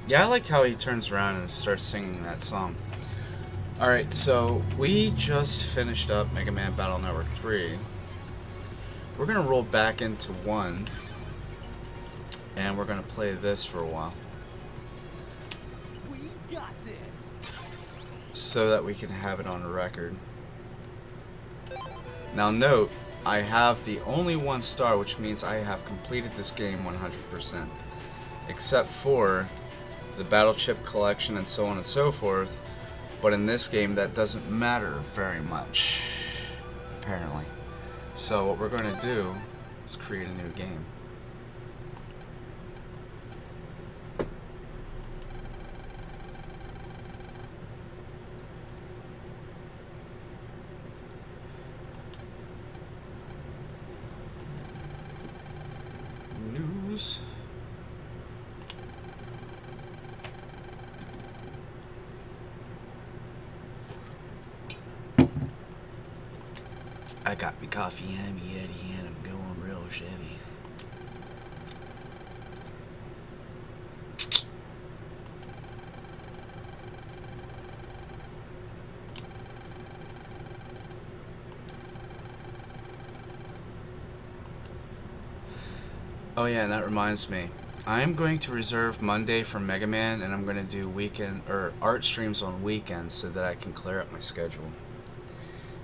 Yeah, I like how he turns around and starts singing that song. Alright, so we just finished up Mega Man Battle Network 3. We're going to roll back into 1, and we're going to play this for a while. We got this. So that we can have it on a record. Now note, I have the only 1 star, which means I have completed this game 100%. Except for the battle chip collection and so on and so forth. But in this game, that doesn't matter very much, apparently. So what we're going to do is create a new game. News. I got me coffee and me Eddie and I'm going real Chevy. Oh yeah, and that reminds me. I'm going to reserve Monday for Mega Man, and I'm going to do weekend or art streams on weekends so that I can clear up my schedule.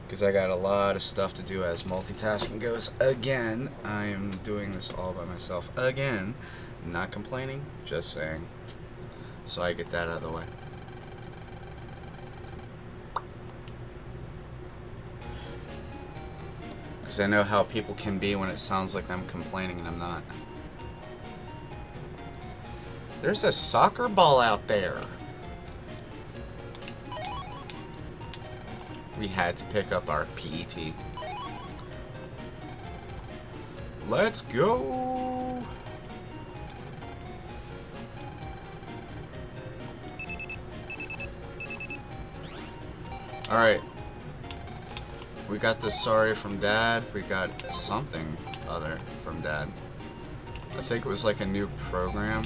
Because I got a lot of stuff to do as multitasking goes. Again, I'm doing this all by myself. Again, not complaining, just saying. So I get that out of the way. Because I know how people can be when it sounds like I'm complaining and I'm not. There's a soccer ball out there. We had to pick up our PET. Let's go! Alright. We got the sorry from Dad. We got something other from Dad. I think it was like a new program.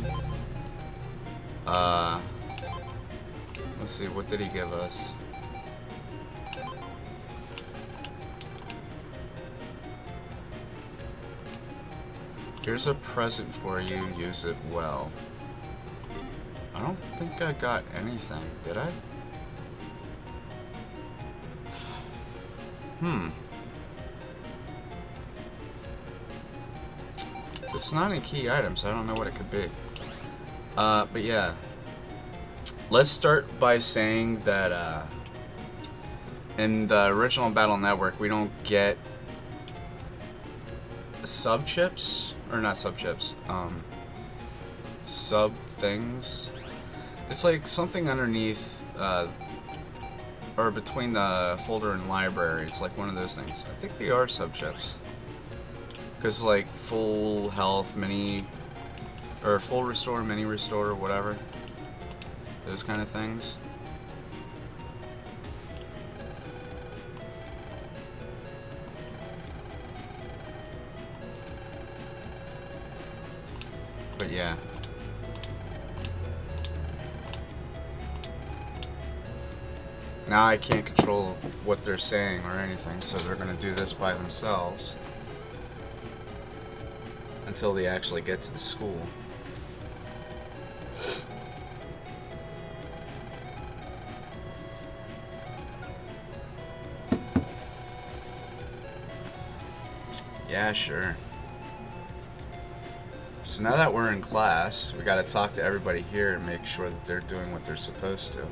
Let's see, what did he give us? Here's a present for you, use it well. I don't think I got anything, did I? It's not in key items, I don't know what it could be. But yeah. Let's start by saying that, in the original Battle Network, we don't get sub-chips, or not sub-chips, sub-things. It's like something underneath, or between the folder and library. It's like one of those things. I think they are sub-chips. Because like full health, mini, or full restore, mini restore, whatever. Those kind of things. But yeah. Now I can't control what they're saying or anything, so they're going to do this by themselves until they actually get to the school. Yeah, sure. So now that we're in class, we gotta talk to everybody here and make sure that they're doing what they're supposed to.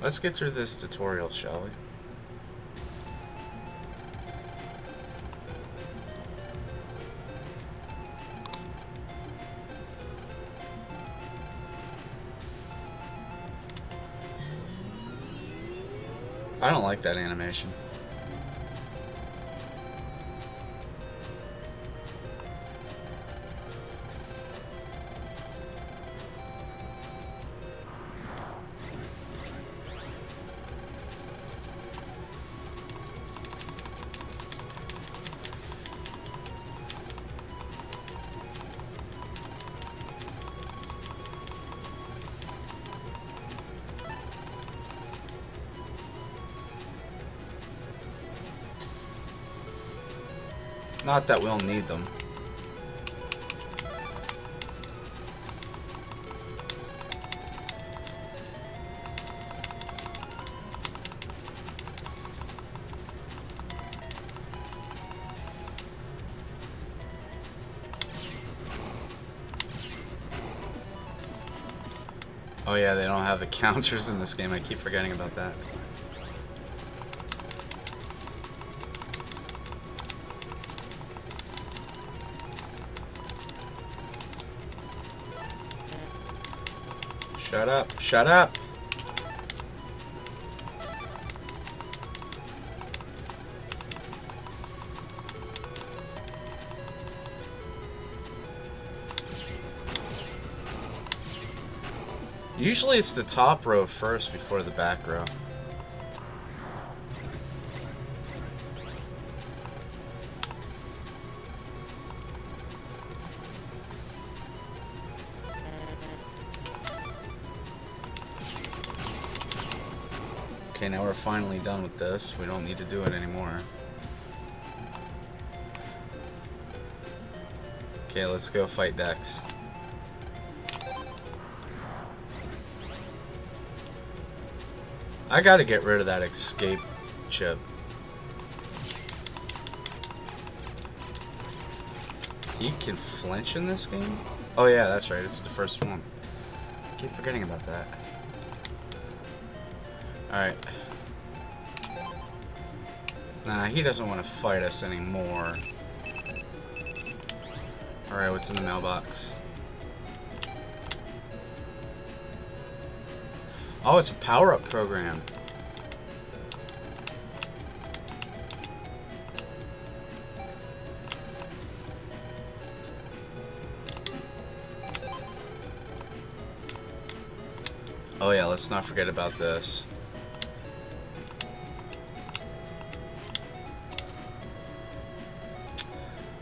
Let's get through this tutorial, shall we? I don't like that animation. Not that we'll need them. Oh yeah, they don't have the counters in this game. I keep forgetting about that. Shut up. Shut up. Usually it's the top row first before the back row. Okay, now we're finally done with this. We don't need to do it anymore. Okay, let's go fight Dex. I gotta get rid of that escape chip. He can flinch in this game? Oh yeah, that's right, it's the first one. I keep forgetting about that. Alright. Nah, he doesn't want to fight us anymore. Alright, what's in the mailbox? Oh, it's a power-up program. Oh yeah, let's not forget about this.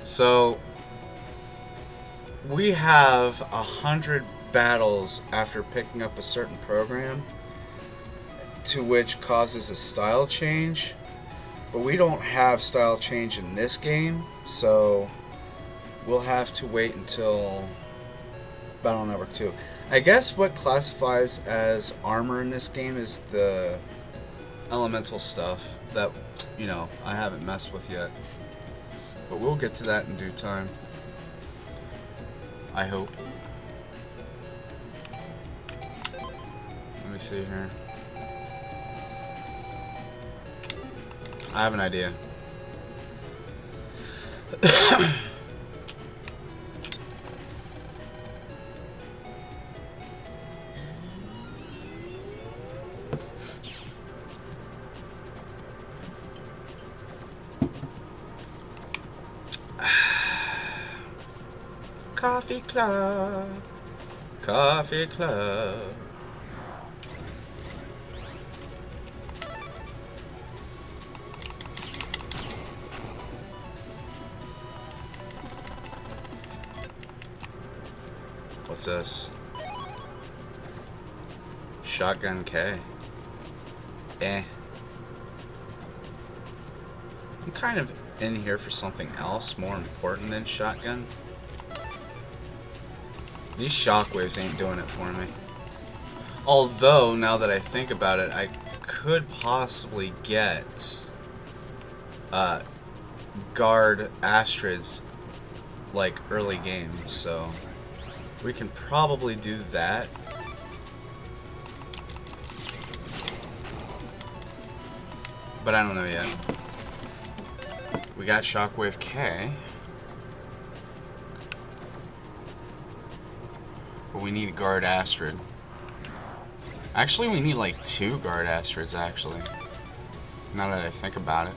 So, we have 100 battles after picking up a certain program, to which causes a style change, but we don't have style change in this game, so we'll have to wait until Battle Network 2. I guess what classifies as armor in this game is the elemental stuff that, you know, I haven't messed with yet. But we'll get to that in due time. I hope. Let me see here. I have an idea. Coffee Club. Coffee Club. What's this? Shotgun K. Eh. I'm kind of in here for something else more important than shotgun. These shockwaves ain't doing it for me. Although, now that I think about it, I could possibly get guard Astrids like early game, so we can probably do that. But I don't know yet. We got Shockwave K. But we need a guard Astrid. Actually, we need like 2 guard Astrids, actually. Now that I think about it.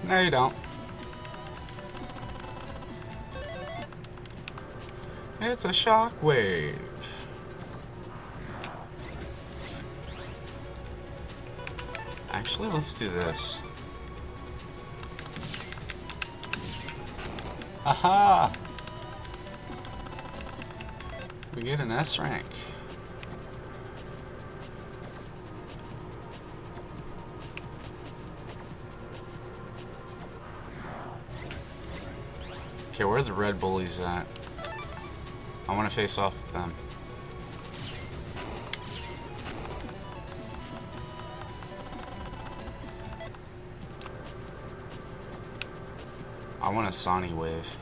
No, you don't. It's a shockwave. Actually, let's do this. Aha! We get an S rank. Okay, where are the red bullies at? I want to face off with them. I want a Sonic wave.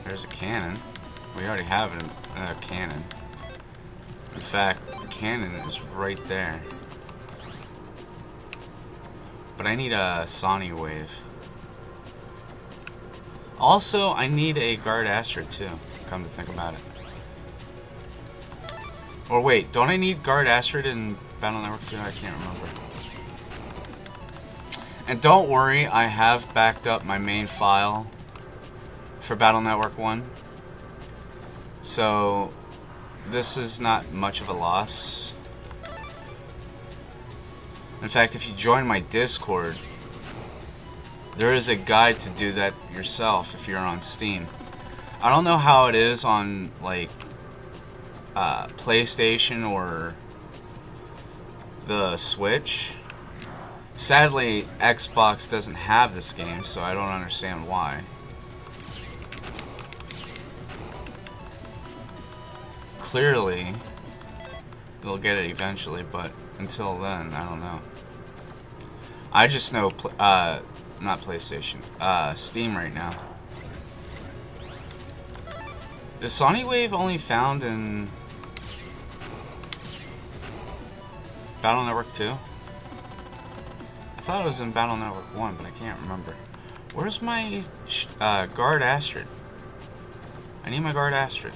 There's a cannon. We already have a cannon. In fact, the cannon is right there. But I need a Sonic wave. Also, I need a Guard Astrid too, come to think about it. Or wait, don't I need Guard Astrid in Battle Network 2? I can't remember. And don't worry, I have backed up my main file for Battle Network 1. So, this is not much of a loss. In fact, if you join my Discord, there is a guide to do that yourself if you're on Steam. I don't know how it is on, like, PlayStation or the Switch. Sadly, Xbox doesn't have this game, so I don't understand why. Clearly, they'll get it eventually, but until then, I don't know. I just know, not PlayStation, Steam right now. Is Sonic Wave only found in Battle Network 2? I thought it was in Battle Network 1, but I can't remember. Where's my Guard Astrid? I need my Guard Astrid.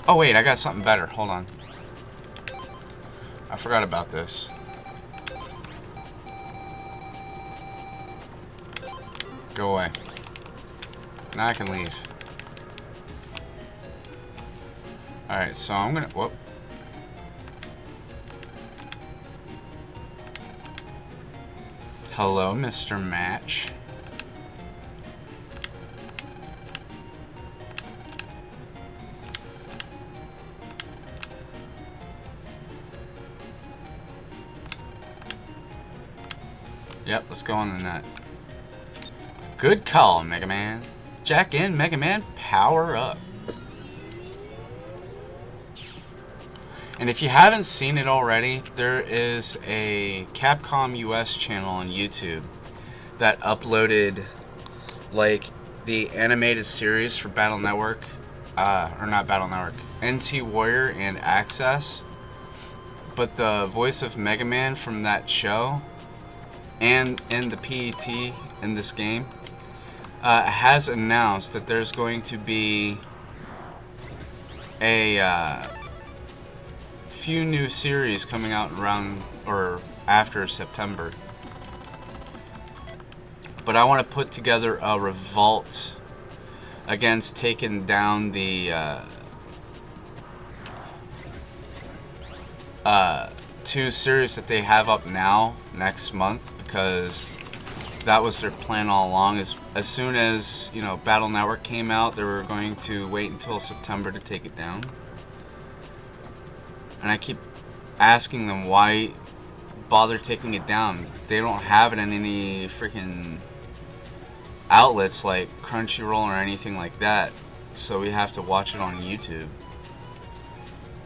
Oh wait, I got something better. Hold on. I forgot about this. Go away. Now I can leave. Alright, so I'm gonna... Whoop. Hello, Mr. Match. Yep, let's go on the net. Good call, Megaman. Jack in, Megaman, power up. And if you haven't seen it already, there is a Capcom US channel on YouTube that uploaded, like, the animated series for Battle Network, or not Battle Network, NT Warrior and Access. But the voice of Megaman from that show and in the PET in this game has announced that there's going to be a few new series coming out around or after September. But I want to put together a revolt against taking down the two series that they have up now next month, because that was their plan all along. As soon as, you know, Battle Network came out, they were going to wait until September to take it down. And I keep asking them why bother taking it down. They don't have it in any freaking outlets like Crunchyroll or anything like that, so we have to watch it on YouTube.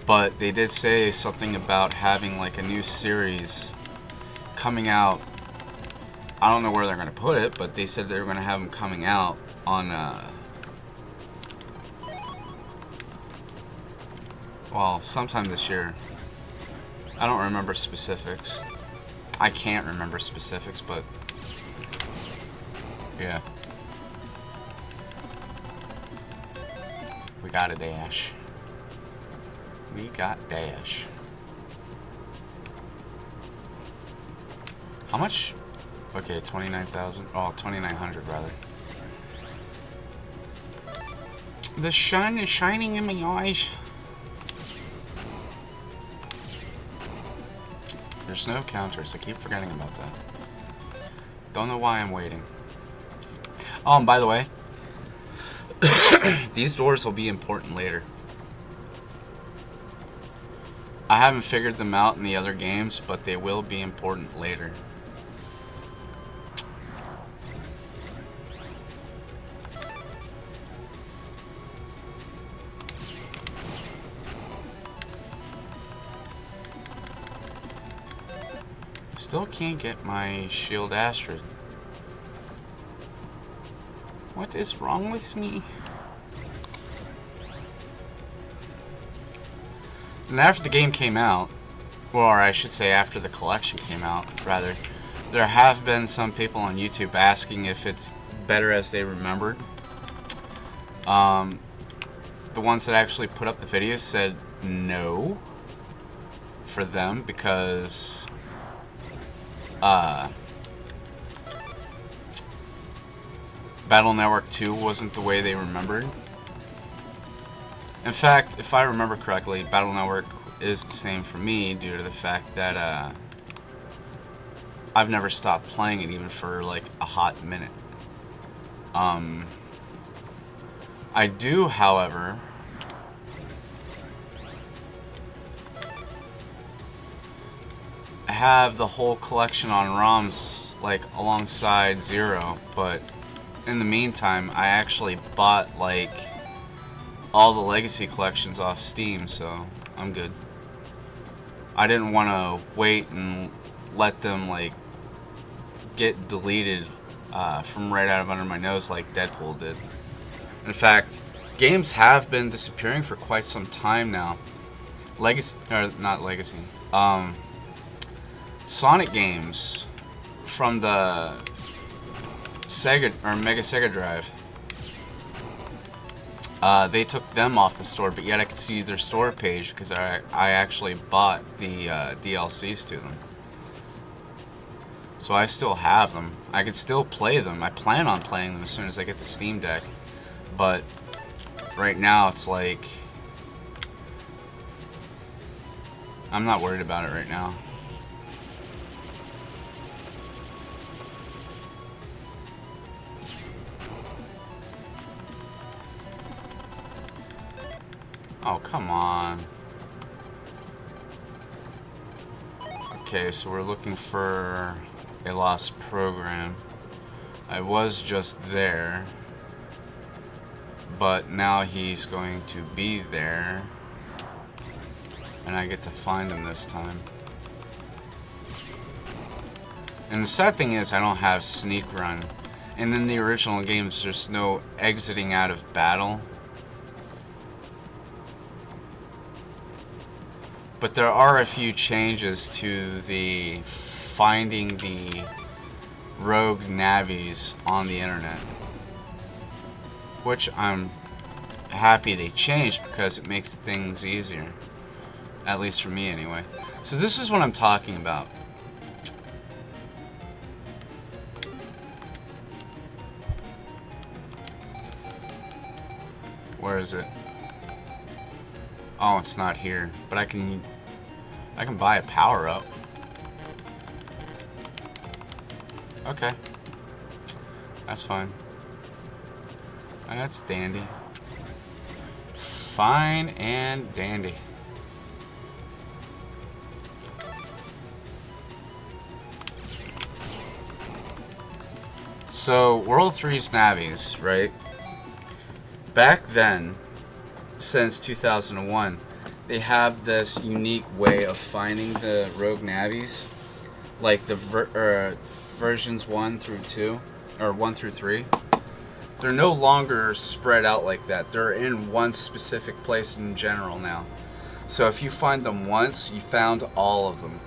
But they did say something about having like a new series coming out. I don't know where they're going to put it, but they said they were going to have them coming out on Well, sometime this year. I don't remember specifics. I can't remember specifics, but yeah. We got a dash. We got dash. How much? Okay, 29,000. Oh, 2,900 rather. The sun is shining in my eyes. There's no counters. I keep forgetting about that. Don't know why I'm waiting. Oh, and by the way, these doors will be important later. I haven't figured them out in the other games, but they will be important later. Still can't get my shield Astrid. What is wrong with me? And after the game came out, or I should say after the collection came out, rather, there have been some people on YouTube asking if it's better as they remembered. The ones that actually put up the videos said no for them because Battle Network 2 wasn't the way they remembered. In fact, if I remember correctly, Battle Network is the same for me due to the fact that I've never stopped playing it even for like a hot minute. I do, however, have the whole collection on ROMs like alongside Zero, but in the meantime I actually bought like all the legacy collections off Steam, so I'm good. I didn't want to wait and let them like get deleted from right out of under my nose like Deadpool did. In fact, games have been disappearing for quite some time now. Legacy, or not Legacy, Sonic games from the Sega or Mega Sega Drive. They took them off the store, but yet I could see their store page because I actually bought the DLCs to them. So I still have them. I could still play them. I plan on playing them as soon as I get the Steam Deck. But right now it's like I'm not worried about it right now. Oh, come on. Okay, so we're looking for a lost program. I was just there, but now he's going to be there, and I get to find him this time. And the sad thing is I don't have sneak run, and in the original games there's no exiting out of battle. But there are a few changes to the finding the rogue navies on the internet, which I'm happy they changed because it makes things easier, at least for me anyway. So this is what I'm talking about. Where is it? Oh, it's not here, but I can buy a power-up. Okay. That's fine. And that's dandy. Fine and dandy. So, World 3's navies, right? Back then, since 2001, they have this unique way of finding the rogue navies, like the versions 1 through 2, or 1 through 3. They're no longer spread out like that. They're in one specific place in general now. So if you find them once, you found all of them.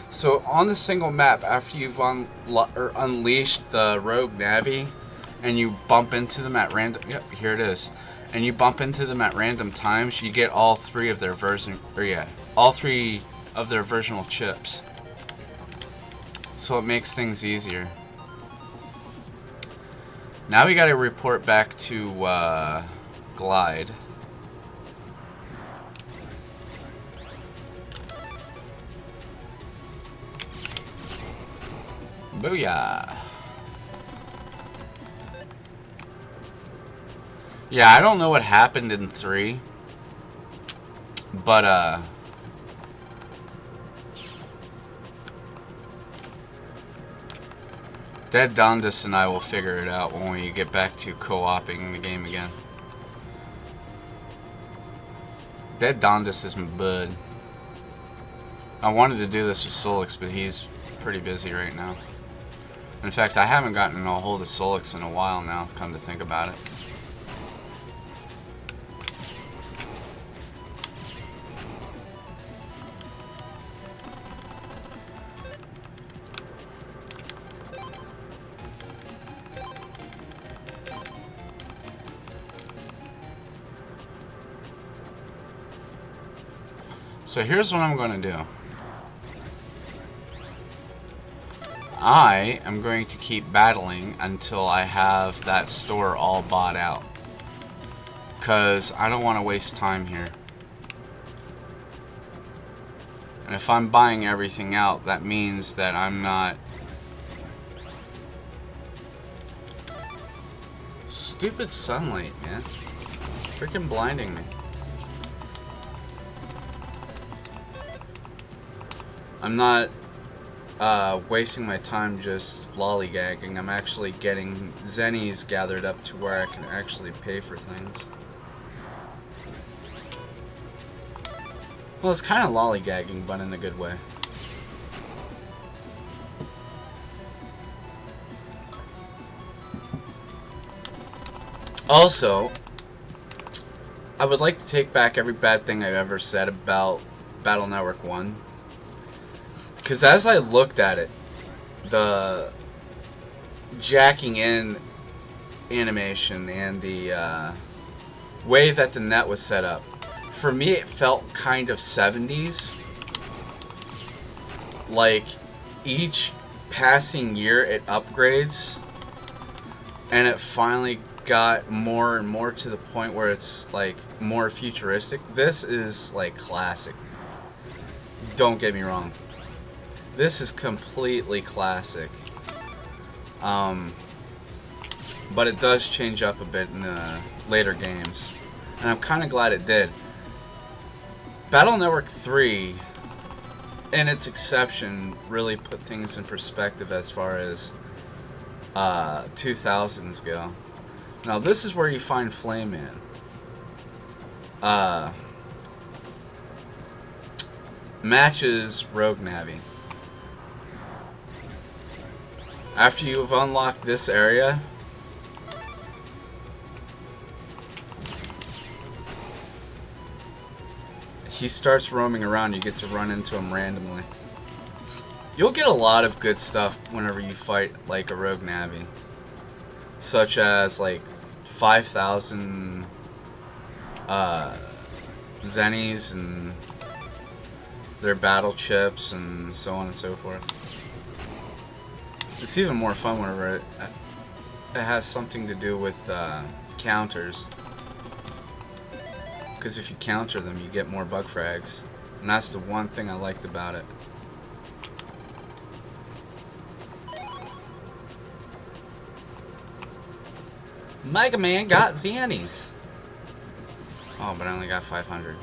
So on the single map, after you've unleashed the rogue Navi, and you bump into them at random, yep, here it is, and you bump into them at random times, you get all three of their all three of their versional chips. So it makes things easier. Now we gotta report back to Glide. Booyah! Yeah, I don't know what happened in 3, but Dead Dondas and I will figure it out when we get back to co-oping the game again. Dead Dondas is my bud. I wanted to do this with Solix, but he's pretty busy right now. In fact, I haven't gotten a hold of Solix in a while now, come to think about it. So here's what I'm going to do. I am going to keep battling until I have that store all bought out. Because I don't want to waste time here. And if I'm buying everything out, that means that I'm not... Stupid sunlight, man. Freaking blinding me. I'm not wasting my time just lollygagging. I'm actually getting zennies gathered up to where I can actually pay for things. Well, it's kind of lollygagging, but in a good way. Also, I would like to take back every bad thing I've ever said about Battle Network 1. Because as I looked at it, the jacking in animation and the way that the net was set up, for me it felt kind of 70s. Like, each passing year it upgrades, and it finally got more and more to the point where it's like more futuristic. This is like classic. Don't get me wrong. This is completely classic. But it does change up a bit in later games. And I'm kind of glad it did. Battle Network 3, in its exception, really put things in perspective as far as 2000s go. Now this is where you find Flame Man. Matches Rogue Navi. After you have unlocked this area, he starts roaming around. You get to run into him randomly. You'll get a lot of good stuff whenever you fight like a Rogue Navi, such as like 5,000 zennies and their battle chips and so on and so forth. It's even more fun whenever it has something to do with counters. Because if you counter them, you get more bug frags. And that's the one thing I liked about it. Megaman got Zannies. Oh, but I only got 500.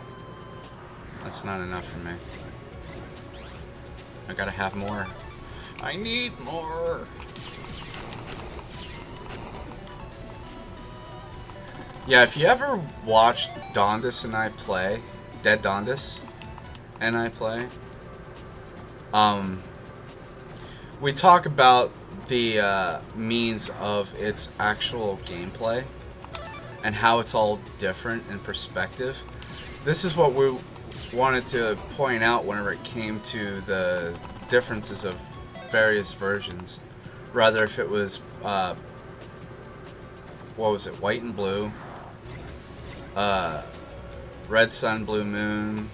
That's not enough for me. I gotta have more. I need more. Yeah, if you ever watched Dondas and I play, Dead Dondas and I play, we talk about the means of its actual gameplay and how it's all different in perspective. This is what wanted to point out whenever it came to the differences of various versions. Rather, if it was, what was it, White and Blue, Red Sun, Blue Moon,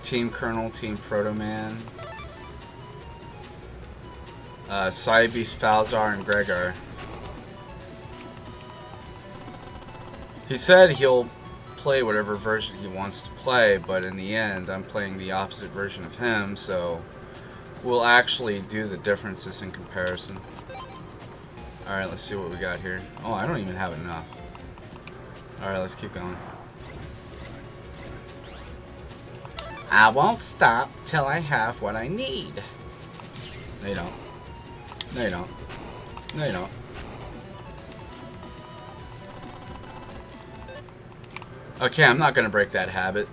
Team Colonel, Team Proto Man, Cybeast, Falzar, and Gregar. He said he'll play whatever version he wants to play, but in the end, I'm playing the opposite version of him, so we'll actually do the differences in comparison. Alright, let's see what we got here. Oh, I don't even have enough. Alright, let's keep going. I won't stop till I have what I need. No, you don't. No, you don't. No, you don't. Okay, I'm not gonna break that habit.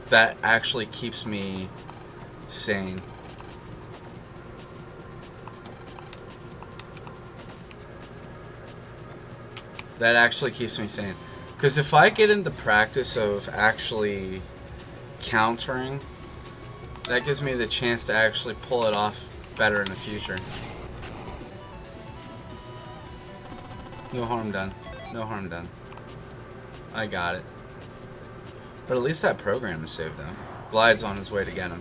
That actually keeps me sane. That actually keeps me sane. Because if I get into practice of actually countering, that gives me the chance to actually pull it off better in the future. No harm done. No harm done. I got it. But at least that program is saved now. Glide's on his way to get him.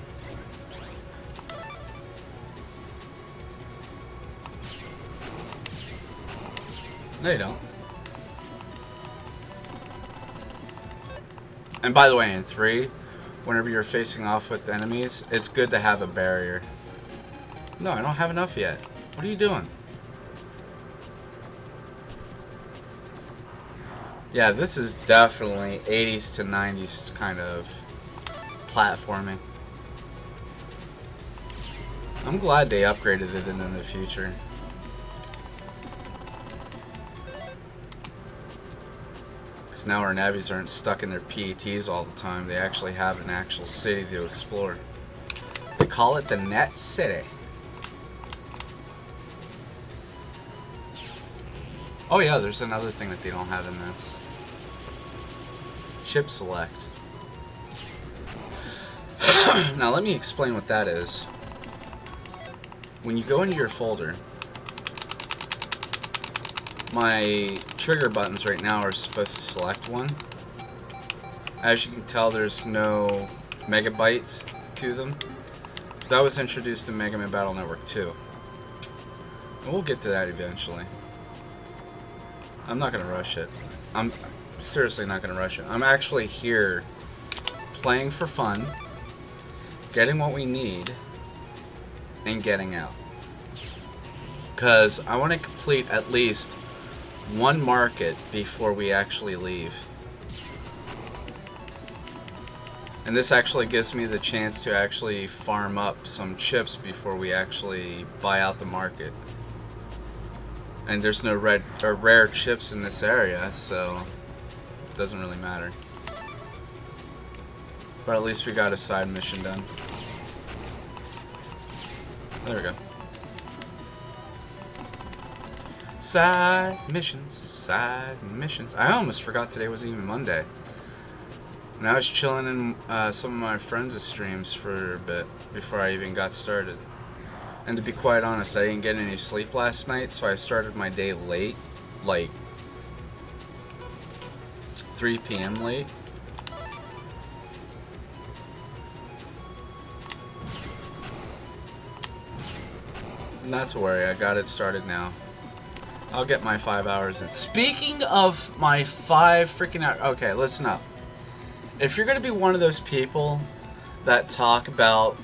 No, you don't. And by the way, in 3, whenever you're facing off with enemies, it's good to have a barrier. No, I don't have enough yet. What are you doing? Yeah, this is definitely 80s to 90s kind of platforming. I'm glad they upgraded it in the future. Because now our navies aren't stuck in their PETs all the time. They actually have an actual city to explore. They call it the Net City. Oh yeah, there's another thing that they don't have in this. Chip select. Now let me explain what that is. When you go into your folder, my trigger buttons right now are supposed to select one. As you can tell, there's no megabytes to them. That was introduced in Megaman Battle Network 2. And we'll get to that eventually. I'm not going to rush it. I'm seriously not going to rush it. I'm actually here playing for fun, getting what we need, and getting out. Because I want to complete at least one market before we actually leave. And this actually gives me the chance to actually farm up some chips before we actually buy out the market. And there's no red or rare chips in this area, so it doesn't really matter. But at least we got a side mission done. There we go. Side missions, side missions. I almost forgot today was even Monday. And I was chilling in some of my friends' streams for a bit before I even got started. And to be quite honest, I didn't get any sleep last night, so I started my day late, like 3 p.m. late. Not to worry, I got it started now. I'll get my 5 hours in. Speaking of my 5 freaking hours, okay, listen up. If you're going to be one of those people that talk about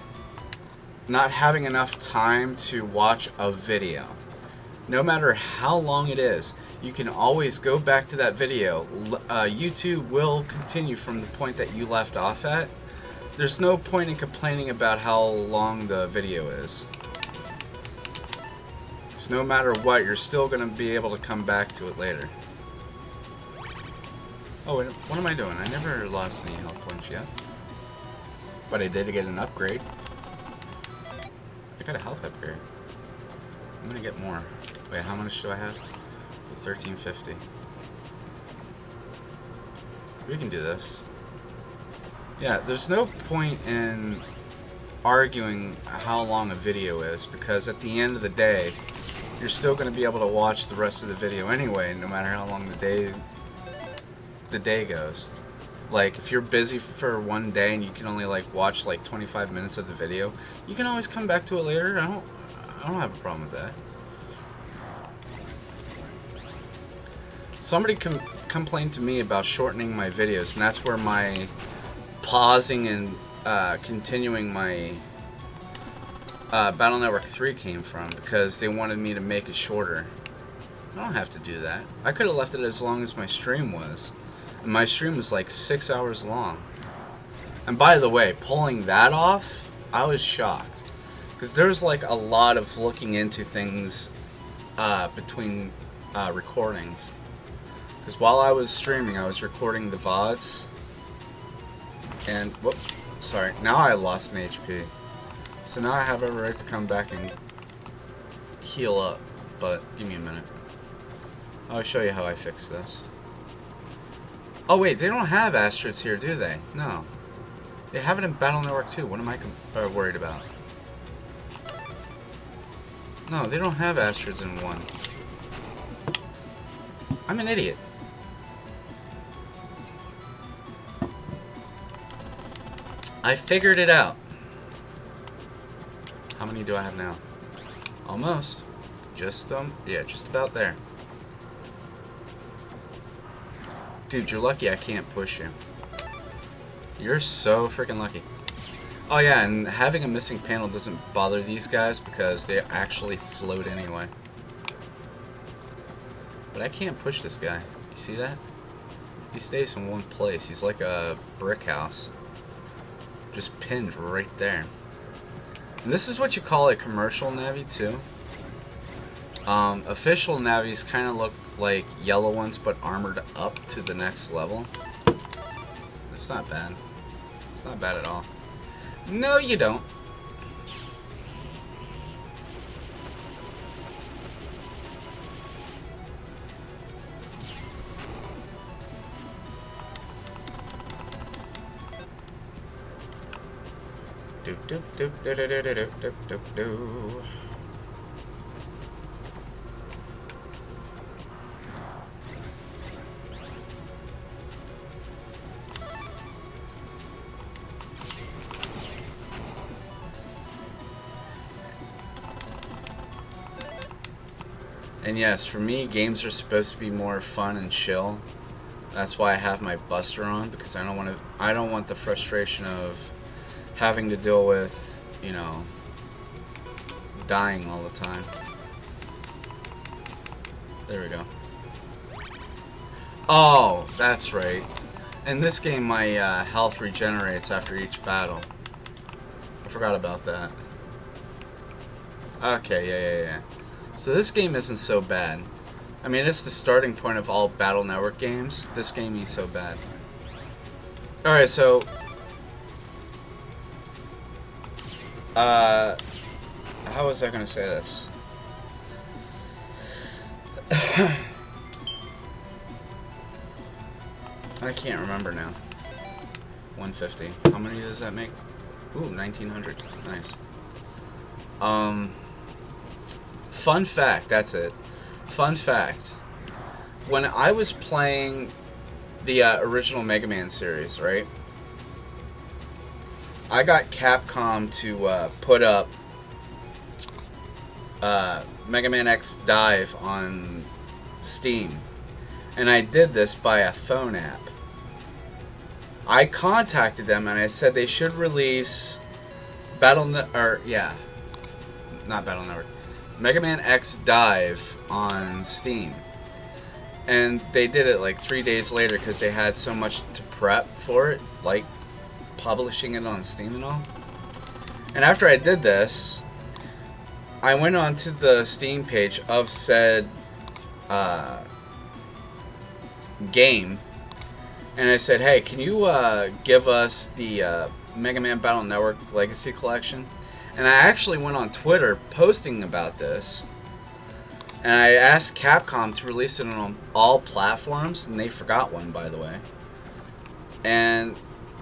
not having enough time to watch a video, no matter how long it is, you can always go back to that video. YouTube will continue from the point that you left off at. There's no point in complaining about how long the video is. So no matter what, you're still going to be able to come back to it later. Oh, what am I doing? I never lost any health points yet. But I did get an upgrade. I got a health upgrade. I'm going to get more. Wait, how much do I have? 1350. We can do this. Yeah, there's no point in arguing how long a video is, because at the end of the day, you're still going to be able to watch the rest of the video anyway, no matter how long the day goes. Like, if you're busy for one day and you can only like watch like 25 minutes of the video, you can always come back to it later. I don't have a problem with that. Somebody complained to me about shortening my videos, and that's where my pausing and continuing my Battle Network 3 came from, because they wanted me to make it shorter. I don't have to do that. I could have left it as long as my stream was. And my stream was like 6 hours long. And by the way, pulling that off, I was shocked. Because there's like a lot of looking into things between recordings. Because while I was streaming, I was recording the VODs. And, whoop, sorry, now I lost an HP. So now I have every right to come back and heal up. But, give me a minute. I'll show you how I fix this. Oh wait, they don't have asteroids here, do they? No. They have it in Battle Network 2. What am I worried about? No, they don't have asteroids in 1. I'm an idiot. I figured it out. How many do I have now? Almost. Yeah, just about there. Dude, you're lucky I can't push you. You're so freaking lucky. Oh yeah, and having a missing panel doesn't bother these guys because they actually float anyway. But I can't push this guy. You see that? He stays in one place. He's like a brick house. Just pinned right there. And this is what you call a commercial Navi too. Official Navis kind of look like yellow ones, but armored up to the next level. It's not bad. It's not bad at all. No, you don't. Do do do do do do do do do do. And yes, for me, games are supposed to be more fun and chill. That's why I have my Buster on, because I don't want the frustration of having to deal with, you know, dying all the time. There we go. Oh, that's right. In this game, my health regenerates after each battle. I forgot about that. Okay, yeah. So this game isn't so bad. I mean, it's the starting point of all Battle Network games. This game ain't so bad. Alright, so... how was I gonna say this? I can't remember now. 150. How many does that make? Ooh, 1900. Nice. Fun fact, that's it. Fun fact. When I was playing the original Megaman series, right? I got Capcom to put up Megaman X Dive on Steam. And I did this by a phone app. I contacted them and I said they should release Megaman X Dive on Steam. And they did it like 3 days later because they had so much to prep for it, like publishing it on Steam and all. And after I did this, I went onto the Steam page of said game, and I said, hey, can you give us the Mega Man Battle Network Legacy Collection? And I actually went on Twitter posting about this, and I asked Capcom to release it on all platforms, and they forgot one, by the way. And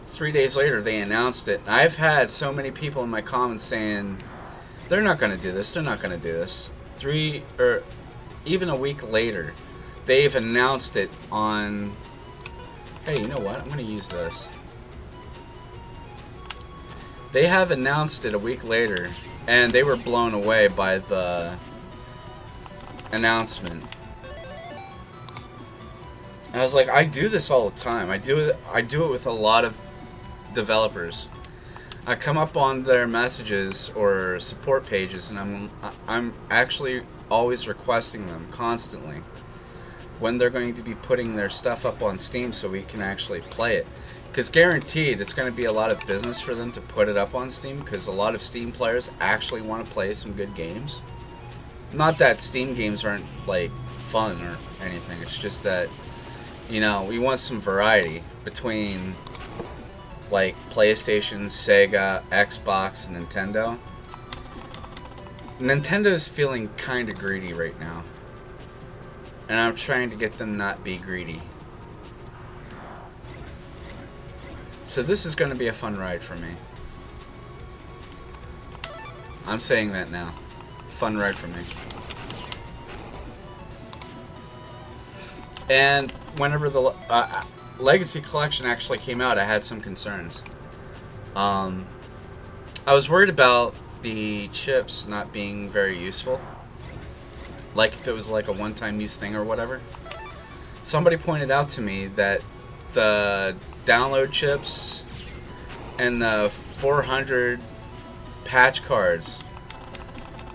3 days later, they announced it. I've had so many people in my comments saying, they're not going to do this, they're not going to do this. Even a week later, they've announced it on... Hey, you know what? I'm going to use this. They have announced it a week later, and they were blown away by the announcement. I was like, I do this all the time. I do it with a lot of developers. I come up on their messages or support pages, and I'm actually always requesting them constantly when they're going to be putting their stuff up on Steam so we can actually play it. Because guaranteed, it's going to be a lot of business for them to put it up on Steam, because a lot of Steam players actually want to play some good games. Not that Steam games aren't, like, fun or anything. It's just that, you know, we want some variety between, like, PlayStation, Sega, Xbox, and Nintendo. Nintendo's feeling kind of greedy right now. And I'm trying to get them not be greedy. So this is going to be a fun ride for me. I'm saying that now. Fun ride for me. And whenever the Legacy Collection actually came out, I had some concerns. I was worried about the chips not being very useful. Like if it was like a one-time use thing or whatever. Somebody pointed out to me that the download chips and the 400 patch cards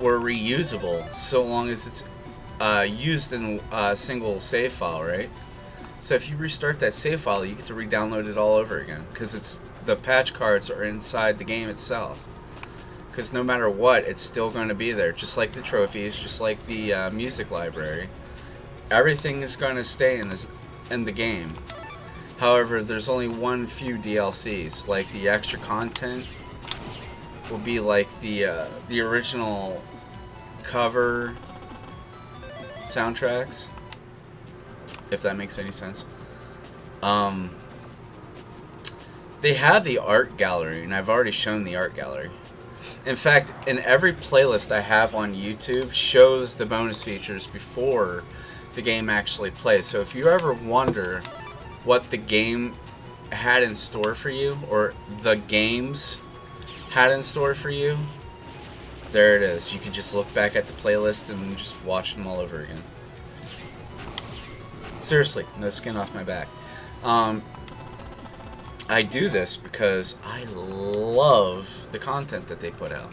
were reusable so long as it's used in a single save file, right? So if you restart that save file, you get to re-download it all over again, because the patch cards are inside the game itself. Because no matter what, it's still going to be there, just like the trophies, just like the music library. Everything is going to stay in the game. However, there's only few DLCs. Like the extra content will be like the original cover soundtracks, if that makes any sense. They have the art gallery, and I've already shown the art gallery. In fact, in every playlist I have on YouTube shows the bonus features before the game actually plays. So if you ever wonder what the game had in store for you, or the games had in store for you, there it is. You can just look back at the playlist and just watch them all over again. Seriously, no skin off my back. I do this because I love the content that they put out,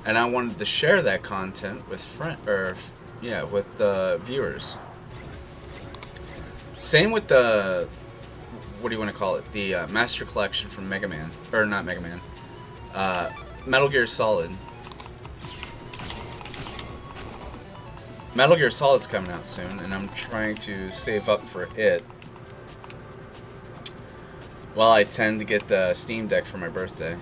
and I wanted to share that content with with the viewers. Same with the, what do you want to call it? The Master Collection from Megaman, or not Megaman, Metal Gear Solid. Metal Gear Solid's coming out soon, and I'm trying to save up for it. Well, I tend to get the Steam Deck for my birthday.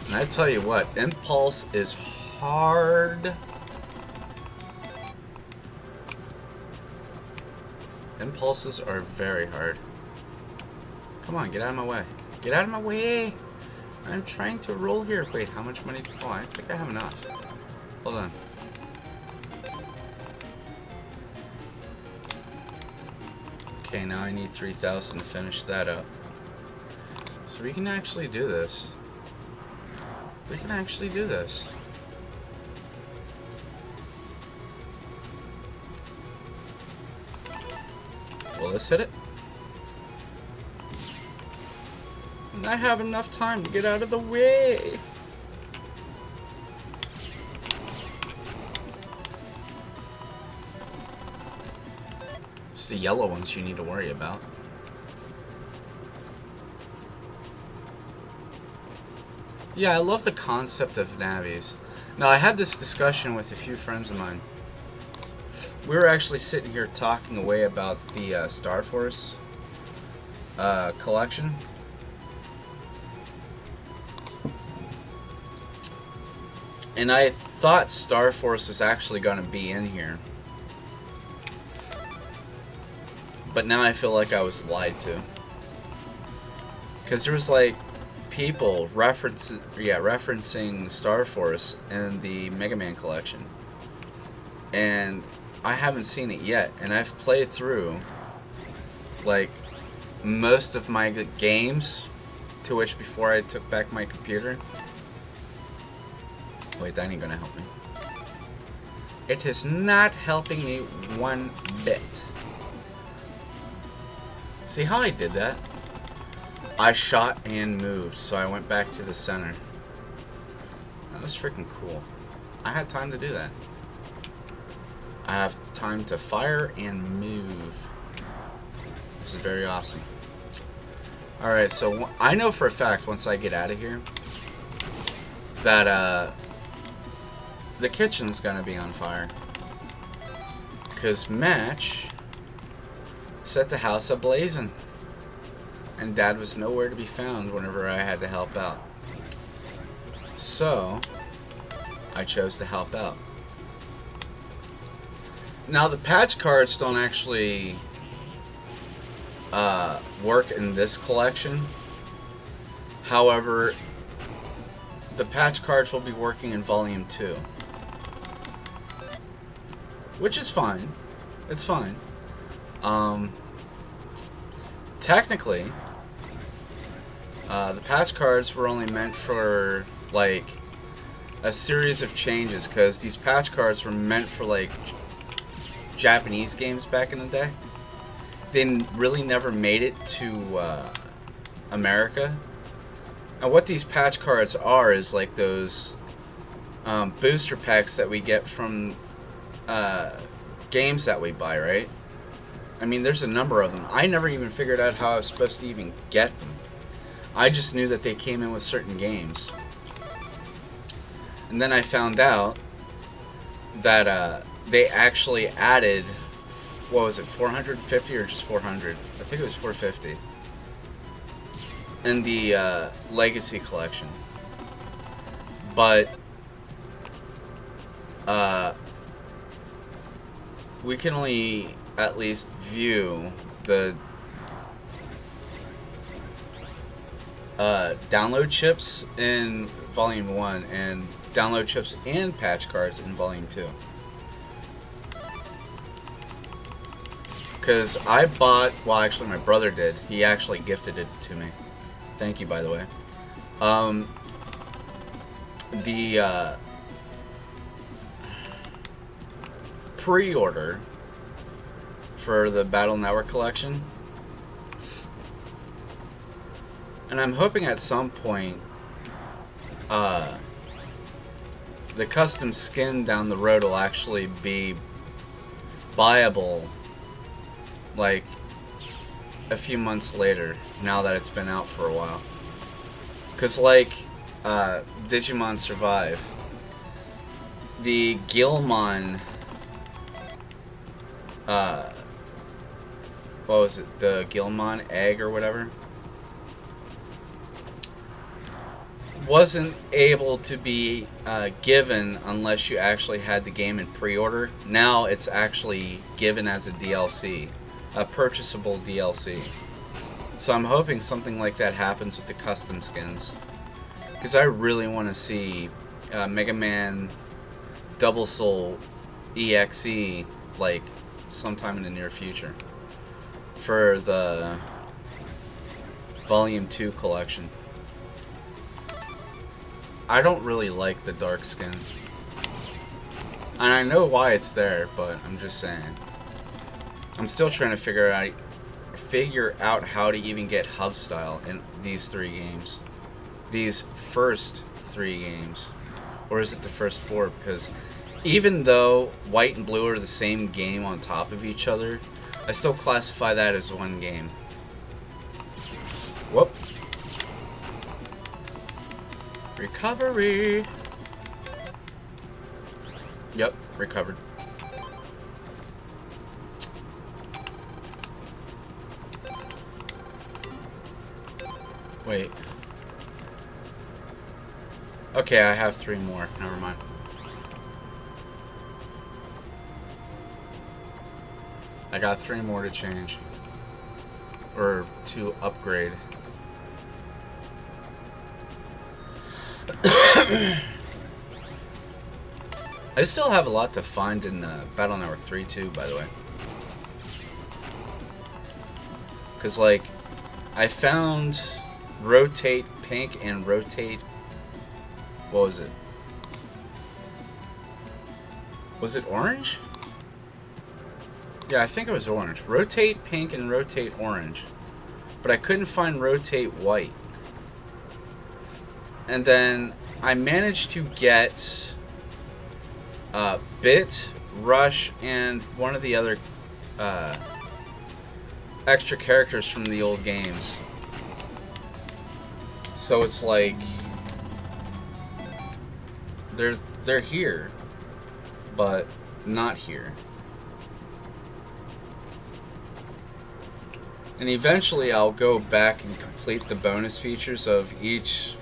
And I tell you what, Impulse is hard. Impulses are very hard. Come on, get out of my way. Get out of my way! I'm trying to roll here. Wait, how much money? Oh, I think I have enough. Hold on. Okay, now I need 3,000 to finish that up. So we can actually do this. We can actually do this. Will this hit it? And I have enough time to get out of the way. It's the yellow ones you need to worry about. Yeah, I love the concept of navies. Now, I had this discussion with a few friends of mine. We were actually sitting here talking away about the Star Force collection. And I thought Star Force was actually going to be in here. But now I feel like I was lied to. Because there was like people referencing Star Force in the Mega Man collection. And I haven't seen it yet. And I've played through like most of my games, to which before I took back my computer. Wait, that ain't gonna help me. It is not helping me one bit. See how I did that? I shot and moved, so I went back to the center. That was freaking cool. I had time to do that. I have time to fire and move. Which is very awesome. Alright, so I know for a fact once I get out of here that the kitchen's gonna be on fire. Because Match set the house ablazing. And Dad was nowhere to be found whenever I had to help out. So, I chose to help out. Now, the patch cards don't actually work in this collection. However, the patch cards will be working in Volume 2. Which is fine. It's fine. Technically, the patch cards were only meant for, like, a series of changes, because these patch cards were meant for, like, Japanese games back in the day. They really never made it to America. And what these patch cards are is like those booster packs that we get from games that we buy, right? I mean, there's a number of them. I never even figured out how I was supposed to even get them. I just knew that they came in with certain games. And then I found out that they actually added, what was it, 450 or just 400? I think it was 450. In the Legacy Collection. But we can only at least view the download chips in Volume 1 and download chips and patch cards in Volume 2. Because I bought, well, actually my brother did. He actually gifted it to me. Thank you, by the way. The pre-order for the Battle Network collection. And I'm hoping at some point the custom skin down the road will actually be buyable like a few months later, now that it's been out for a while. Because like Digimon Survive, the Gilmon what was it, the Gilmon egg or whatever, wasn't able to be given unless you actually had the game in pre-order. Now it's actually given as a DLC, a purchasable DLC. So I'm hoping something like that happens with the custom skins, because I really want to see Mega Man Double Soul EXE like sometime in the near future for the Volume 2 collection. I don't really like the dark skin, and I know why it's there, but I'm just saying. I'm still trying to figure out how to even get hub style in these 3 games. These first 3 games. Or is it the first 4? Because even though white and blue are the same game on top of each other, I still classify that as one game. Whoop. Recovery. Yep, recovered. Wait. Okay, I have 3 more. Never mind. I got 3 more to change. or to upgrade. I still have a lot to find in Battle Network 3 too, by the way. Because, like, I found rotate pink and rotate... What was it? Was it orange? Yeah, I think it was orange. Rotate pink and rotate orange. But I couldn't find rotate white. And then I managed to get Bit, Rush, and one of the other extra characters from the old games. So it's like they're here, but not here. And eventually I'll go back and complete the bonus features of each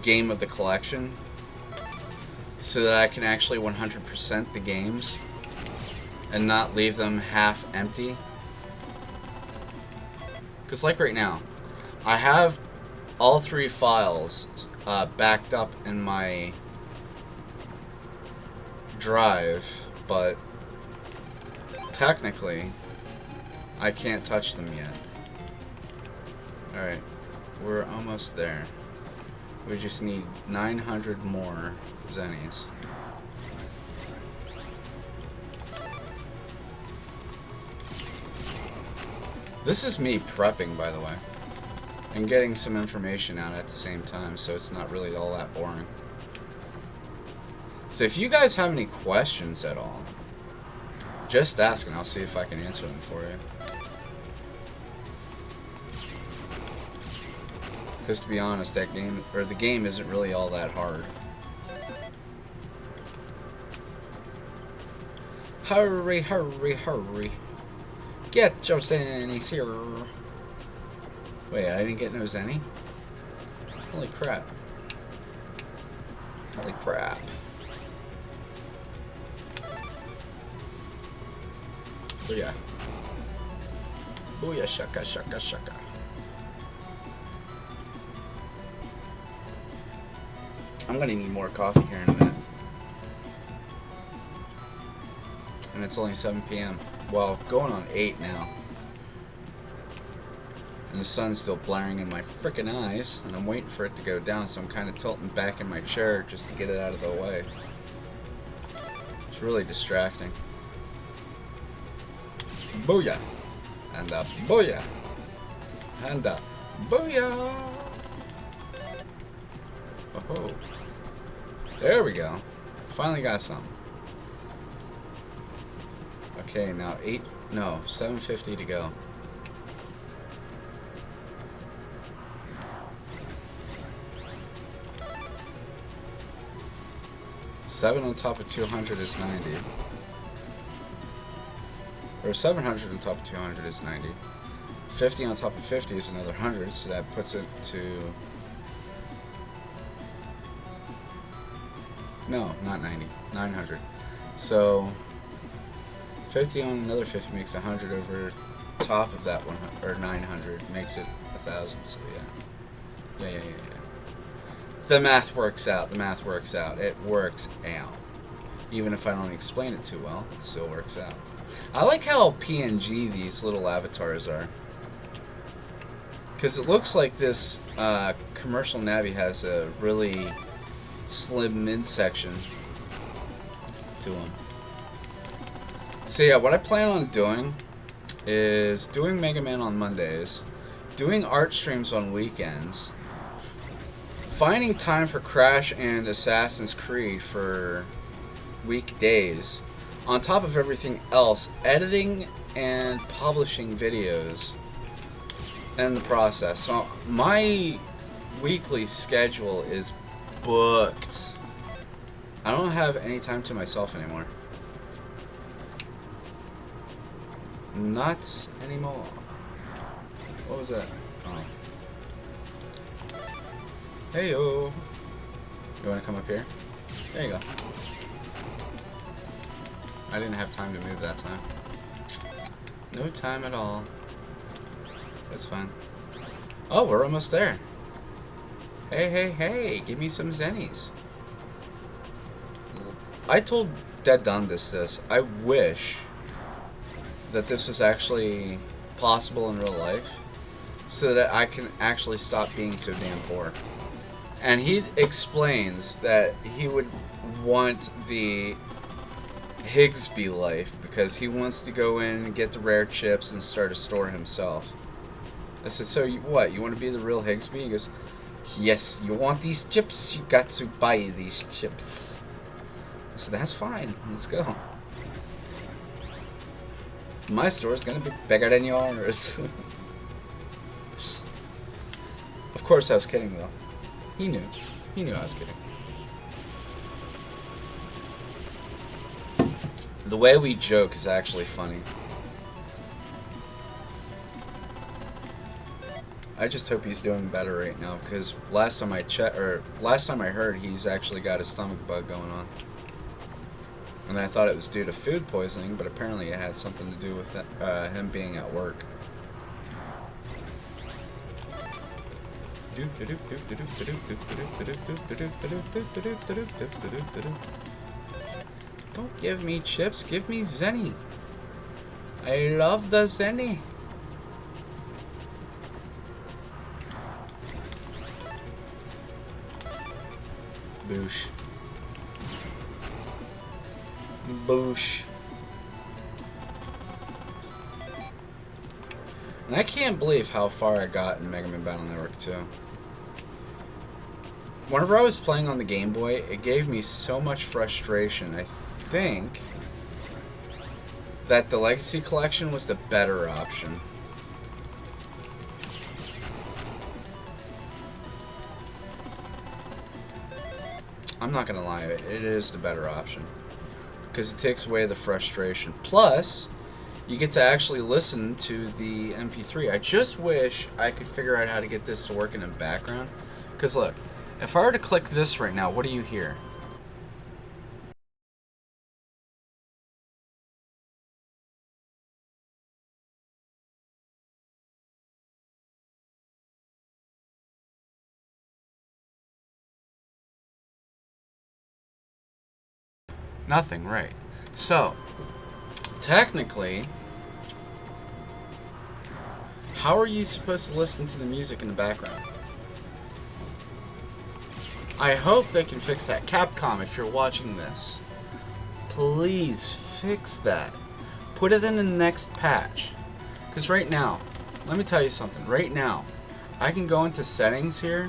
game of the collection so that I can actually 100% the games and not leave them half empty. Because like right now, I have all 3 files backed up in my drive, but technically I can't touch them yet. Alright, we're almost there. We just need 900 more zennies. This is me prepping, by the way, and getting some information out at the same time, so it's not really all that boring. So if you guys have any questions at all, just ask and I'll see if I can answer them for you. Because to be honest, that game, or the game, isn't really all that hard. Hurry, hurry, hurry. Get your zennies here. Wait, I didn't get no zenny? Holy crap. Holy crap. Booyah. Booyah, shaka, shaka, shaka. I'm gonna need more coffee here in a minute. And it's only 7 p.m. Well, going on 8 now. And the sun's still blaring in my frickin' eyes, and I'm waiting for it to go down, so I'm kind of tilting back in my chair just to get it out of the way. It's really distracting. Booyah! And a booyah! And a booyah! Oh, there we go. Finally got some. Okay, now 750 to go. Seven on top of 200 is 90. Or 700 on top of 200 is 90. 50 on top of 50 is another 100, so that puts it to... No, not 90. 900. So 50 on another 50 makes 100 over top of that 100, or 900 makes it 1,000. So yeah. The math works out. The math works out. It works out. Even if I don't explain it too well, it still works out. I like how PNG these little avatars are. Because it looks like this commercial Navi has a really slim midsection to them. So yeah, what I plan on doing is doing Megaman on Mondays, doing art streams on weekends, finding time for Crash and Assassin's Creed for weekdays, on top of everything else, editing and publishing videos in the process. So my weekly schedule is booked. I don't have any time to myself anymore. Not anymore. What was that? Oh. Heyo. You want to come up here? There you go. I didn't have time to move that time. No time at all. That's fine. Oh, we're almost there. Hey, hey, hey, give me some zennies. I told Dead Dundas this. I wish that this was actually possible in real life so that I can actually stop being so damn poor. And he explains that he would want the Higsby life because he wants to go in and get the rare chips and start a store himself. I said, so what? You want to be the real Higsby? He goes, yes, you want these chips? You got to buy these chips. I said, that's fine. Let's go. My store's gonna be bigger than yours. Of course I was kidding, though. He knew. He knew I was kidding. The way we joke is actually funny. I just hope he's doing better right now, because last time I heard, he's actually got a stomach bug going on. And I thought it was due to food poisoning, but apparently it had something to do with him being at work. Don't give me chips, give me zenny. I love the zenny. Boosh. Boosh. And I can't believe how far I got in Megaman Battle Network 2. Whenever I was playing on the Game Boy, it gave me so much frustration. I think that the Legacy Collection was the better option. I'm not gonna lie, it is the better option. Because it takes away the frustration. Plus, you get to actually listen to the MP3. I just wish I could figure out how to get this to work in the background. Because look, if I were to click this right now, what do you hear? Nothing, right? So, technically, how are you supposed to listen to the music in the background? I hope they can fix that. Capcom, if you're watching this, please fix that. Put it in the next patch. Because right now, let me tell you something. Right now, I can go into settings here,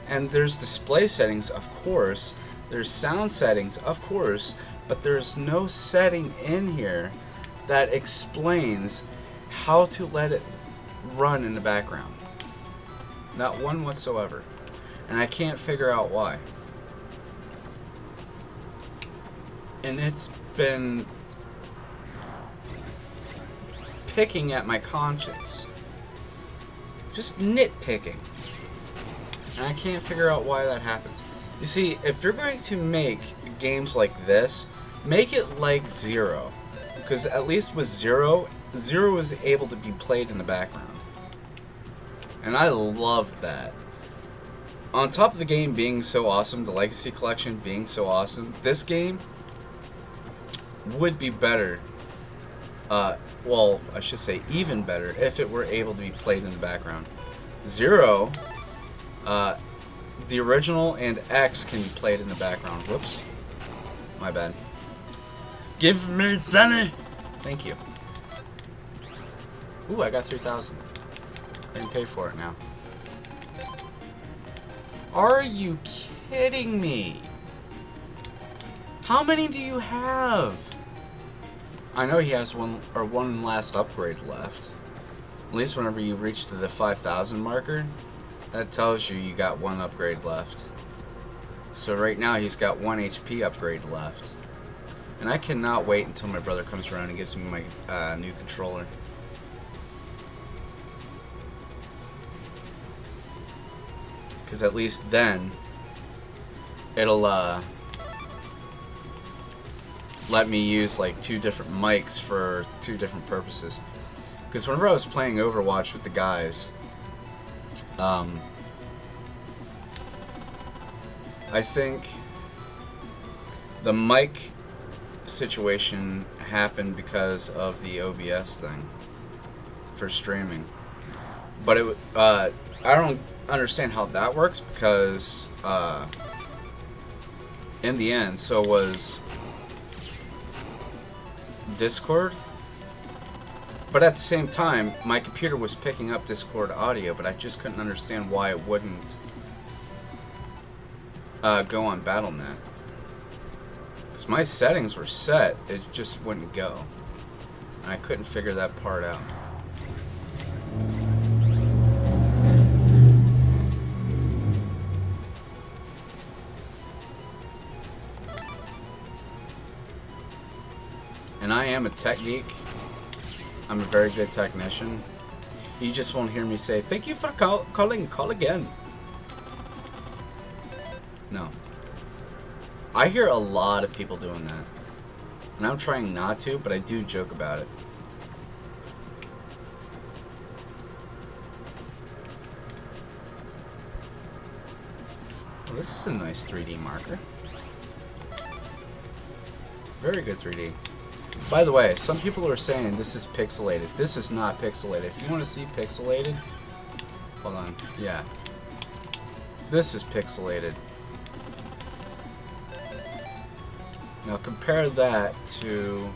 and there's display settings, of course. There's sound settings, of course, but there's no setting in here that explains how to let it run in the background. Not one whatsoever. And I can't figure out why. And it's been picking at my conscience. Just nitpicking. And I can't figure out why that happens. You see, if you're going to make games like this, make it like Zero. Because at least with Zero was able to be played in the background. And I loved that. On top of the game being so awesome, the Legacy Collection being so awesome, this game would be better. Well, I should say even better if it were able to be played in the background. Zero, the original and X can be played in the background. Whoops. My bad. Give me Zenny! Thank you. Ooh, I got 3,000. I can pay for it now. Are you kidding me? How many do you have? I know he has one last upgrade left. At least whenever you reach to the 5,000 marker, that tells you got one upgrade left. So right now he's got 1 HP upgrade left. And I cannot wait until my brother comes around and gives me my new controller. Because at least then, it'll let me use like 2 different mics for 2 different purposes. Because whenever I was playing Overwatch with the guys, I think the mic situation happened because of the OBS thing for streaming. But I don't understand how that works, because in the end, so was Discord. But at the same time, my computer was picking up Discord audio, but I just couldn't understand why it wouldn't go on Battle.net. Because my settings were set, it just wouldn't go. And I couldn't figure that part out. And I am a tech geek. I'm a very good technician. You just won't hear me say, "Thank you for calling, call again." No. I hear a lot of people doing that. And I'm trying not to, but I do joke about it. Well, this is a nice 3D marker. Very good 3D. By the way, some people are saying this is pixelated. This is not pixelated. If you want to see pixelated, hold on. Yeah. This is pixelated. Now compare that to...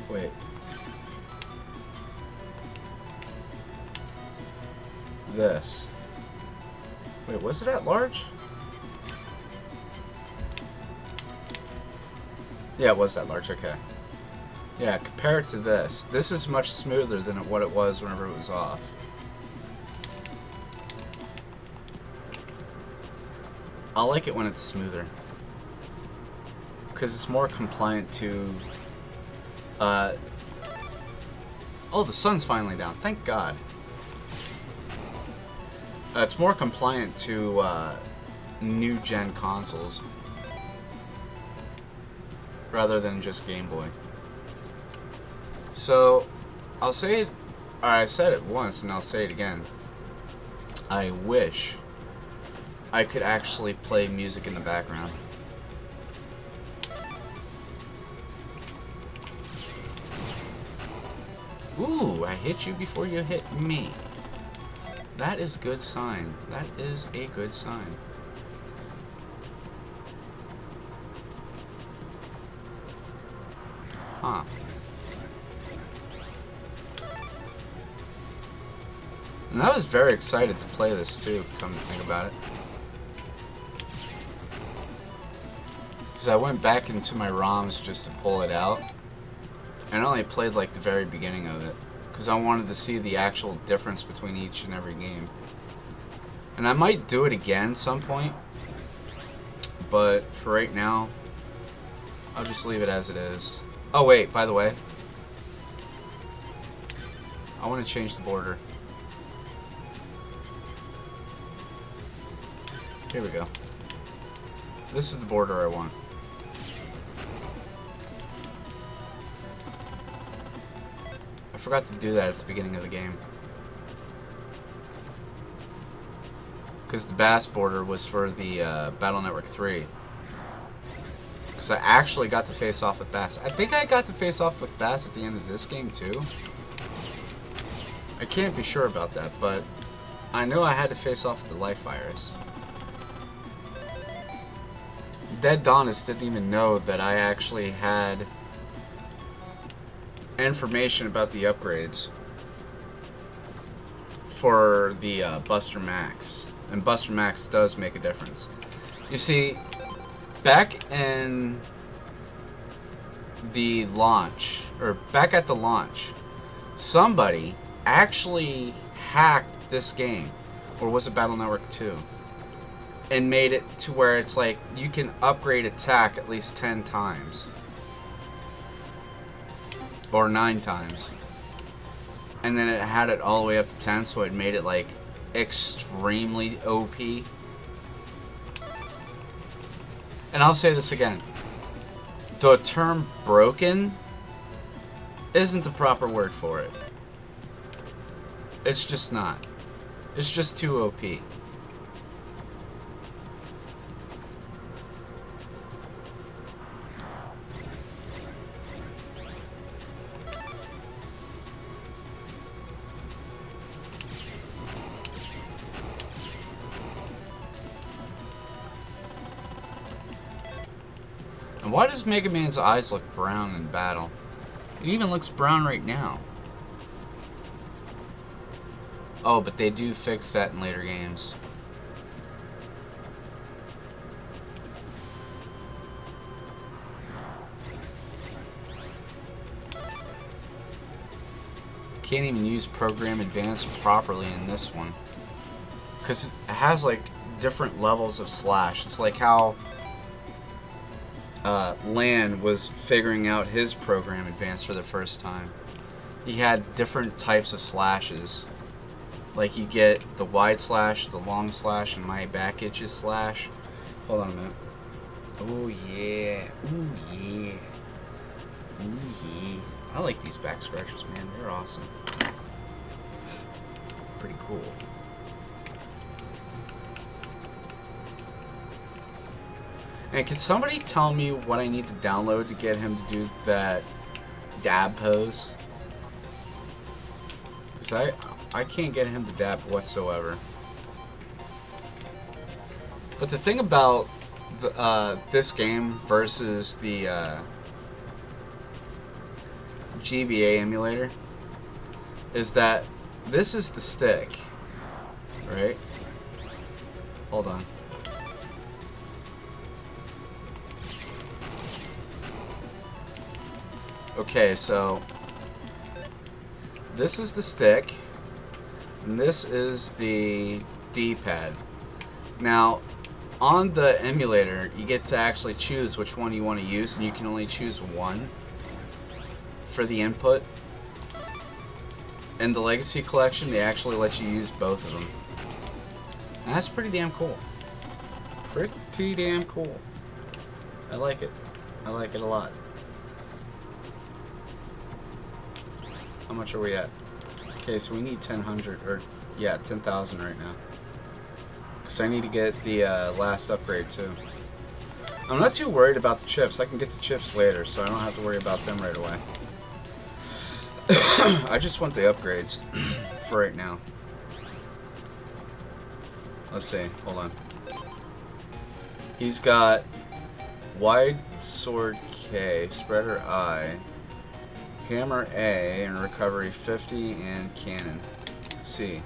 Wait. This. Wait, was it at large? Yeah, it was that large, okay. Yeah, compare it to this. This is much smoother than what it was whenever it was off. I like it when it's smoother, because it's more compliant to... Oh, the sun's finally down. Thank God. It's more compliant to new-gen consoles, rather than just Game Boy. So, I'll say it, or I said it once and I'll say it again. I wish I could actually play music in the background. Ooh, I hit you before you hit me. That is good sign. That is a good sign. Huh. And I was very excited to play this too, come to think about it. Because I went back into my ROMs just to pull it out. And I only played like the very beginning of it. Because I wanted to see the actual difference between each and every game. And I might do it again some point. But for right now, I'll just leave it as it is. Oh wait, by the way, I want to change the border. Here we go. This is the border I want. I forgot to do that at the beginning of the game. Because the Bass border was for the Battle Network 3. Because I actually got to face off with Bass. I think I got to face off with Bass at the end of this game too. I can't be sure about that, but I know I had to face off with the Life Virus. Dead Dawnist didn't even know that I actually had information about the upgrades for the Buster Max. And Buster Max does make a difference. You see, back in the launch, or back at the launch, somebody actually hacked this game, or was it Battle Network 2, and made it to where it's like you can upgrade attack at least 10 times. Or 9 times. And then it had it all the way up to 10, so it made it like extremely OP. And I'll say this again. The term broken isn't the proper word for it. It's just not. It's just too OP. And why does Mega Man's eyes look brown in battle? It even looks brown right now. Oh, but they do fix that in later games. Can't even use Program Advanced properly in this one. Because it has like different levels of slash. It's like how Lan was figuring out his Program Advanced for the first time. He had different types of slashes. Like you get the wide slash, the long slash, and my back itches slash. Hold on a minute. Oh yeah. Ooh yeah. Ooh yeah. I like these back scratchers, man. They're awesome. Pretty cool. And can somebody tell me what I need to download to get him to do that dab pose? Because I can't get him to dab whatsoever. But the thing about this game versus the GBA emulator is that this is the stick, right? Hold on. Okay, so this is the stick, and this is the D-pad. Now, on the emulator, you get to actually choose which one you want to use, and you can only choose one for the input. In the Legacy Collection, they actually let you use both of them. And that's pretty damn cool. Pretty damn cool. I like it. I like it a lot. How much are we at? Okay, so we need 10,000 right now. Because I need to get the last upgrade too. I'm not too worried about the chips. I can get the chips later, so I don't have to worry about them right away. I just want the upgrades for right now. Let's see. Hold on. He's got Wide Sword K, Spreader I, Hammer A, and Recovery 50, and Cannon C.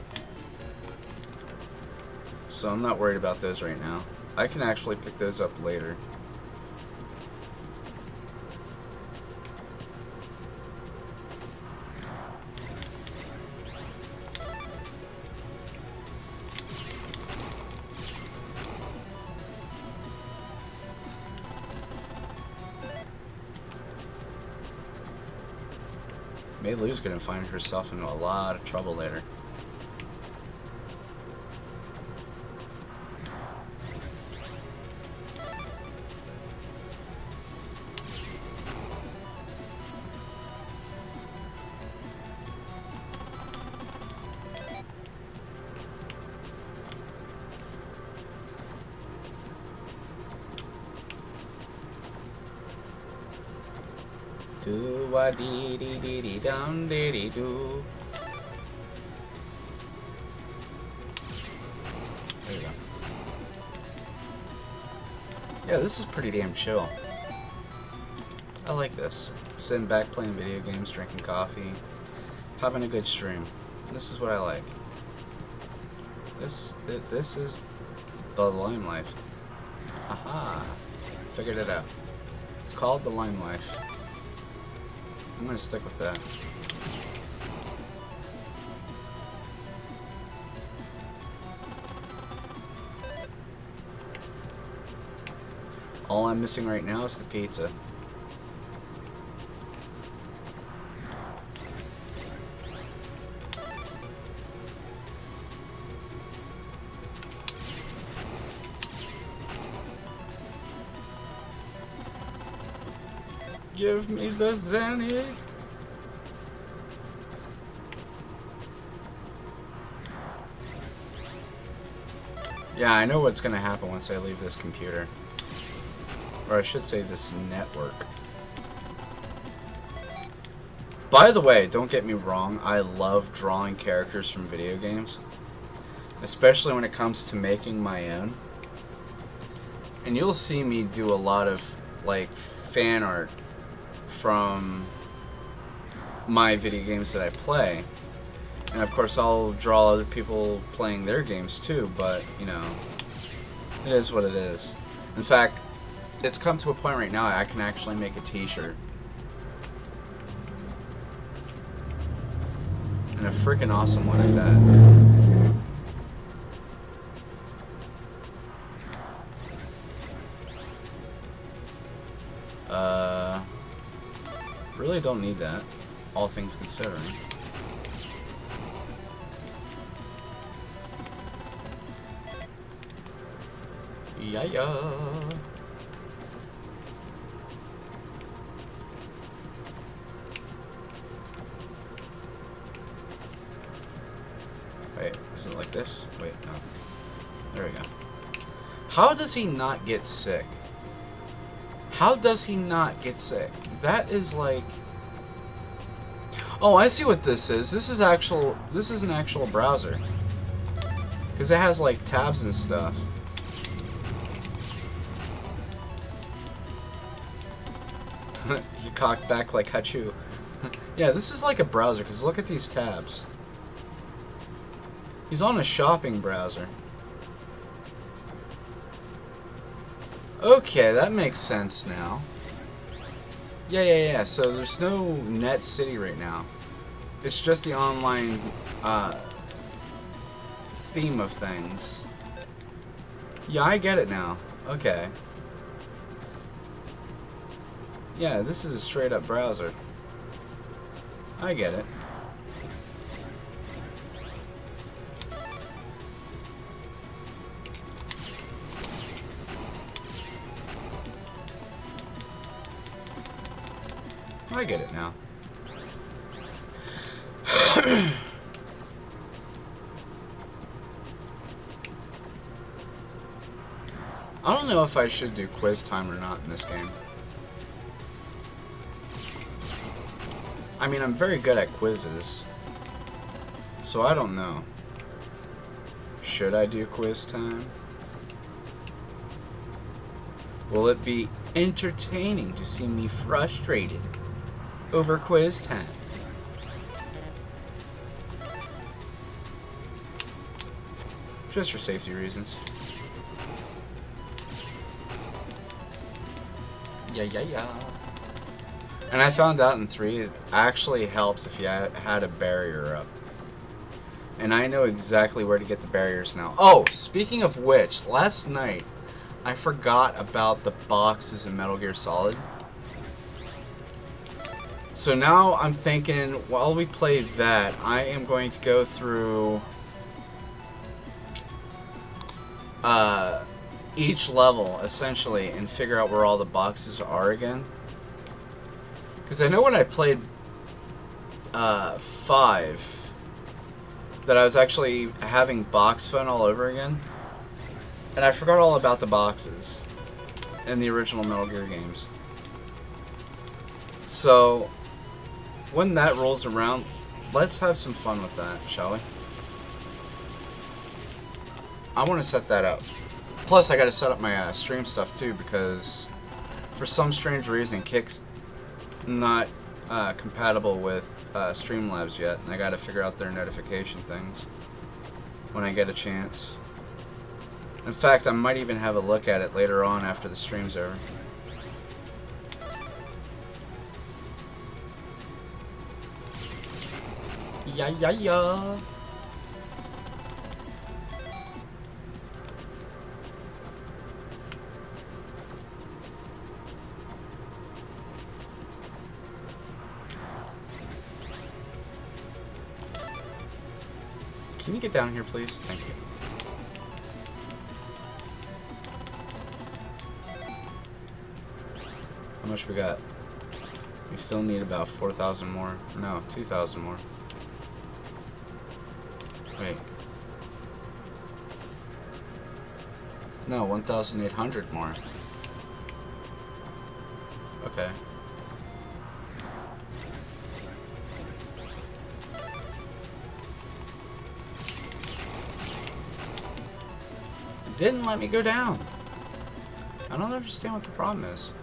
So I'm not worried about those right now. I can actually pick those up later. Mei Lu's gonna find herself into a lot of trouble later. Do wa dee dee dee dee dum dee dee do. There you go. Yeah, this is pretty damn chill. I like this. Sitting back playing video games, drinking coffee, having a good stream. This is what I like. This is the Lime Life. Aha! Figured it out. It's called the Lime Life. I'm gonna stick with that. All I'm missing right now is the pizza. Give me the Zenny. Yeah, I know what's gonna happen once I leave this computer. Or I should say this network. By the way, don't get me wrong, I love drawing characters from video games. Especially when it comes to making my own. And you'll see me do a lot of, like, fan art from my video games that I play. And of course I'll draw other people playing their games too, but, you know, it is what it is. In fact, it's come to a point right now I can actually make a t-shirt. And a freaking awesome one at that. Really don't need that, all things considering. Yeah. Wait, is it like this? Wait, no. There we go. How does he not get sick? How does he not get sick? That is like... Oh, I see what this is. This is an actual browser. Because it has like tabs and stuff. He cocked back like Hachu. Yeah, this is like a browser, because look at these tabs. He's on a shopping browser. Okay, that makes sense now. Yeah. So there's no Net City right now. It's just the online theme of things. Yeah, I get it now. Okay. Yeah, this is a straight up browser. I get it. I get it now. I don't know if I should do quiz time or not in this game. I mean, I'm very good at quizzes, so I don't know. Should I do quiz time? Will it be entertaining to see me frustrated over quiz time? Just for safety reasons. Yeah. And I found out in 3, it actually helps if you had a barrier up. And I know exactly where to get the barriers now. Oh, speaking of which, last night I forgot about the boxes in Metal Gear Solid. So now I'm thinking, while we play that, I am going to go through each level, essentially, and figure out where all the boxes are again. Because I know when I played 5, that I was actually having box fun all over again. And I forgot all about the boxes in the original Metal Gear games. So, when that rolls around, let's have some fun with that, shall we? I want to set that up. Plus, I got to set up my stream stuff too, because for some strange reason, Kick's not compatible with Streamlabs yet, and I got to figure out their notification things when I get a chance. In fact, I might even have a look at it later on after the stream's over. Yeah. Can you get down here, please? Thank you. How much we got? We still need about 4,000 more. No, 2,000 more. Wait. No, 1,800 more. Okay. Didn't let me go down. I don't understand what the problem is.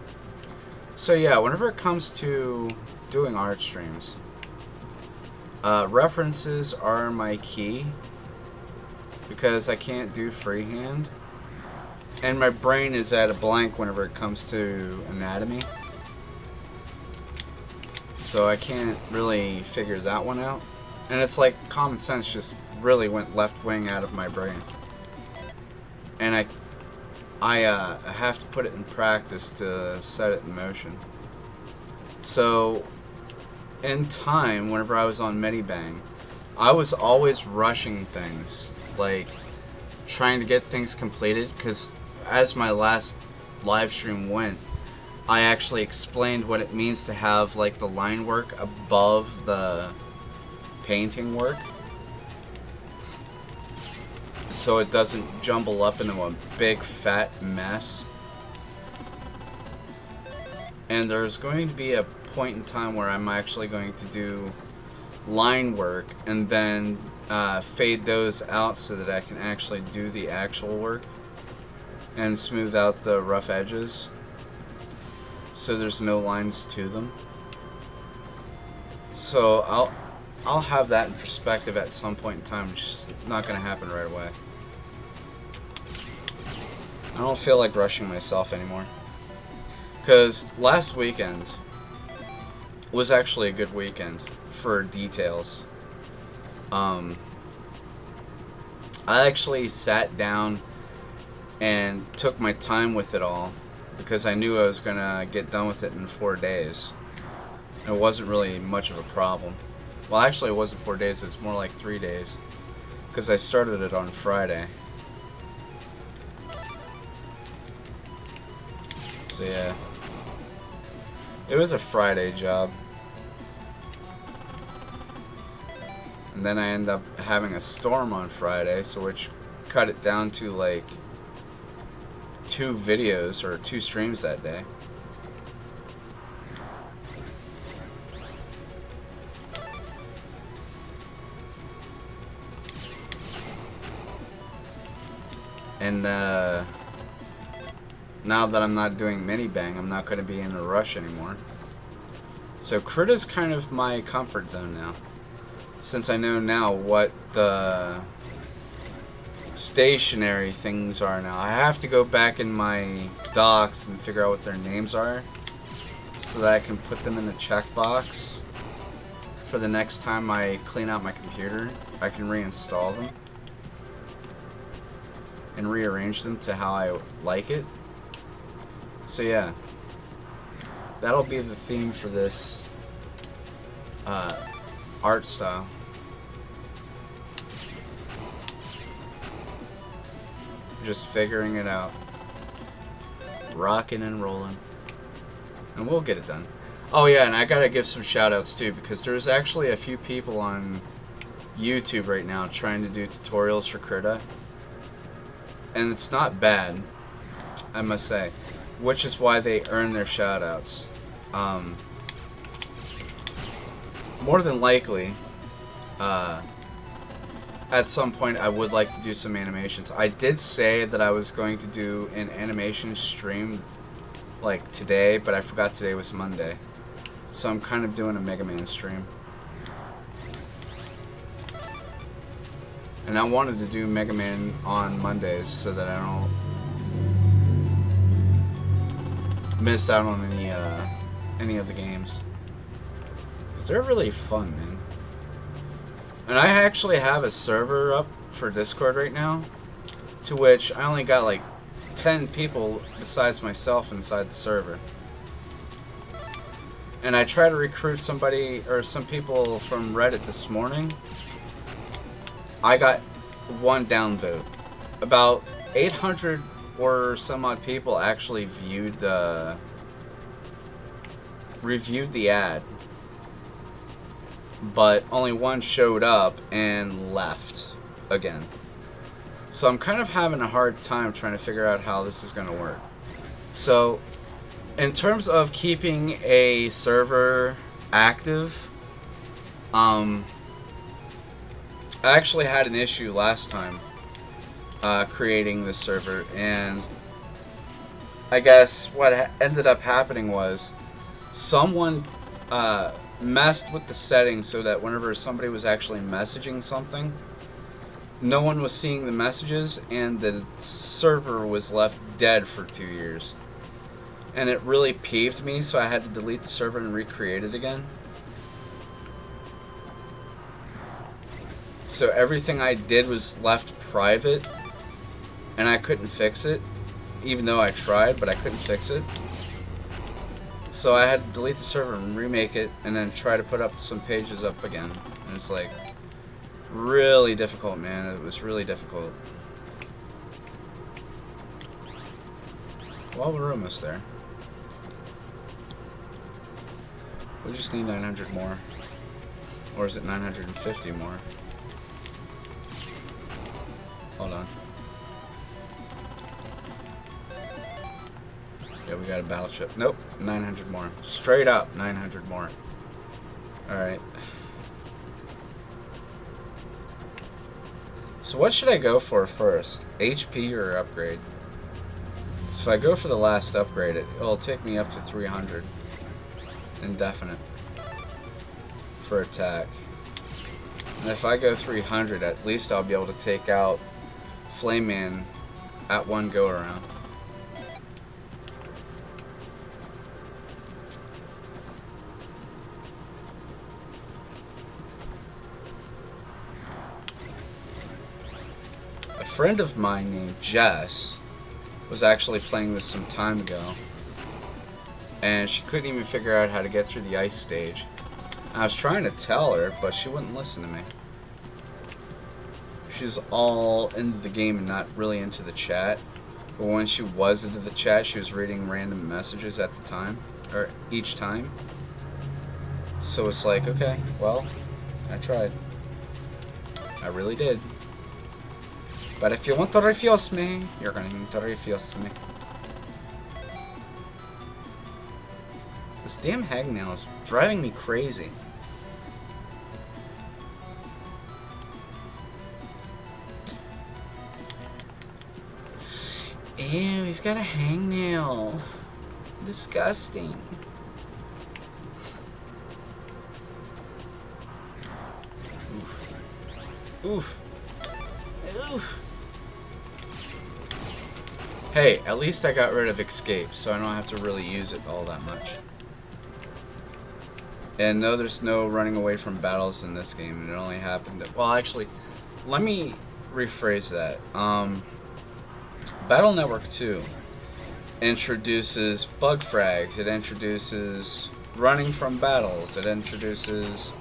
So yeah, whenever it comes to doing art streams, references are my key because I can't do freehand, and my brain is at a blank whenever it comes to anatomy, so I can't really figure that one out. And it's like common sense just really went left wing out of my brain, and I have to put it in practice to set it in motion. So in time, whenever I was on Medibang, I was always rushing things, like trying to get things completed, because as my last live stream went, I actually explained what it means to have like the line work above the painting work, so it doesn't jumble up into a big fat mess. And there's going to be a point in time where I'm actually going to do line work and then fade those out so that I can actually do the actual work and smooth out the rough edges so there's no lines to them. So I'll have that in perspective at some point in time. It's just not going to happen right away. I don't feel like rushing myself anymore, because last weekend was actually a good weekend for details. I actually sat down and took my time with it all because I knew I was gonna get done with it in 4 days. It wasn't really much of a problem. Well, actually it wasn't 4 days, it was more like 3 days, because I started it on Friday. So yeah, it was a Friday job. And then I ended up having a storm on Friday, so which cut it down to like 2 videos or 2 streams that day. And now that I'm not doing Medibang, I'm not going to be in a rush anymore. So crit is kind of my comfort zone now, since I know now what the stationary things are now. I have to go back in my docs and figure out what their names are so that I can put them in the checkbox for the next time I clean out my computer. I can reinstall them and rearrange them to how I like it. So yeah, that'll be the theme for this art style. Just figuring it out, rocking and rolling, and we'll get it done. Oh yeah, and I gotta give some shout outs too, because there's actually a few people on YouTube right now trying to do tutorials for Krita, and it's not bad, I must say, which is why they earn their shout outs. More than likely, at some point I would like to do some animations. I did say that I was going to do an animation stream like today, but I forgot today was Monday. So I'm kind of doing a Megaman stream. And I wanted to do Megaman on Mondays so that I don't miss out on any of the games. 'Cause they're really fun, man. And I actually have a server up for Discord right now, to which I only got like 10 people besides myself inside the server. And I tried to recruit somebody or some people from Reddit this morning. I got 1 downvote. About 800 or some odd people actually reviewed the ad, but only 1 showed up and left again. So I'm kind of having a hard time trying to figure out how this is going to work. So, in terms of keeping a server active, I actually had an issue last time creating this server, and I guess what ended up happening was someone messed with the settings so that whenever somebody was actually messaging something, no one was seeing the messages, and the server was left dead for 2 years. And it really peeved me, so I had to delete the server and recreate it again. So everything I did was left private, and I couldn't fix it, even though I tried, but I couldn't fix it. So I had to delete the server and remake it, and then try to put up some pages up again. And it's like really difficult, man. It was really difficult. Well, we're almost there. We just need 900 more. Or is it 950 more? Hold on. Yeah, we got a battleship. Nope, 900 more. Straight up, 900 more. Alright. So what should I go for first? HP or upgrade? So if I go for the last upgrade, it'll take me up to 300. Indefinite. For attack. And if I go 300, at least I'll be able to take out Flame Man at one go around. A friend of mine named Jess was actually playing this some time ago, and she couldn't even figure out how to get through the ice stage. I was trying to tell her, but she wouldn't listen to me. She's all into the game and not really into the chat. But when she was into the chat, she was reading random messages at the time, or each time. So it's like, okay, well, I tried. I really did. But if you want to refuse me, you're going to need to refuse me. This damn hangnail is driving me crazy. Ew, he's got a hangnail. Disgusting. Oof. Oof. Oof. Hey, at least I got rid of escape, so I don't have to really use it all that much. And no, there's no running away from battles in this game, and it only happened... Well, actually, let me rephrase that. Battle Network 2 introduces bug frags, it introduces running from battles, it introduces...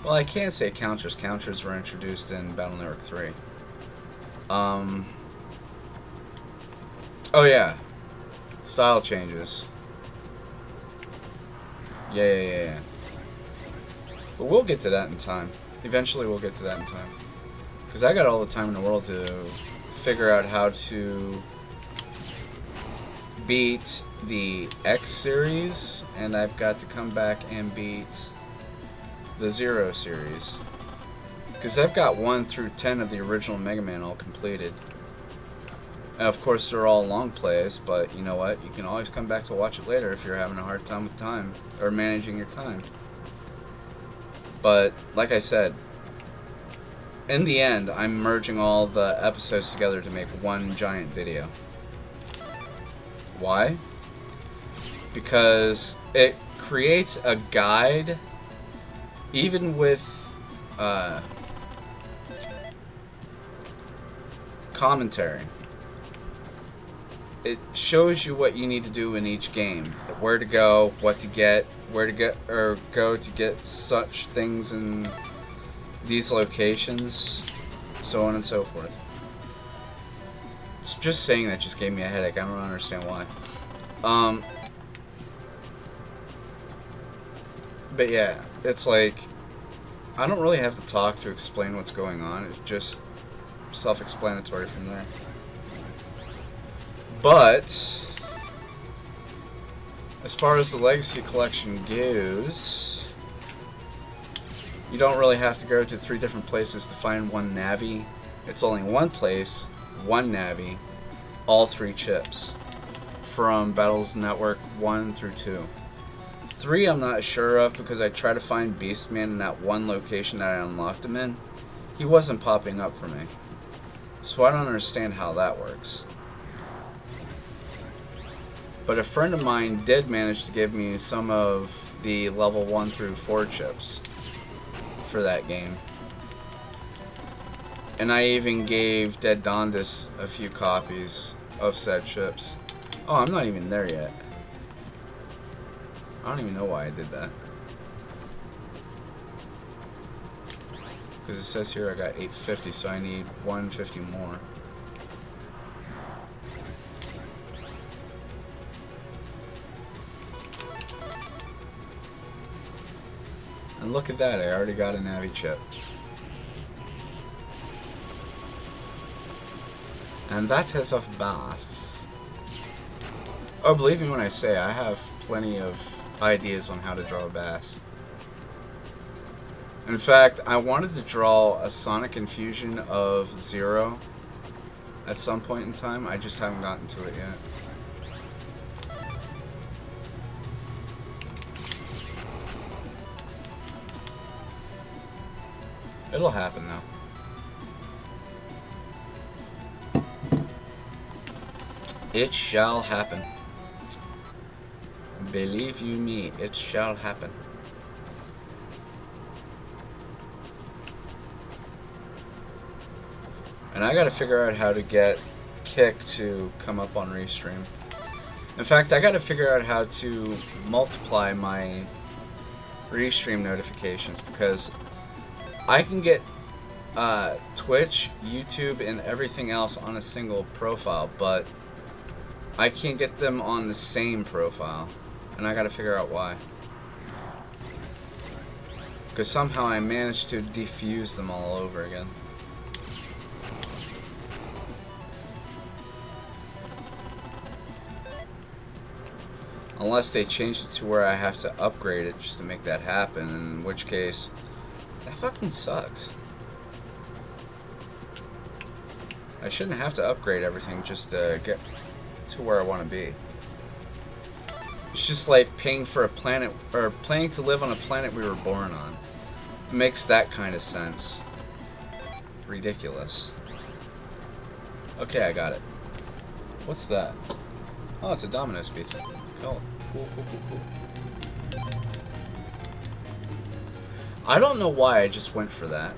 Well, I can't say counters. Counters were introduced in Battle Network 3. Oh yeah. Style changes. Yeah. But we'll get to that in time. Eventually we'll get to that in time. Because I got all the time in the world to figure out how to beat the X series, and I've got to come back and beat the Zero series. Because I've got 1 through 10 of the original Megaman all completed. And of course they're all long plays, but you know what? You can always come back to watch it later if you're having a hard time with time, or managing your time. But, like I said, in the end, I'm merging all the episodes together to make one giant video. Why? Because it creates a guide, even with commentary. It shows you what you need to do in each game, where to go, what to get, where to get or go to get such things in these locations, so on and so forth. Just saying that just gave me a headache. I don't understand why. But yeah, it's like I don't really have to talk to explain what's going on. It's just self-explanatory from there. But as far as the Legacy Collection goes, you don't really have to go to 3 different places to find one Navi. It's only one place, one Navi, all 3 chips from Battles Network 1 through 2. 3 I'm not sure of because I tried to find Beastman in that one location that I unlocked him in. He wasn't popping up for me. So I don't understand how that works. But a friend of mine did manage to give me some of the level 1 through 4 chips for that game. And I even gave Dead Dondus a few copies of said chips. Oh, I'm not even there yet. I don't even know why I did that. Because it says here I got 850, so I need 150 more. And look at that, I already got a Navi chip. And that is of Bass. Oh, believe me when I say I have plenty of ideas on how to draw a bass. In fact, I wanted to draw a Sonic Infusion of Zero at some point in time. I just haven't gotten to it yet. It'll happen though. It shall happen. Believe you me, it shall happen. And I gotta figure out how to get Kick to come up on Restream. In fact, I gotta figure out how to multiply my Restream notifications, because I can get Twitch, YouTube, and everything else on a single profile, but I can't get them on the same profile. And I gotta figure out why. Because somehow I managed to defuse them all over again. Unless they changed it to where I have to upgrade it just to make that happen, in which case, that fucking sucks. I shouldn't have to upgrade everything just to get to where I want to be. It's just like paying for a planet, or paying to live on a planet we were born on. It makes that kind of sense. Ridiculous. Okay, I got it. What's that? Oh, it's a Domino's pizza. Cool. Cool. I don't know why I just went for that.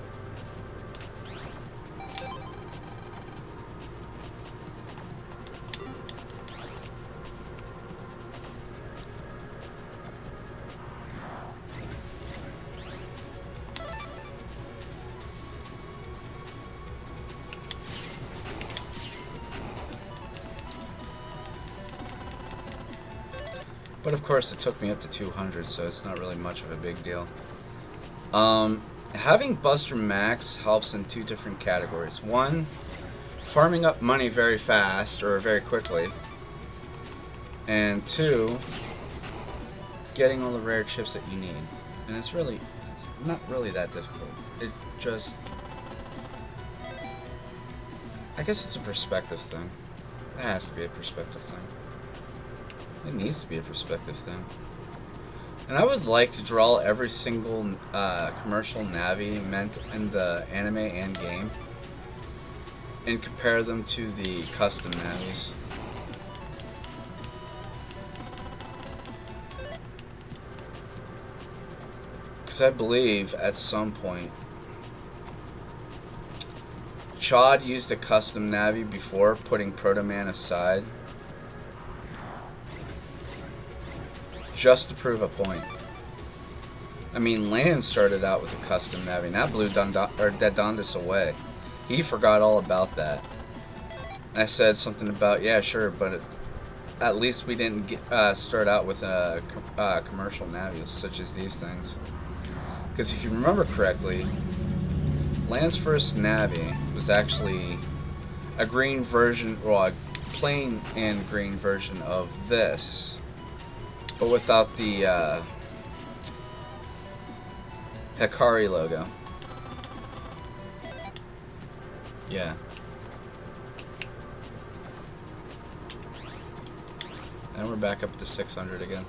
But of course it took me up to 200, so it's not really much of a big deal. Having Buster Max helps in 2 different categories. One, farming up money very fast, or very quickly. And 2, getting all the rare chips that you need. And it's not really that difficult. It just, I guess it's a perspective thing. It has to be a perspective thing. It needs to be a perspective thing. And I would like to draw every single commercial Navi meant in the anime and game and compare them to the custom Navis. Because I believe at some point Chad used a custom Navi before putting Proto Man aside, just to prove a point. I mean, Land started out with a custom Navi, and that blew Dead Dondus away. He forgot all about that. I said something about, yeah, sure, but at least we didn't start out with a commercial Navi such as these things. Because if you remember correctly, Land's first Navi was actually a green version, well, a plain and green version of this, but without the Hikari logo. Yeah. And we're back up to 600 again.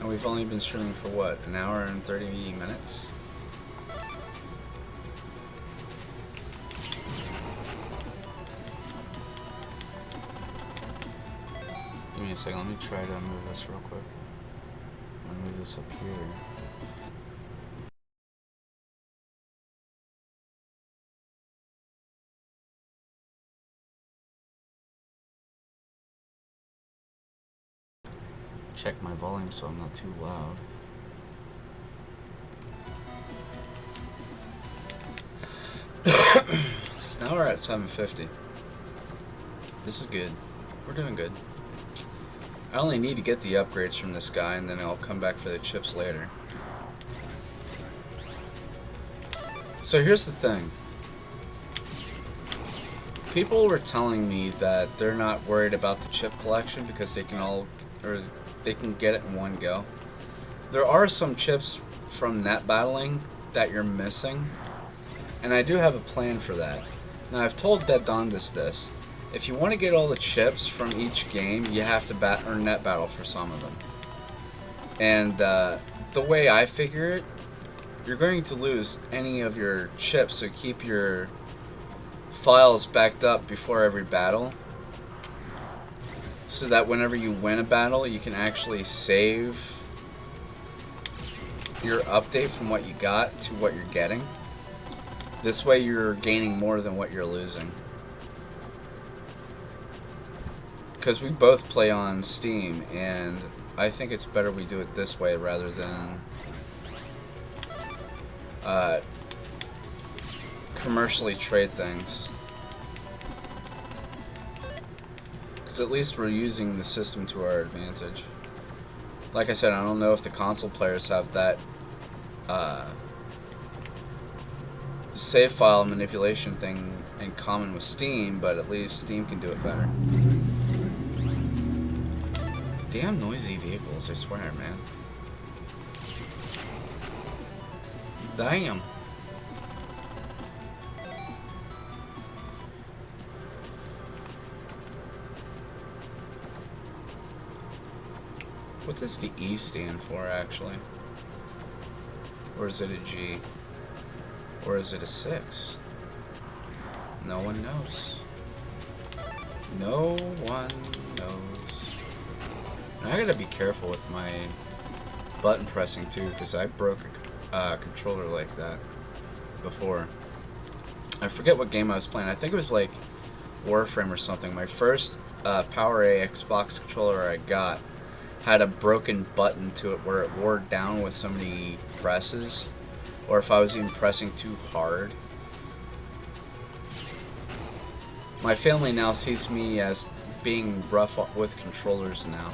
And we've only been streaming for what, an hour and 30 minutes? Give me a second, let me try to move this real quick. I'm gonna move this up here. Check my volume so I'm not too loud. So now we're at 750. This is good. We're doing good. I only need to get the upgrades from this guy and then I'll come back for the chips later. So here's the thing. People were telling me that they're not worried about the chip collection because they can get it in one go. There are some chips from net battling that you're missing, and I do have a plan for that. Now I've told Dead Dondas this. If you want to get all the chips from each game, you have to net battle for some of them. And the way I figure it, you're going to lose any of your chips, so keep your files backed up before every battle, so that whenever you win a battle, you can actually save your update from what you got to what you're getting. This way you're gaining more than what you're losing. Because we both play on Steam, and I think it's better we do it this way rather than commercially trade things. Because at least we're using the system to our advantage. Like I said, I don't know if the console players have that save file manipulation thing in common with Steam, but at least Steam can do it better. Damn noisy vehicles, I swear, man. Damn. What does the E stand for, actually? Or is it a G? Or is it a 6? No one knows. No one knows. Now, I gotta be careful with my button pressing, too, because I broke a controller like that before. I forget what game I was playing. I think it was like Warframe or something. My first Power A Xbox controller I got had a broken button to it where it wore down with so many presses, or if I was even pressing too hard. My family now sees me as being rough with controllers now.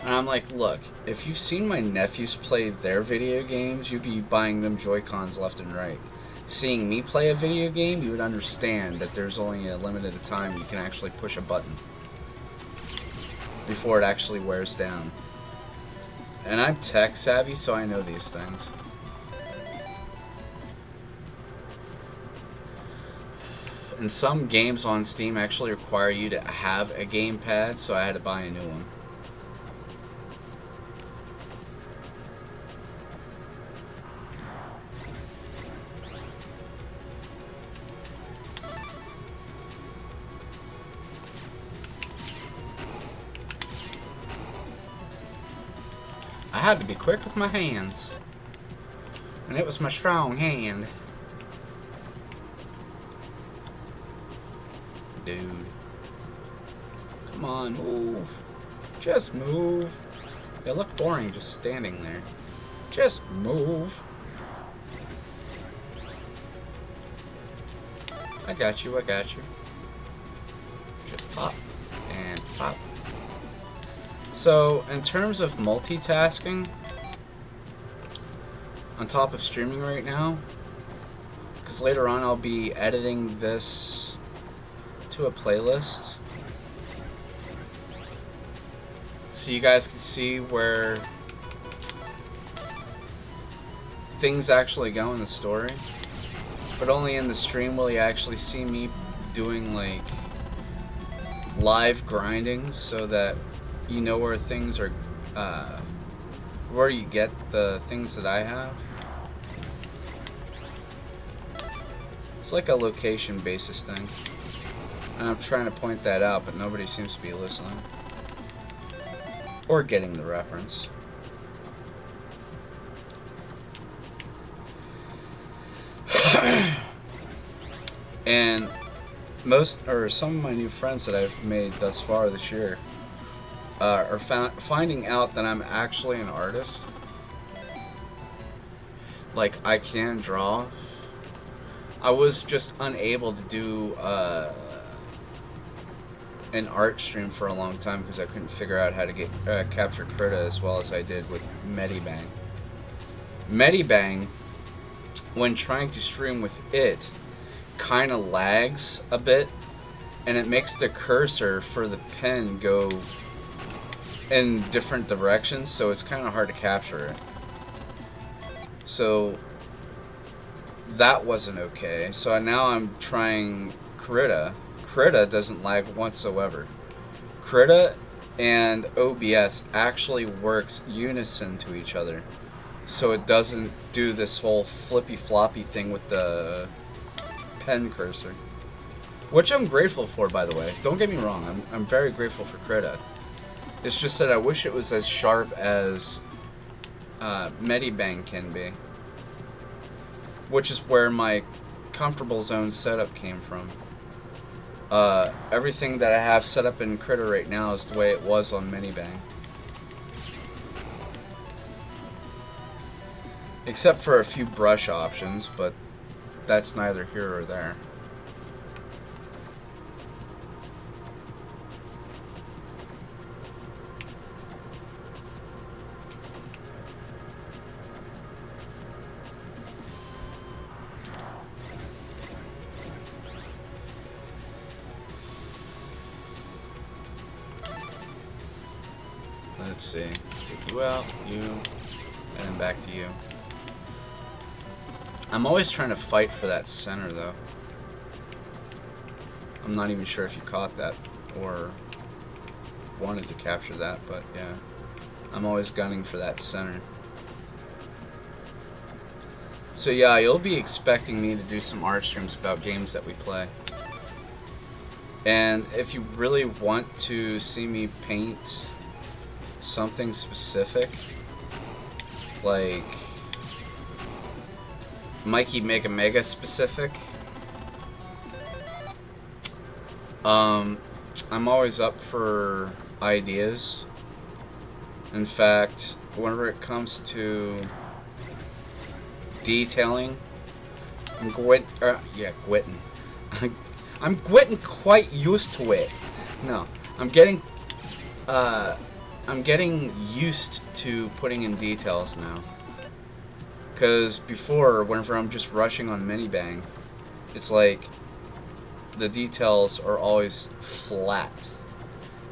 And I'm like, look, if you've seen my nephews play their video games, you'd be buying them Joy-Cons left and right. Seeing me play a video game, you would understand that there's only a limited time you can actually push a button before it actually wears down. And I'm tech savvy, so I know these things. And some games on Steam actually require you to have a gamepad, so I had to buy a new one. I had to be quick with my hands. And it was my strong hand. Dude. Come on, move. Just move. You look boring just standing there. Just move. I got you, I got you. Just pop and pop. So, in terms of multitasking, on top of streaming right now, because later on I'll be editing this to a playlist, so you guys can see where things actually go in the story. But only in the stream will you actually see me doing like live grinding, so that you know where things are, where you get the things that I have. It's like a location basis thing, and I'm trying to point that out, but nobody seems to be listening or getting the reference. And some of my new friends that I've made thus far this year are finding out that I'm actually an artist. Like, I can draw. I was just unable to do an art stream for a long time because I couldn't figure out how to get capture Krita as well as I did with Megaman. Megaman, when trying to stream with it, kind of lags a bit, and it makes the cursor for the pen go in different directions, so it's kind of hard to capture it. So that wasn't okay. So now I'm trying Krita. Krita doesn't lag whatsoever. Krita and OBS actually works unison to each other, so it doesn't do this whole flippy floppy thing with the pen cursor, which I'm grateful for, by the way. Don't get me wrong, I'm very grateful for Krita. It's just that I wish it was as sharp as Megaman can be, which is where my comfortable zone setup came from. Everything that I have set up in Krita right now is the way it was on Megaman, except for a few brush options, but that's neither here or there. Let's see. Take you out, you, and then back to you. I'm always trying to fight for that center, though. I'm not even sure if you caught that or wanted to capture that, but yeah. I'm always gunning for that center. So yeah, you'll be expecting me to do some art streams about games that we play. And if you really want to see me paint something specific, like Mikey Mega specific, I'm always up for ideas. In fact, whenever it comes to detailing, I'm getting quite used to it. No, I'm getting used to putting in details now. Because before, whenever I'm just rushing on Megaman, it's like the details are always flat,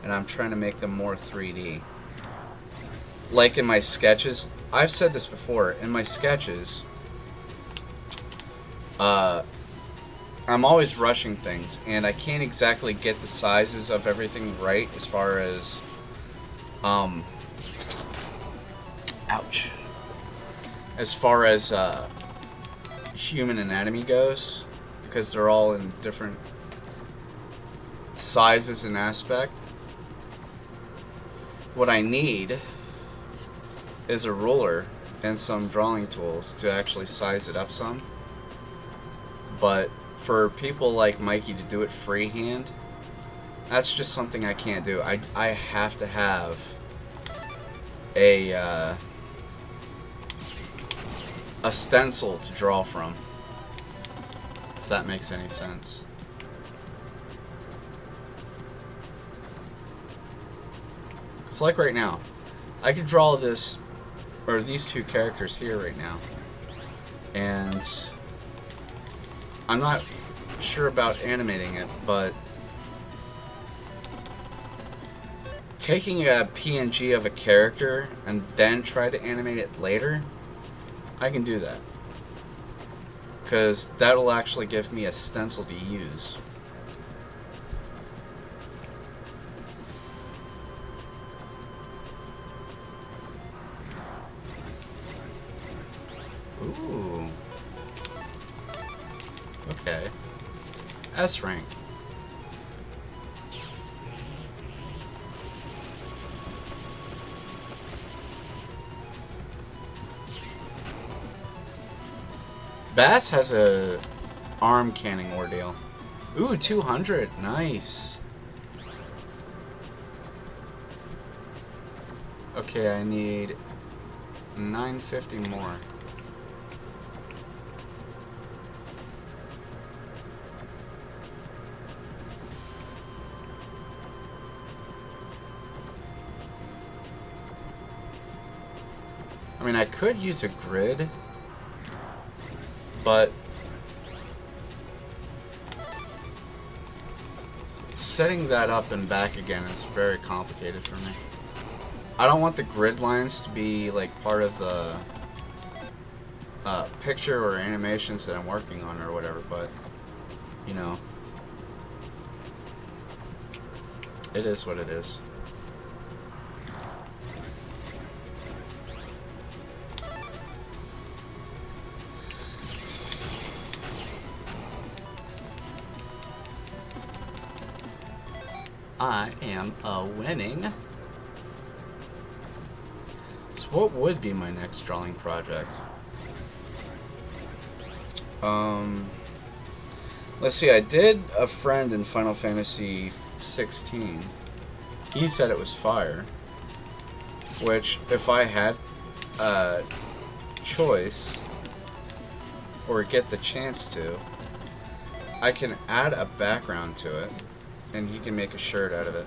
and I'm trying to make them more 3D. Like in my sketches, I've said this before, in my sketches, I'm always rushing things, and I can't exactly get the sizes of everything right as far as, ouch. As far as human anatomy goes, because they're all in different sizes and aspect. What I need is a ruler and some drawing tools to actually size it up some. But for people like Mikey to do it freehand, that's just something I can't do. I have to have a stencil to draw from, if that makes any sense. It's like right now. I could draw this, or these two characters here right now. And I'm not sure about animating it, but taking a PNG of a character and then try to animate it later, I can do that. Because that'll actually give me a stencil to use. Ooh. Okay. S rank. Bass has a arm canning ordeal. Ooh, 200. Nice. Okay, I need 950 more. I mean, I could use a grid, but setting that up and back again is very complicated for me. I don't want the grid lines to be like part of the picture or animations that I'm working on or whatever, but you know, it is what it is. I am winning. So what would be my next drawing project? Let's see, I did a friend in Final Fantasy 16. He said it was fire. Which, if I had a choice, or get the chance to, I can add a background to it, and he can make a shirt out of it.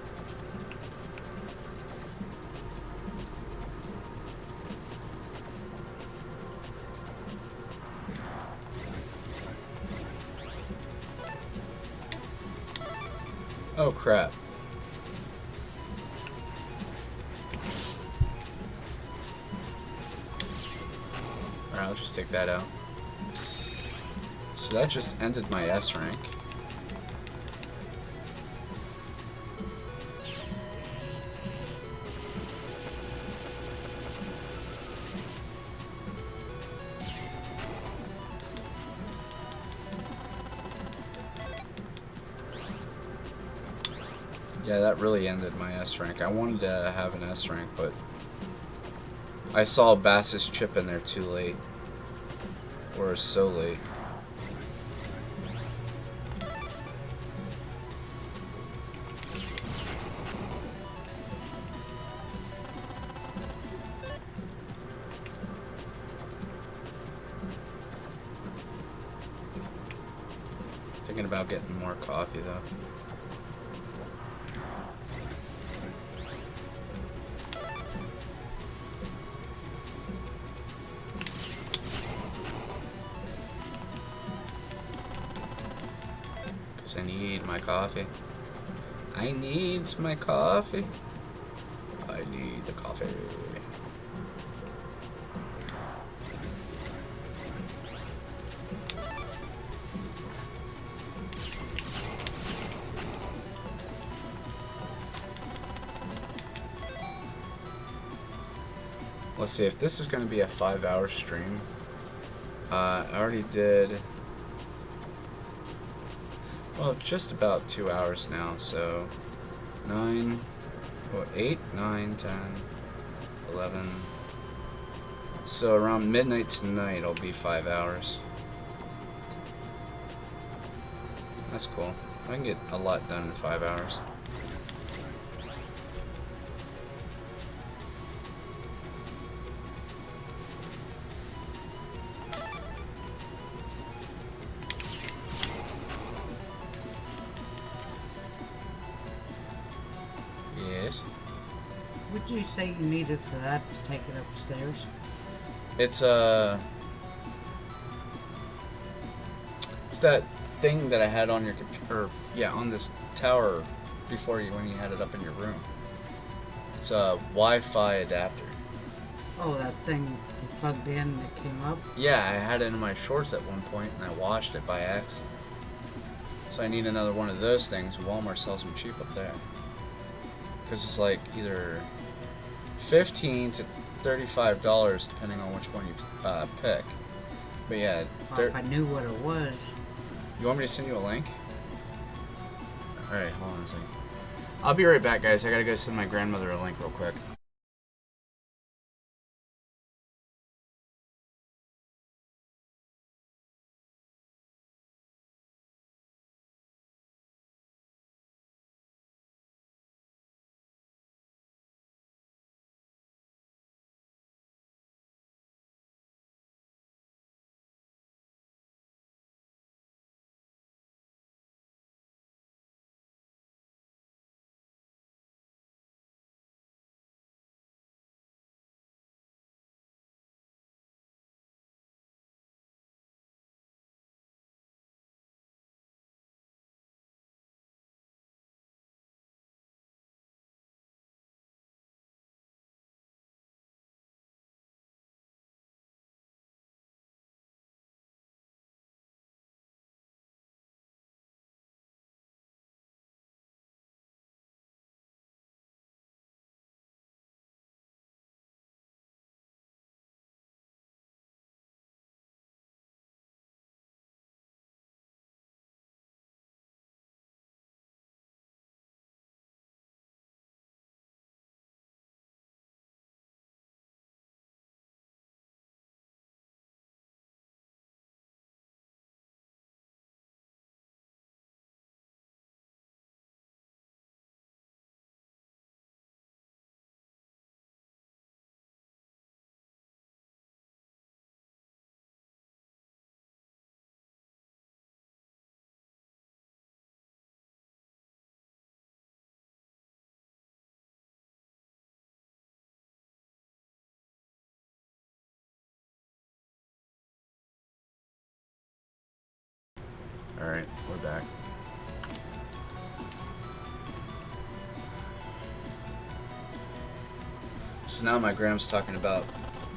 Oh crap. Alright, I'll just take that out. So that just ended my S rank. Yeah, that really ended my S rank. I wanted to have an S rank, but I saw Bass's chip in there too late. Or so late. Thinking about getting more coffee though. I need my coffee. I need my coffee. I need the coffee. Let's see if this is going to be a 5-hour stream. I already did. Well, just about 2 hours now, so 9, well, 8, 9, 10, 11. So around midnight tonight, it'll be 5 hours. That's cool. I can get a lot done in 5 hours. What did you say you needed for that to take it upstairs? It's it's that thing that I had on your computer, yeah, on this tower before you when you had it up in your room. It's a Wi-Fi adapter. Oh, that thing you plugged in that came up? Yeah, I had it in my shorts at one point and I washed it by accident. So I need another one of those things. Walmart sells them cheap up there. Because it's like either $15 to $35 depending on which one you pick. But yeah, Well, if I knew what it was. you want me to send you a link? Alright, hold on a second. I'll be right back, guys. I gotta go send my grandmother a link real quick. Alright, we're back. So now my Gram's talking about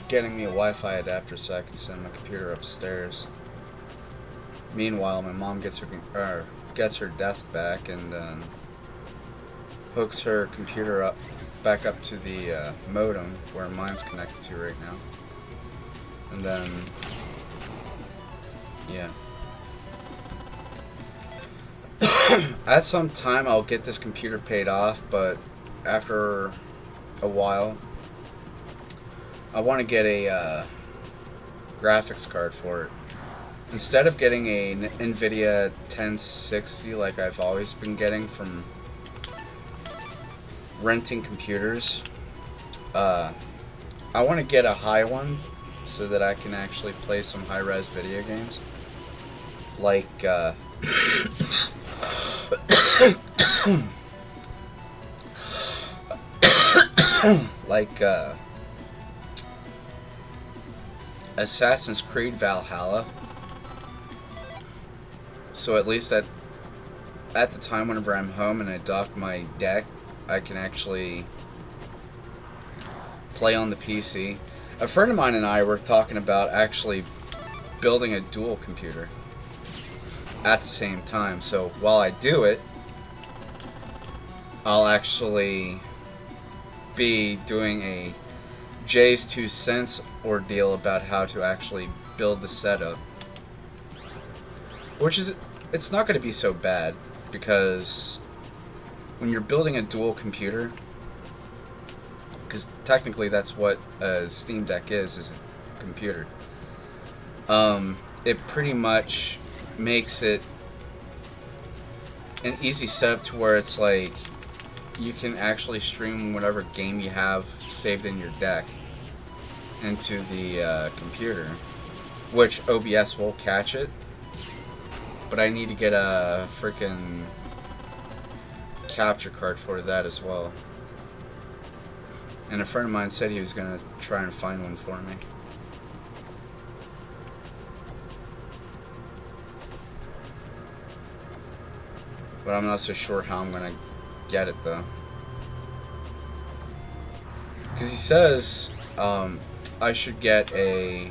getting me a Wi-Fi adapter so I can send my computer upstairs. Meanwhile, my mom gets her desk back and hooks her computer up back up to the modem where mine's connected to right now. And then, yeah. At some time, I'll get this computer paid off, but after a while, I want to get a graphics card for it. Instead of getting a NVIDIA 1060 like I've always been getting from renting computers, I want to get a high one so that I can actually play some high-res video games. Like, like, Assassin's Creed Valhalla. So at least at the time whenever I'm home and I dock my deck, I can actually play on the PC. A friend of mine and I were talking about actually building a dual computer at the same time. So while I do it, I'll actually be doing a Jay's 2 cents ordeal about how to actually build the setup. Which is, it's not going to be so bad, because when you're building a dual computer, because technically that's what a Steam Deck is a computer, it pretty much makes it an easy setup to where it's like you can actually stream whatever game you have saved in your deck into the computer, which OBS will catch it. But I need to get a freaking capture card for that as well. And a friend of mine said he was going to try and find one for me. But I'm not so sure how I'm going to get it, though. Because he says I should get a...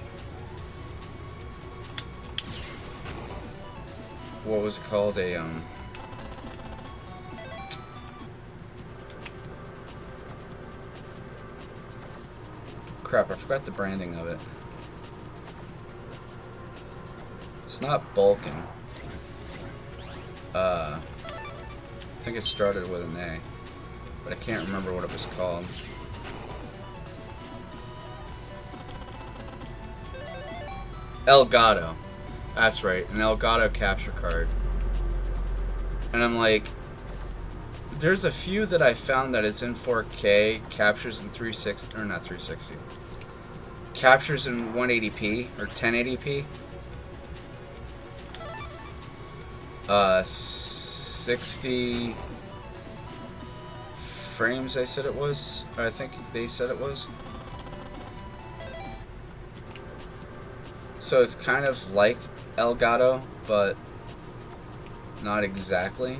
What was it called? A, crap, I forgot the branding of it. It's not bulking. I think it started with an A, but I can't remember what it was called. Elgato. That's right, an Elgato capture card. And I'm like, there's a few that I found that is in 4K, captures in 360, or not 360, captures in 180p or 1080p. 60 frames, they said it was. Or I think they said it was. So it's kind of like Elgato, but not exactly.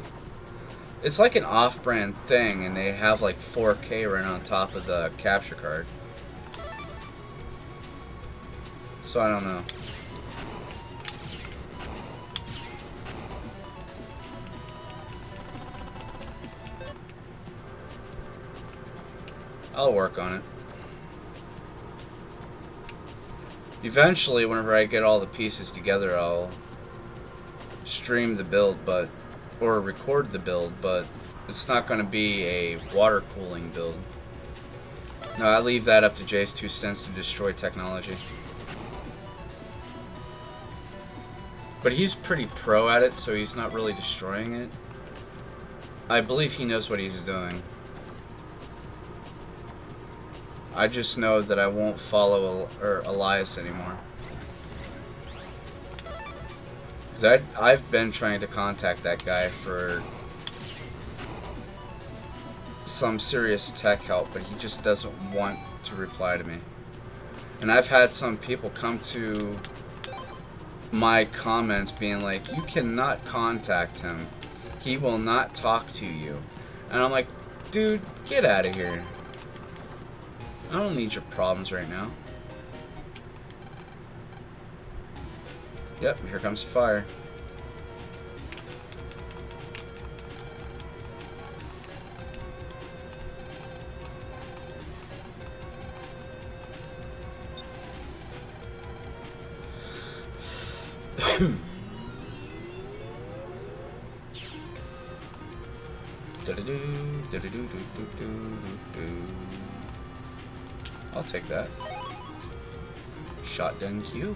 It's like an off-brand thing, and they have like 4K right on top of the capture card. So I don't know. I'll work on it. Eventually, whenever I get all the pieces together, I'll stream the build, or record the build, but it's not going to be a water cooling build. No, I leave that up to Jay's 2 cents to destroy technology. But he's pretty pro at it, so he's not really destroying it. I believe he knows what he's doing. I just know that I won't follow Elias anymore. Because I've been trying to contact that guy for some serious tech help, but he just doesn't want to reply to me. And I've had some people come to my comments being like, you cannot contact him. He will not talk to you. And I'm like, dude, get out of here. I don't need your problems right now. Yep, here comes the fire. I'll take that. Shotgun Q.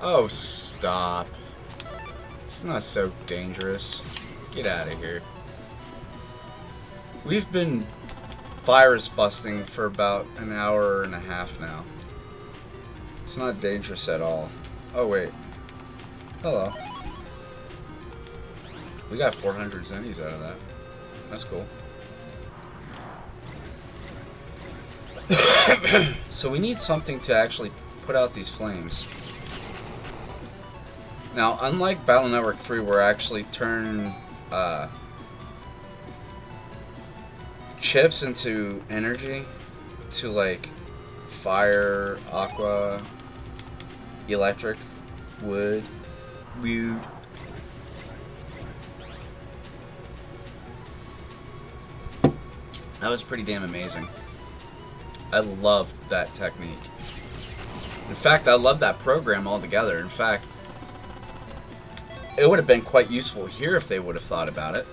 Oh, stop. It's not so dangerous. Get out of here. We've been virus busting for about an hour and a half now. It's not dangerous at all. Oh, wait. Hello. We got 400 zennies out of that. That's cool. So we need something to actually put out these flames. Now, unlike Battle Network 3, where I actually turn chips into energy to like fire, aqua, electric, wood. That was pretty damn amazing. I loved that technique. In fact, I love that program altogether. In fact, it would have been quite useful here if they would have thought about it.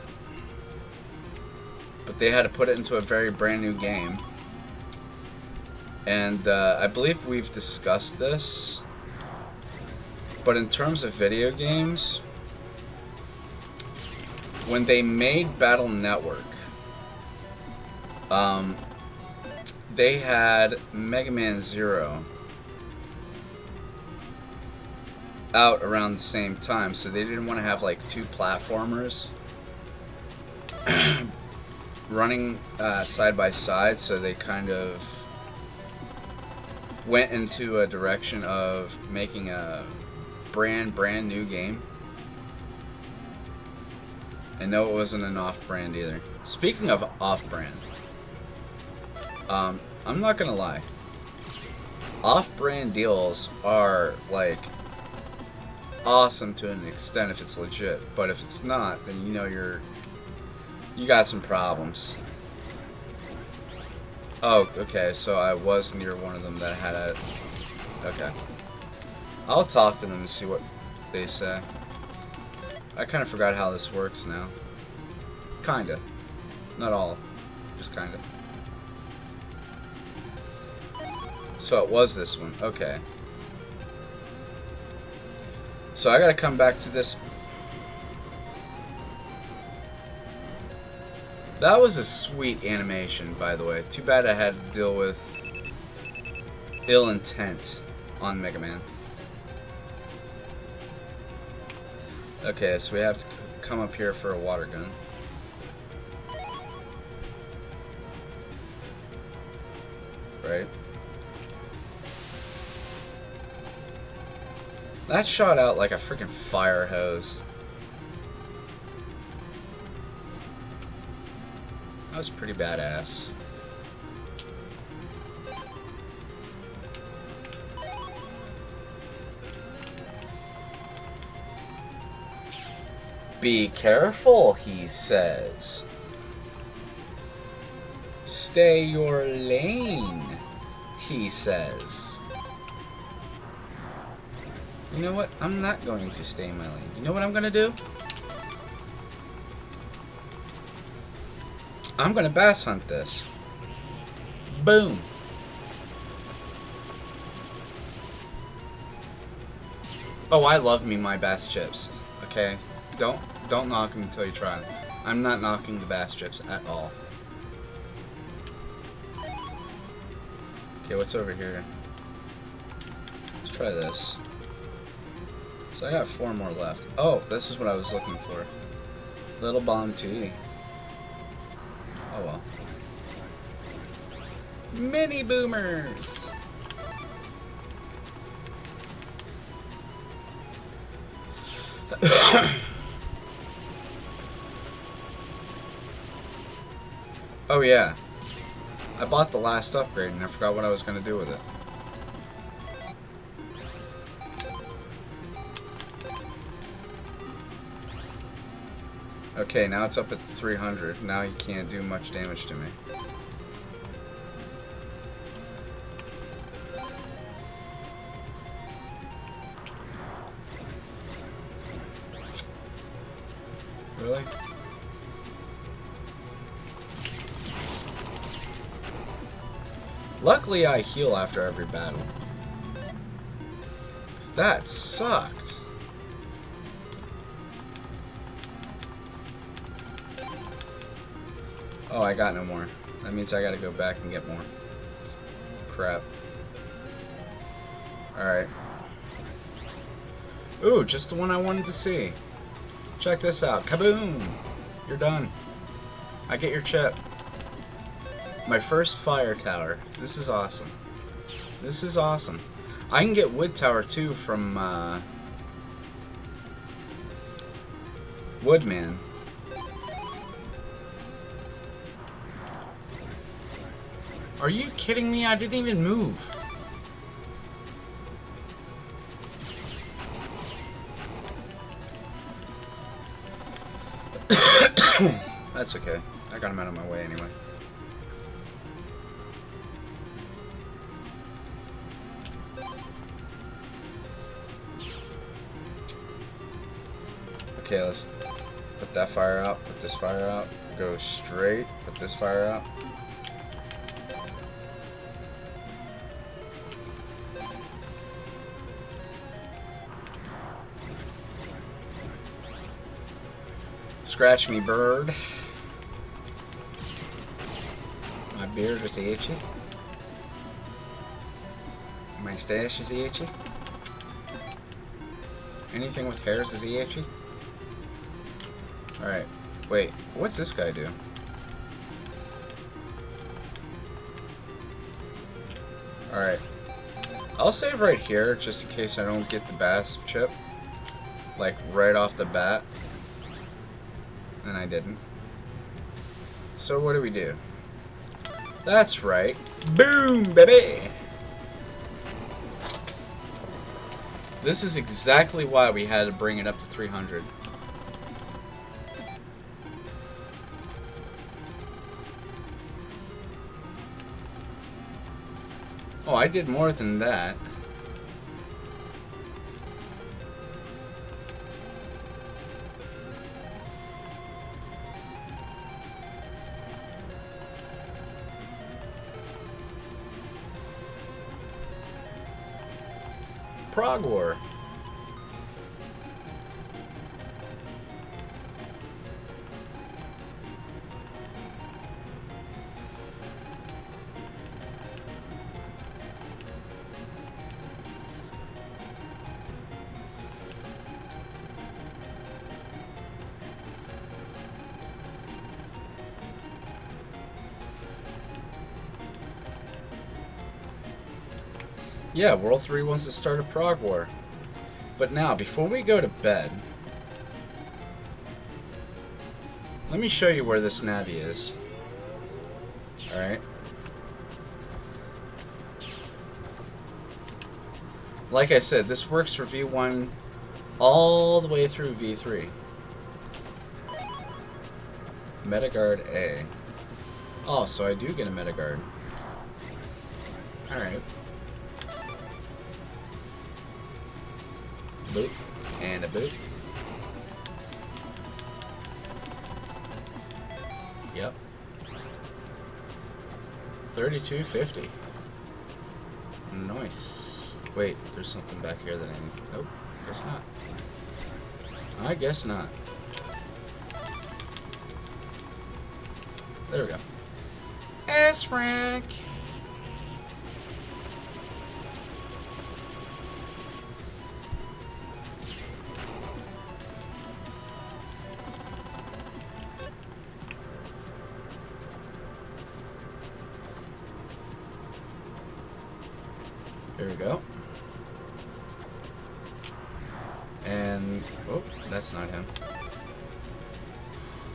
But they had to put it into a very brand new game. And I believe we've discussed this. But in terms of video games, when they made Battle Network, they had Megaman 0 out around the same time, so they didn't want to have like two platformers. running side by side, so they kind of went into a direction of making a brand new game. And no, it wasn't an off-brand either. Speaking of off-brand, I'm not gonna lie. Off-brand deals are, like, awesome to an extent if it's legit. But if it's not, then you know you got some problems. Oh, okay, so I was near one of them that had a... Okay. I'll talk to them and see what they say. I kind of forgot how this works now. Kinda. Not all. Just kinda. So it was this one. Okay. So I gotta come back to this. That was a sweet animation, by the way. Too bad I had to deal with ill intent on Megaman. Okay, so we have to come up here for a water gun. Right? That shot out like a freaking fire hose. That was pretty badass. Be careful, he says. Stay your lane, he says. You know what? I'm not going to stay in my lane. You know what I'm gonna do? I'm gonna bass hunt this. Boom. Oh, I love me my bass chips. Okay? Don't knock them until you try them. I'm not knocking the bass chips at all. Okay, what's over here? Let's try this. So I got 4 more left. Oh, this is what I was looking for. Little bomb tea. Oh well. Mini boomers! Oh yeah. I bought the last upgrade and I forgot what I was going to do with it. Okay, now it's up at 300. Now you can't do much damage to me. Really? Luckily I heal after every battle. 'Cause that sucked. Oh, I got no more. That means I gotta go back and get more. Crap. Alright. Ooh, just the one I wanted to see. Check this out. Kaboom! You're done. I get your chip. My first fire tower. This is awesome. This is awesome. I can get wood tower too from Woodman. Are you kidding me? I didn't even move. That's okay. I got him out of my way anyway. Okay, let's put that fire out, put this fire out, go straight, put this fire out. Scratch me, bird. My beard is itchy. My stash is itchy. Anything with hairs is itchy. Alright. Wait, what's this guy do? Alright. I'll save right here, just in case I don't get the bass chip. Like, right off the bat. And I didn't. So what do we do? That's right. Boom, baby! This is exactly why we had to bring it up to 300. Oh, I did more than that. Prague War. Yeah, World 3 wants to start a Prague War. But now, before we go to bed, let me show you where this navy is. Alright. Like I said, this works for V1 all the way through V3. Metagard A. Oh, so I do get a Metagard. Alright. Boop. And a boop. Yep. 3250. Nice. Wait, there's something back here that I need. Nope. Guess not. I guess not. There we go. S-Rank! There we go. And, oh, that's not him.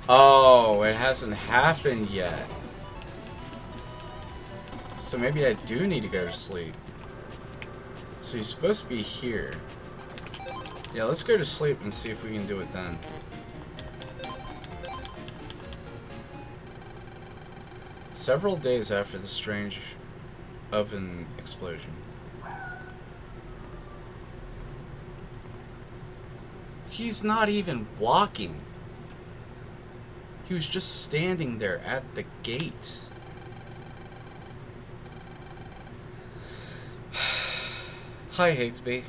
Oh, it hasn't happened yet. So maybe I do need to go to sleep. So he's supposed to be here. Yeah, let's go to sleep and see if we can do it then. Several days after the strange oven explosion. He's not even walking. He was just standing there at the gate. Hi, Higsby.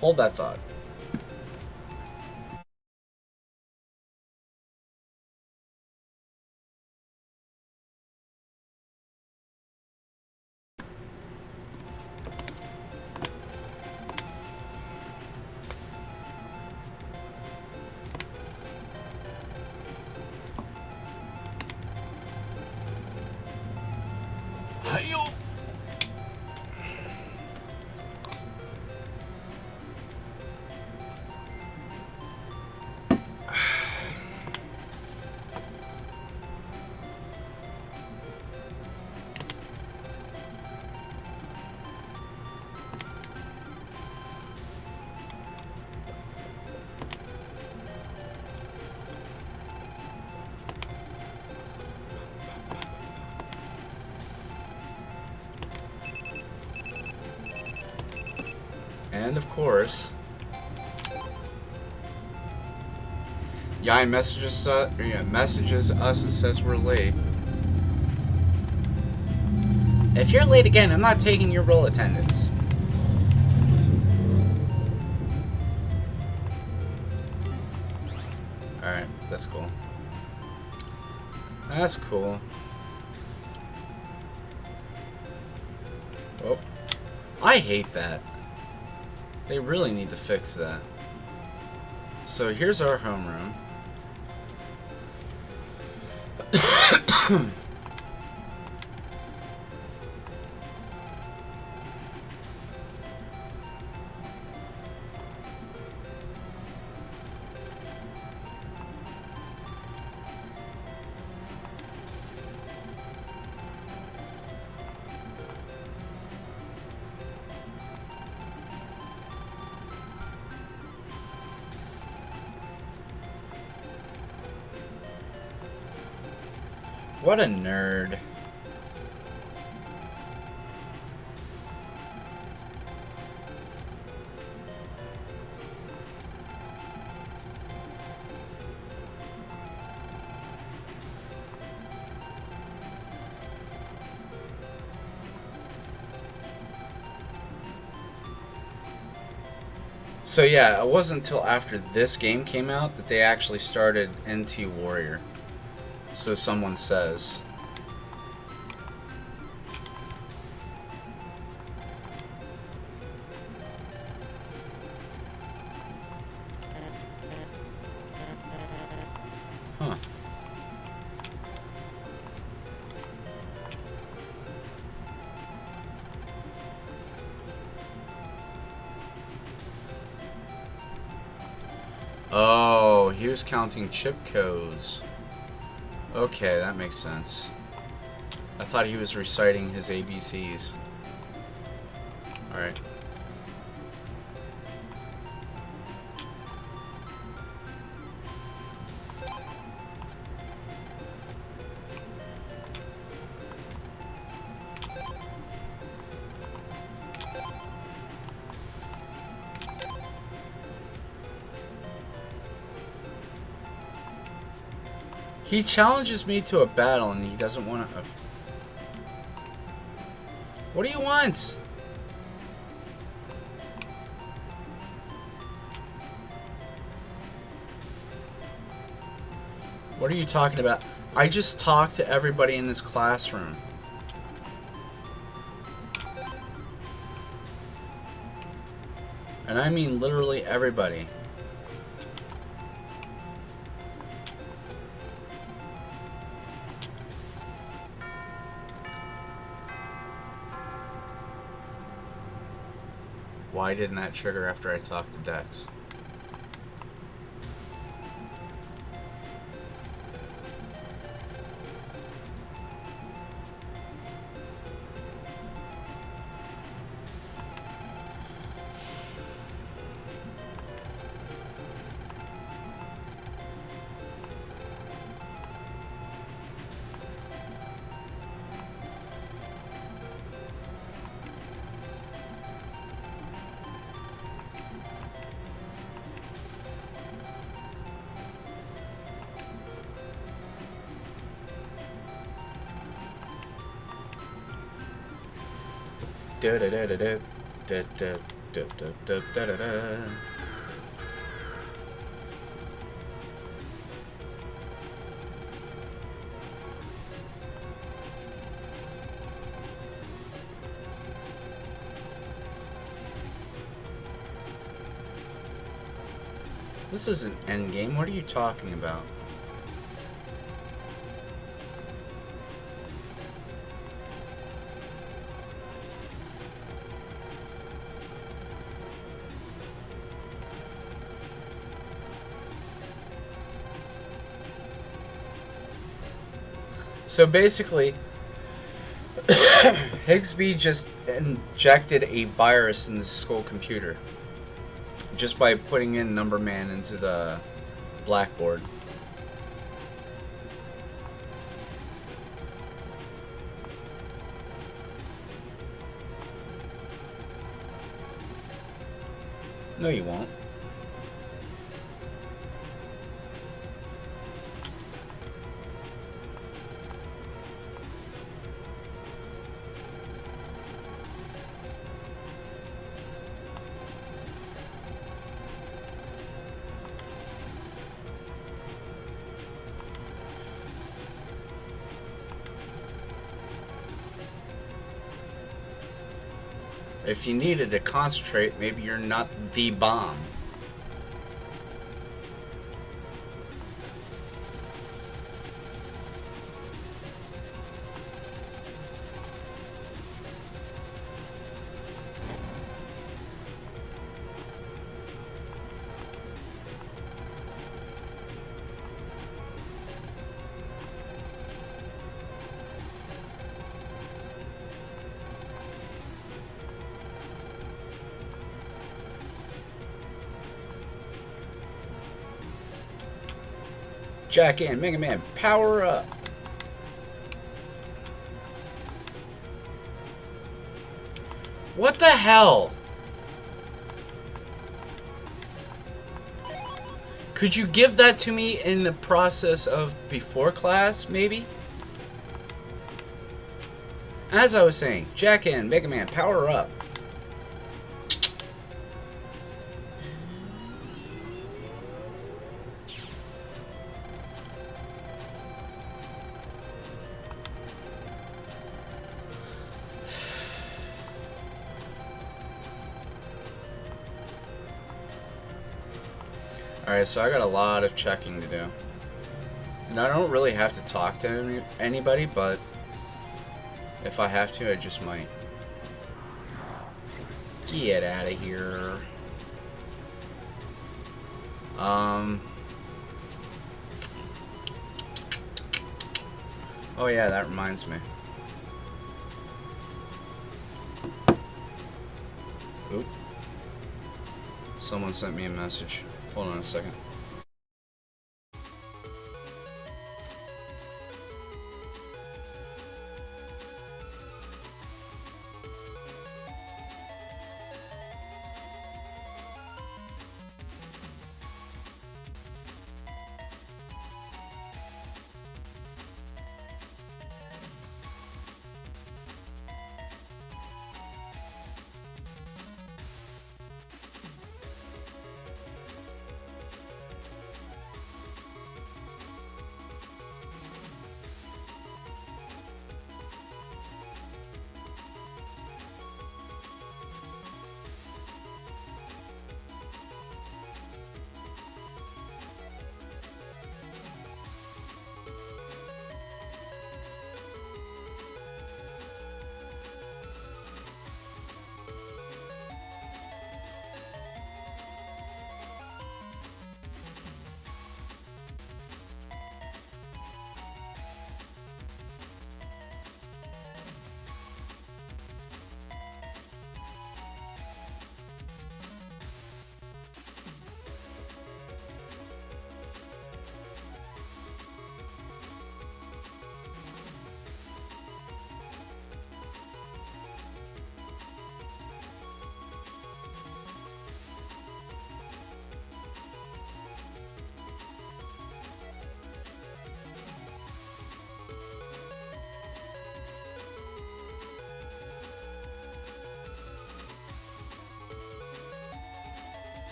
Hold that thought. And of course, Yai messages us and says we're late. If you're late again, I'm not taking your roll attendance. Alright, that's cool. That's cool. Oh, I hate that. They really need to fix that. So here's our homeroom. What a nerd. So yeah, it wasn't until after this game came out that they actually started NT Warrior. So someone says. Huh. Oh, he was counting chip codes. Okay, that makes sense. I thought he was reciting his ABCs. Alright. He challenges me to a battle and he doesn't want to... What do you want? What are you talking about? I just talked to everybody in this classroom. And I mean literally everybody. Why didn't that trigger after I talked to Dex? This isn't endgame. What are you talking about? So basically, Higsby just injected a virus in the school computer just by putting in Numberman into the blackboard. No, you won't. If you needed to concentrate, maybe you're not the bomb. Jack in, Mega Man, power up. What the hell? Could you give that to me in the process of before class, maybe? As I was saying, Jack in, Mega Man, power up. Alright, so I got a lot of checking to do. And I don't really have to talk to anybody, but if I have to, I just might. Get out of here. Oh yeah, that reminds me. Oop. Someone sent me a message. Hold on a second.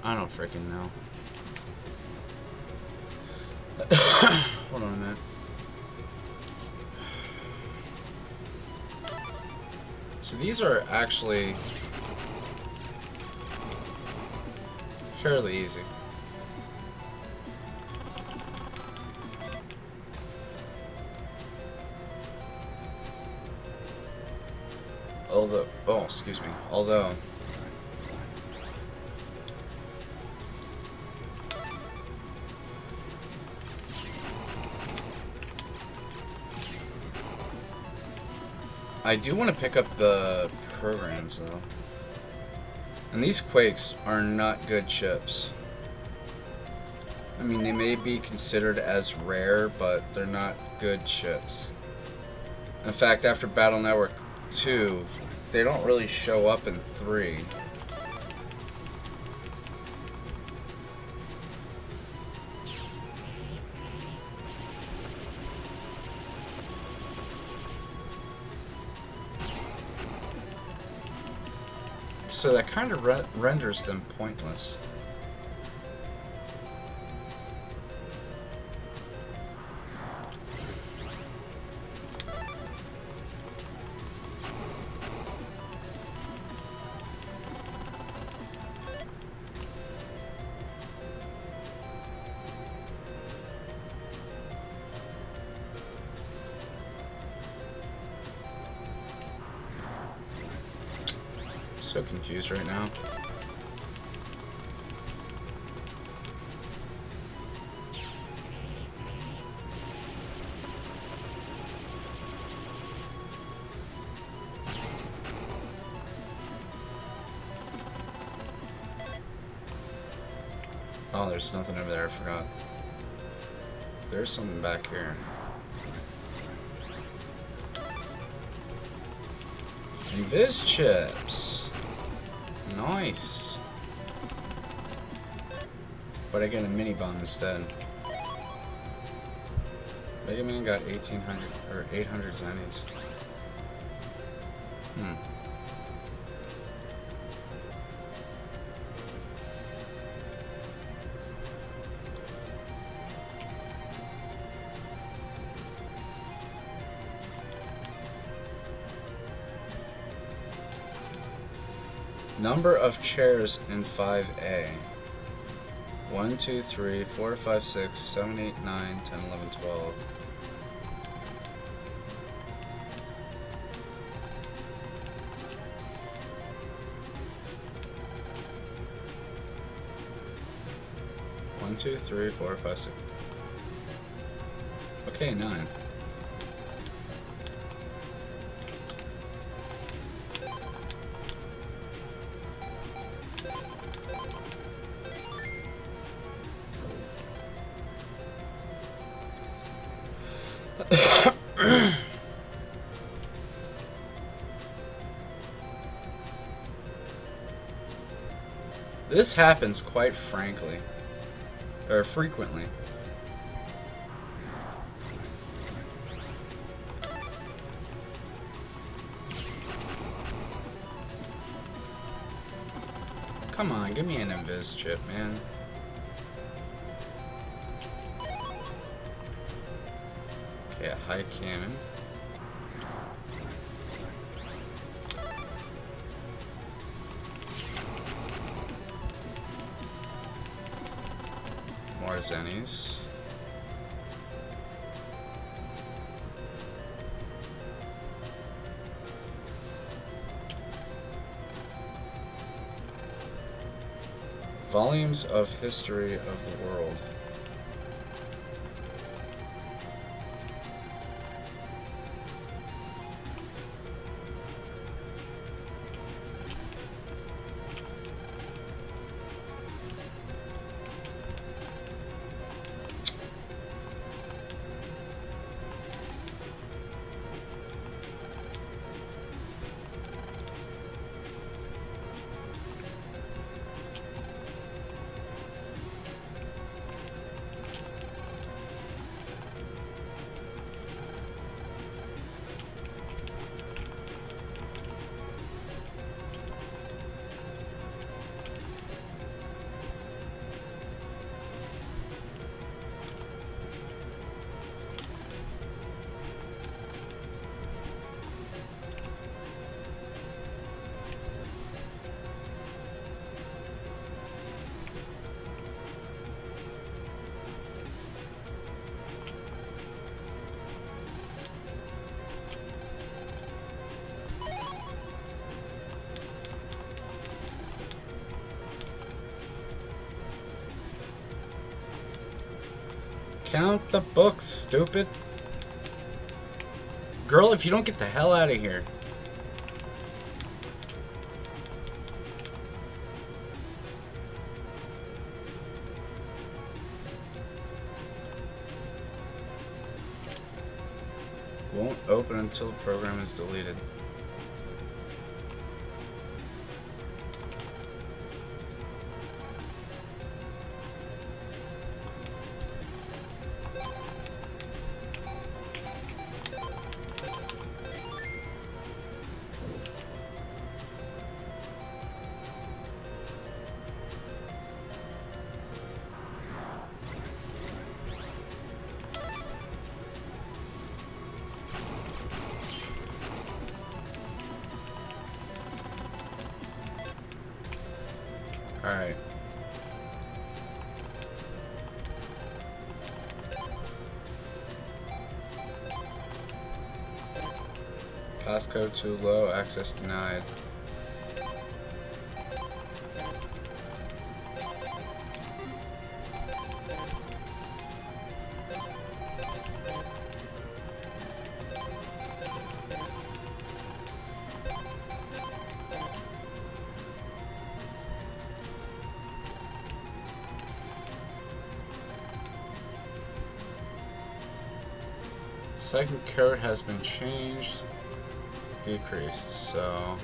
I don't freaking know. Hold on a minute. So these are actually fairly easy. Although, oh, excuse me. Although, I do want to pick up the programs though. And these Quakes are not good chips. I mean, they may be considered as rare, but they're not good chips. In fact, after Battle Network 2, they don't really show up in 3. So that kind of renders them pointless. So confused right now. Oh, there's nothing over there, I forgot. There's something back here. Invis chips. Nice. But I get a mini bomb instead. Megaman got 1800 or 800 zennies. Number of chairs in 5A. 1, 2, 3, 4, 5, 6, 7, 8, 9, 10, 11, 12. One, two, three, 4, 5, 6. Okay, 9. This happens quite frankly, or frequently. Come on, give me an invis chip, man. Okay, a high cannon. More zennies. Volumes of history of the world. Count the books, stupid. Girl, if you don't get the hell out of here. Won't open until the program is deleted. Alright. Passcode too low, access denied. Second code has been changed, decreased, so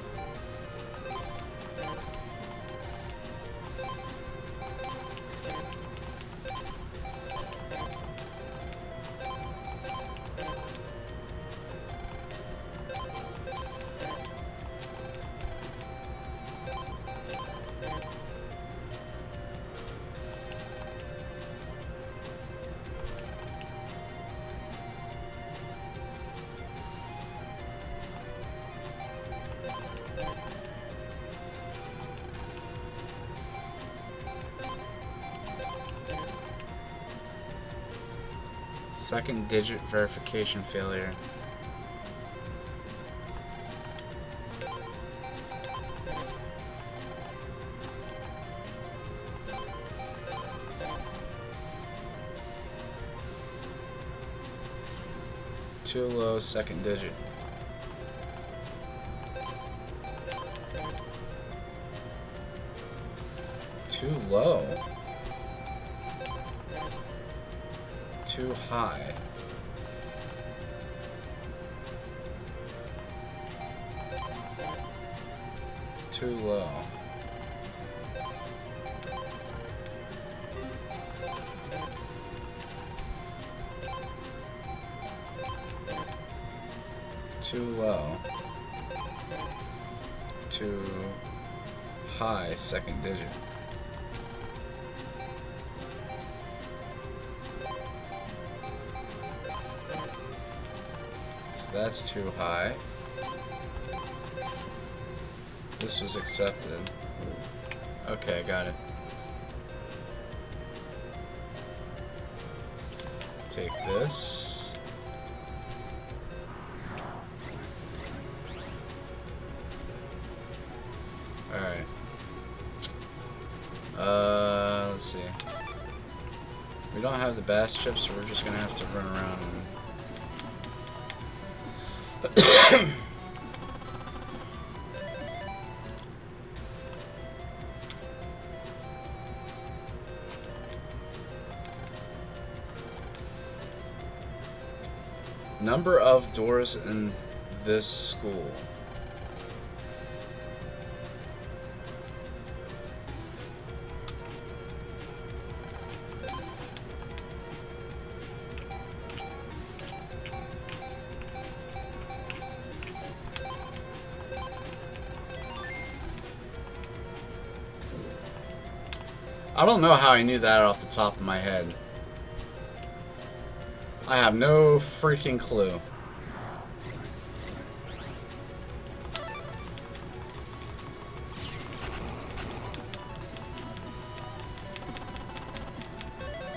second digit verification failure. Too low, second digit. Too low. Too high. Too low. Too low. Too high, second digit. That's too high. This was accepted. Okay, I got it. Take this. Alright. Let's see. We don't have the bass chips, so we're just gonna have to run around and number of doors in this school. I don't know how I knew that off the top of my head. I have no freaking clue.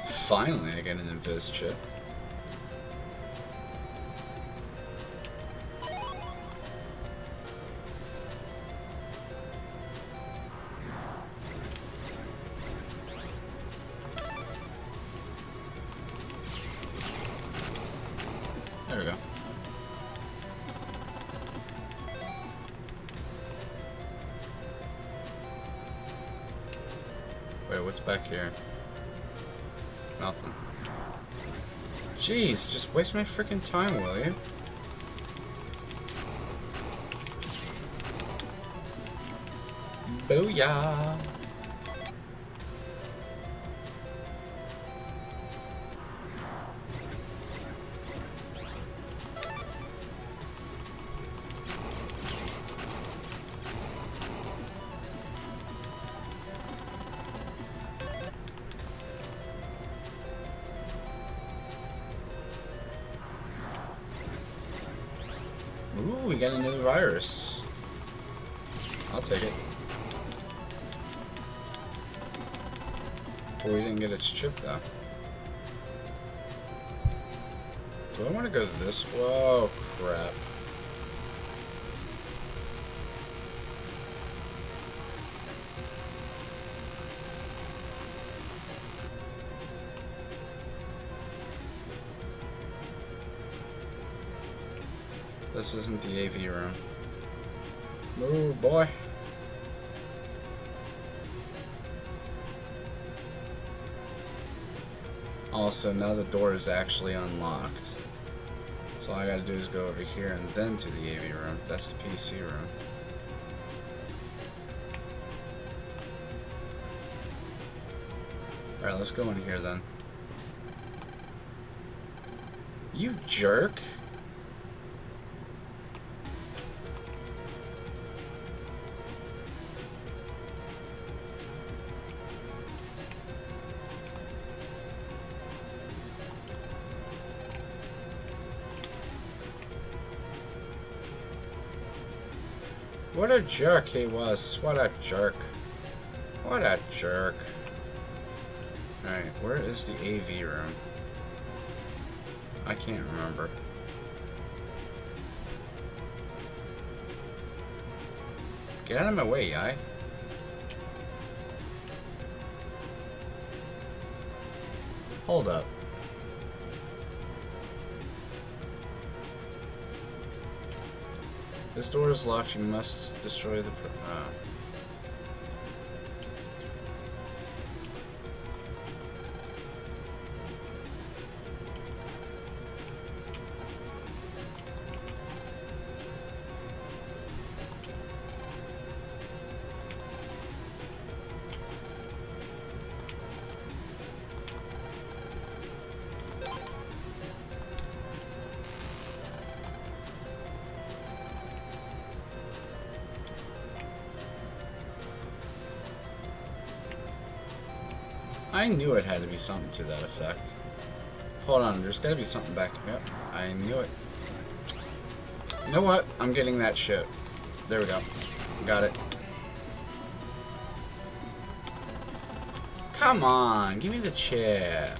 Finally, I get an invis chip. There we go. Wait, what's back here? Nothing. Jeez, just waste my freaking time, will you? Booyah! Ooh, we got a new virus. I'll take it. But we didn't get its chip, though. Do I want to go this? Whoa, crap. This isn't the AV room. Oh boy. Also, now the door is actually unlocked. So all I gotta do is go over here and then to the AV room. That's the PC room. Alright, let's go in here then. You jerk! What a jerk he was. What a jerk. What a jerk. Alright, where is the AV room? I can't remember. Get out of my way, yai. Hold up. This door is locked. You must destroy the... I knew it had to be something to that effect. Hold on, there's gotta be something back. Yep, I knew it. You know what? I'm getting that shit. There we go. Got it. Come on, give me the chip.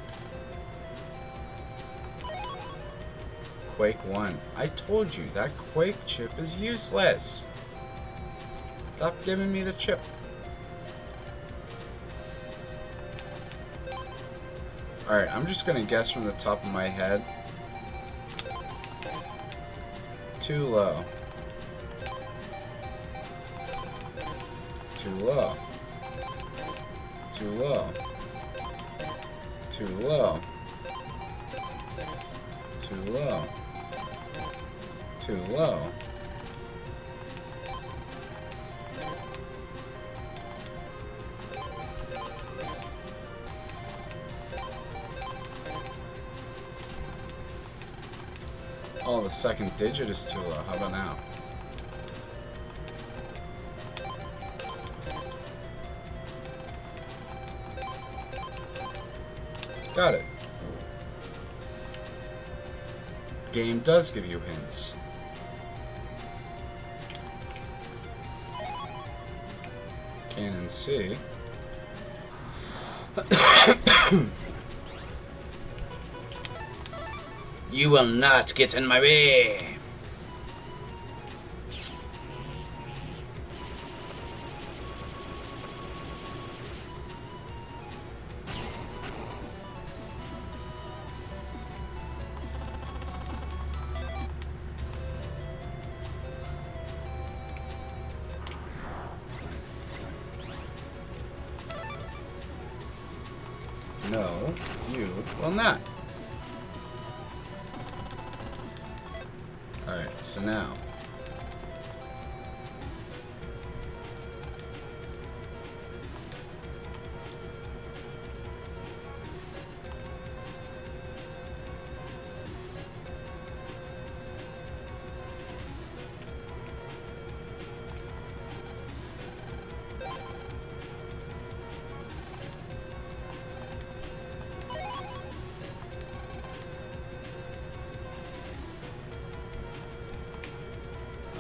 Quake 1. I told you, that Quake chip is useless. Stop giving me the chip. Alright, I'm just gonna guess from the top of my head. Too low. Too low. Too low. Too low. Too low. Too low. Oh, the second digit is too low. How about now? Got it. Game does give you hints. Cannon C. You will not get in my way. No, you will not. Alright, so now.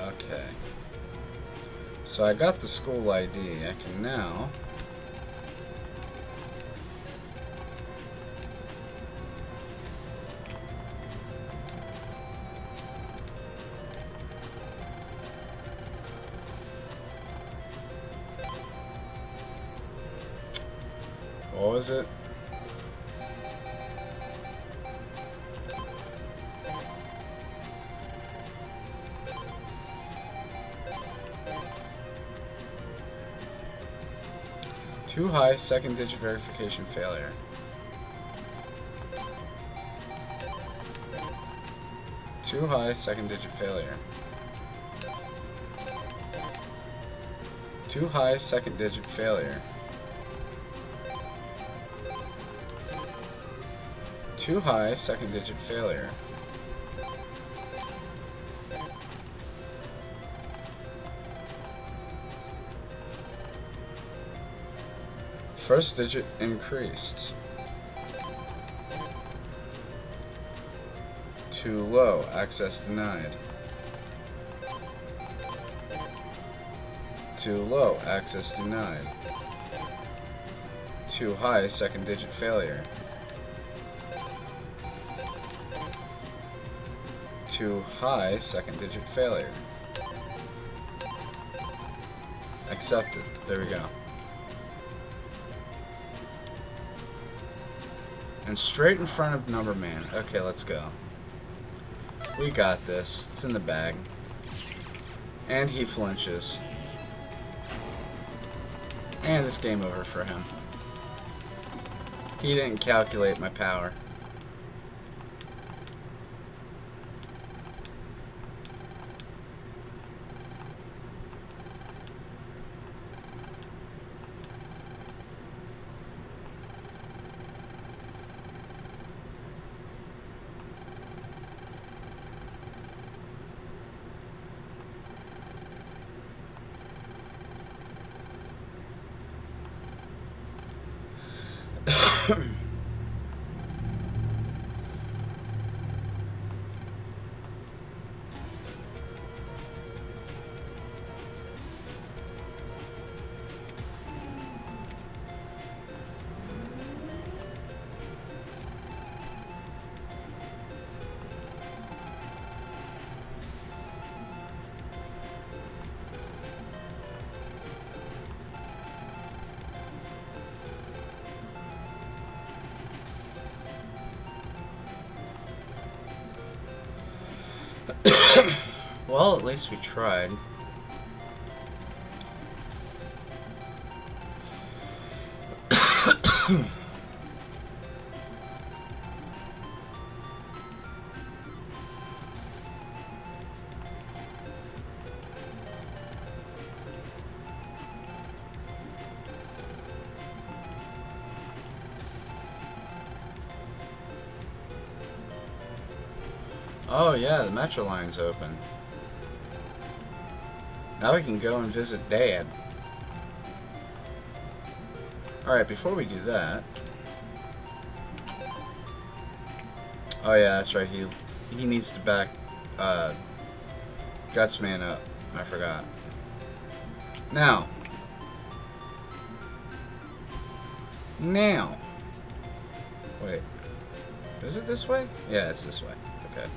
Okay. So I got the school ID. I can now... What was it? Too high, second digit verification failure. Too high, second digit failure. Too high, second digit failure. Too high, second digit failure. First digit increased. Too low, access denied. Too low, access denied. Too high, second digit failure. Too high, second digit failure. Accepted. There we go. And straight in front of Number Man. Okay, let's go. We got this. It's in the bag. And he flinches. And it's game over for him. He didn't calculate my power. Well, at least we tried. Oh yeah, the metro line's open. Now we can go and visit Dad. Alright, before we do that... Oh yeah, that's right, he needs to back Gutsman up. I forgot. Now. Wait. Is it this way? Yeah, it's this way. Okay.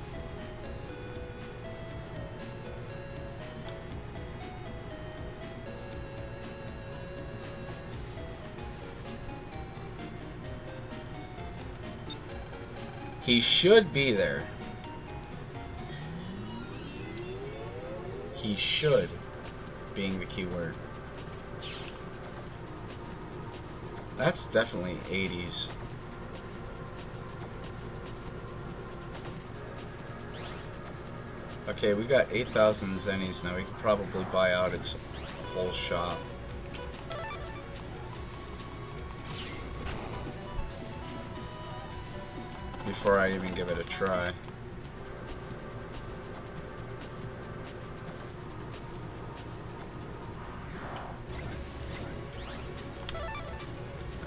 He should be there. He should, being the key word. That's definitely 80s. Okay, we got 8,000 zennies now. We can probably buy out its whole shop. Before I even give it a try.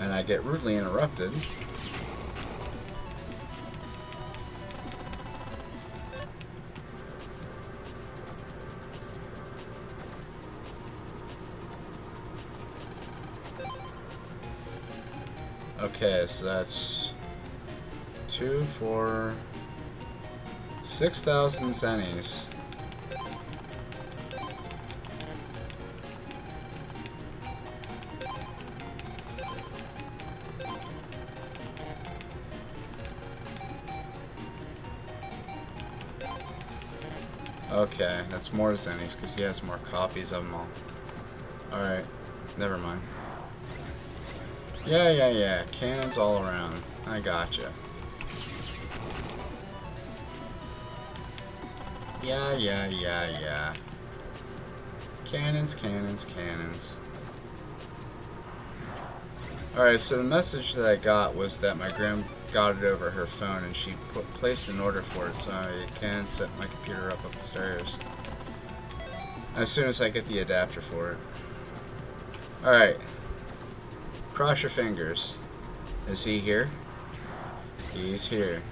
And I get rudely interrupted. Okay, so that's 2, 4, 6,000 zennies. Okay, that's more zennies because he has more copies of them all. Alright, never mind. Yeah. Cannons all around. I gotcha. Yeah. Cannons. Alright, so the message that I got was that my gram got it over her phone and she placed an order for it, so I can set my computer up the stairs as soon as I get the adapter for it. Alright. Cross your fingers. Is he here? He's here.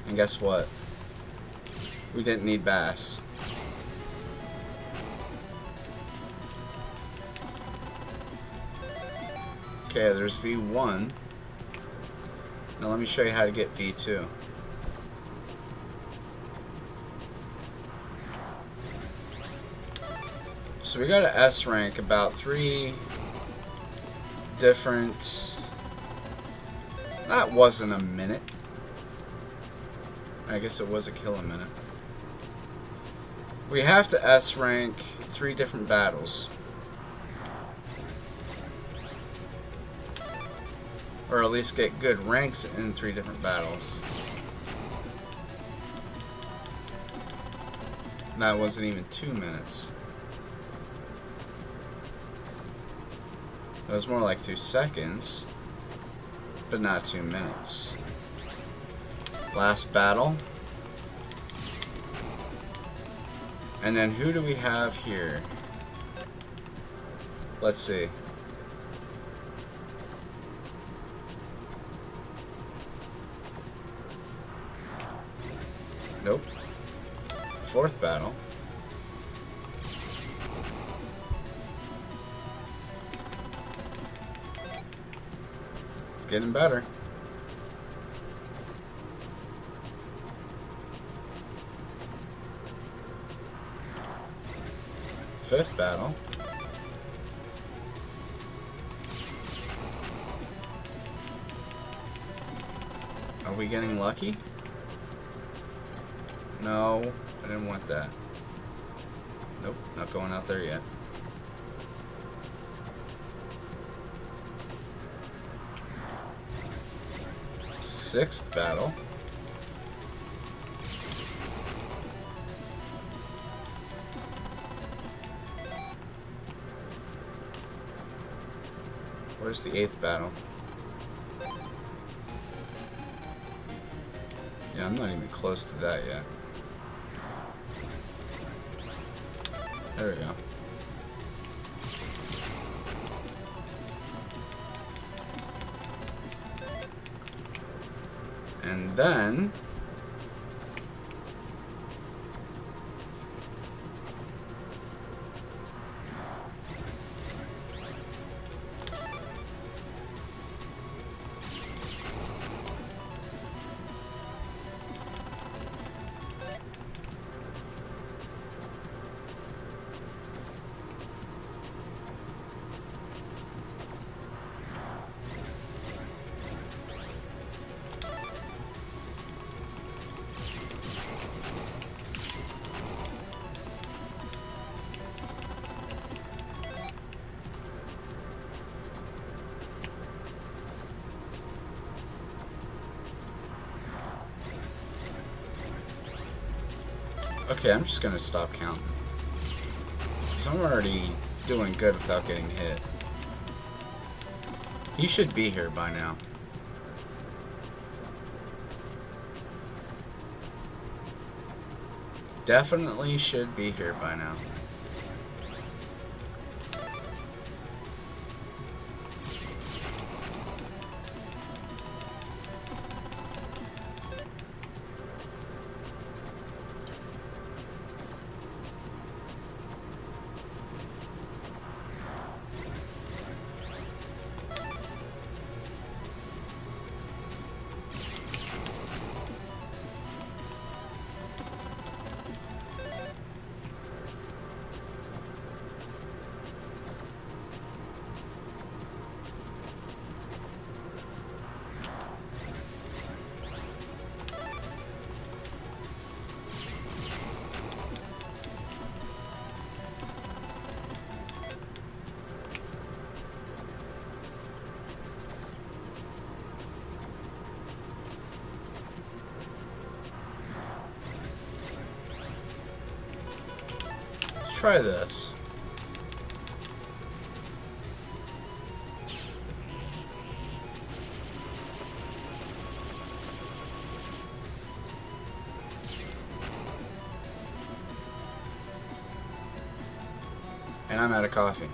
And guess what? We didn't need Bass. Okay, there's V1. Now let me show you how to get V2. So we got an S rank about 3 different... That wasn't a minute. I guess it was a kill a minute. We have to S rank 3 different battles. Or at least get good ranks in 3 different battles. That wasn't even 2 minutes. It was more like 2 seconds. But not 2 minutes. Last battle. And then who do we have here? Let's see. Nope. 4th battle. It's getting better. Fifth battle. Are we getting lucky? No, I didn't want that. Nope, not going out there yet. Sixth battle. Where's the 8th battle? Yeah, I'm not even close to that yet. There we go. And then... Okay, I'm just gonna stop counting. Because I'm already doing good without getting hit. He should be here by now. Definitely should be here by now. Let's try this. And I'm out of coffee.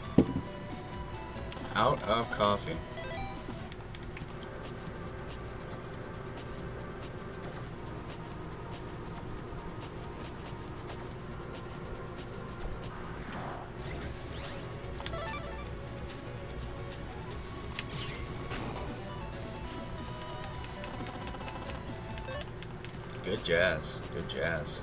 Out of coffee. Good jazz. Good jazz.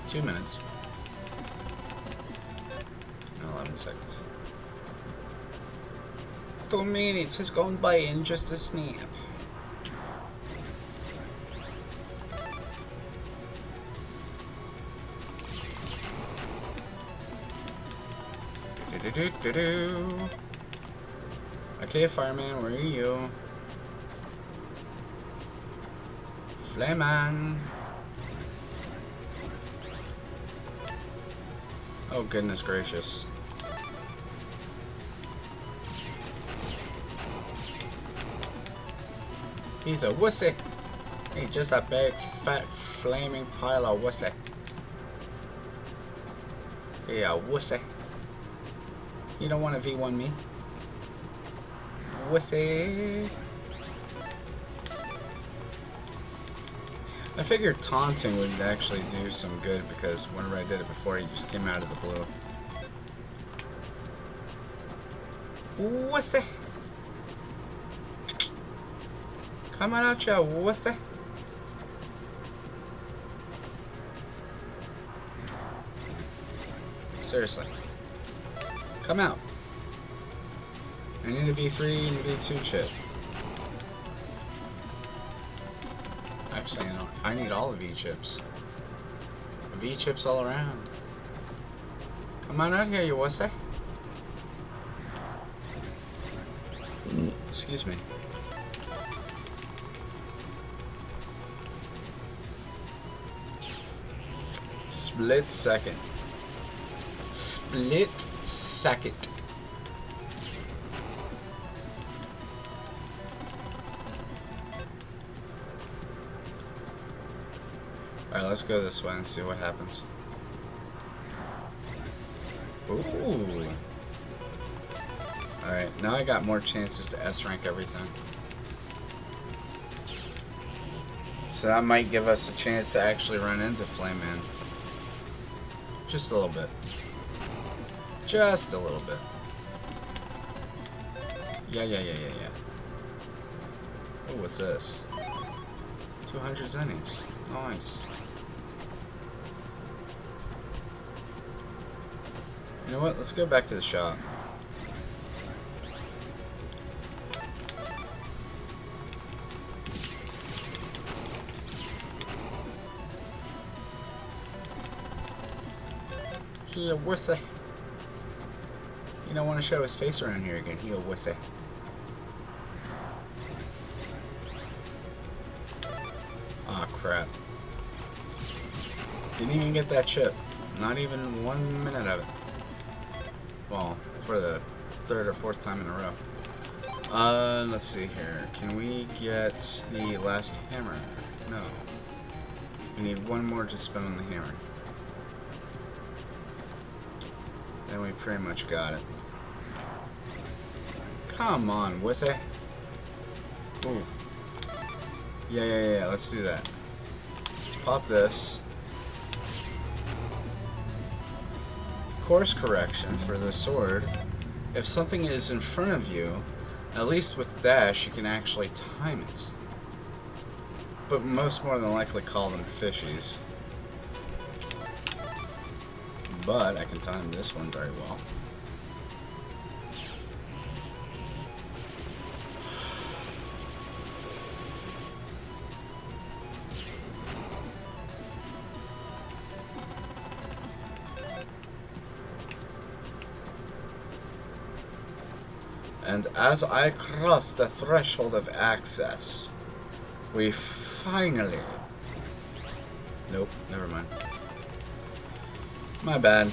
Two minutes. And 11 seconds. 2 minutes has gone by in just a snap. Do-do-do-do-do. Okay, fireman, where are you? Flayman. Oh, goodness gracious. He's a wussy. He's just a big, fat, flaming pile of wussy. Yeah, wussy. You don't want to V1 me? Wussy. I figured taunting would actually do some good because whenever I did it before, he just came out of the blue. Wussy. Come on out, ya wussy. Seriously. Come out. I need a V3 and a V2 chip. Actually, you know, I need all the V chips. V chips all around. Come on out here, you wussy. Excuse me. Split second. Split second. Alright, let's go this way and see what happens. Ooh. Alright, now I got more chances to S rank everything. So that might give us a chance to actually run into Flameman. Just a little bit. Just a little bit. Yeah. Oh, what's this? 200 zennies. Nice. You know what? Let's go back to the shop. Here, wussy. He don't want to show his face around here again. He a wussy. Aw, crap. Didn't even get that chip. Not even 1 minute of it. Well, for the third or fourth time in a row. Let's see here. Can we get the last hammer? No. We need one more to spin on the hammer. Then we pretty much got it. Come on, wussy. Ooh. Yeah, let's do that. Let's pop this. Course correction for the sword. If something is in front of you, at least with dash, you can actually time it. But most more than likely call them fishies. But I can time this one very well. And as I cross the threshold of access, we finally... Nope, never mind. My bad.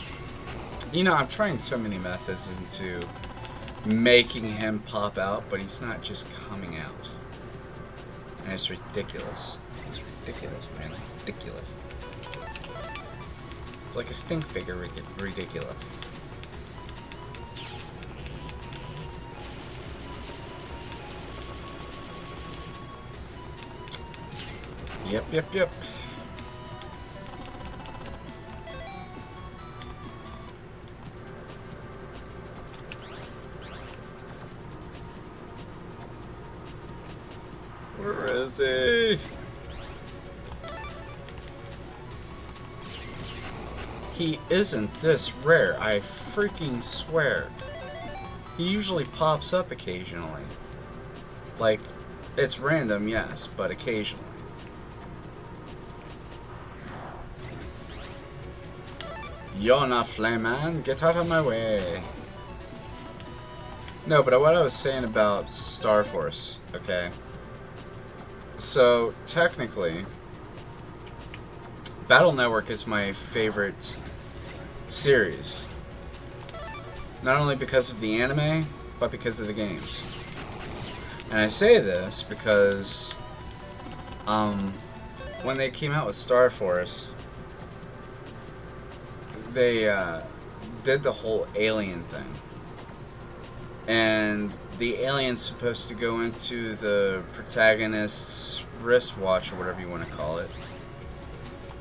You know, I'm trying so many methods into making him pop out, but he's not just coming out. And it's ridiculous. It's ridiculous, man. Ridiculous. It's like a stink figure ridiculous. Yep. Where is he? He isn't this rare, I freaking swear. He usually pops up occasionally. Like, it's random, yes, but occasionally. You're not Flayman, get out of my way. No, but what I was saying about Star Force, okay? So, technically, Battle Network is my favorite series. Not only because of the anime, but because of the games. And I say this because, when they came out with Star Force, they did the whole alien thing. And the alien's supposed to go into the protagonist's wristwatch, or whatever you want to call it,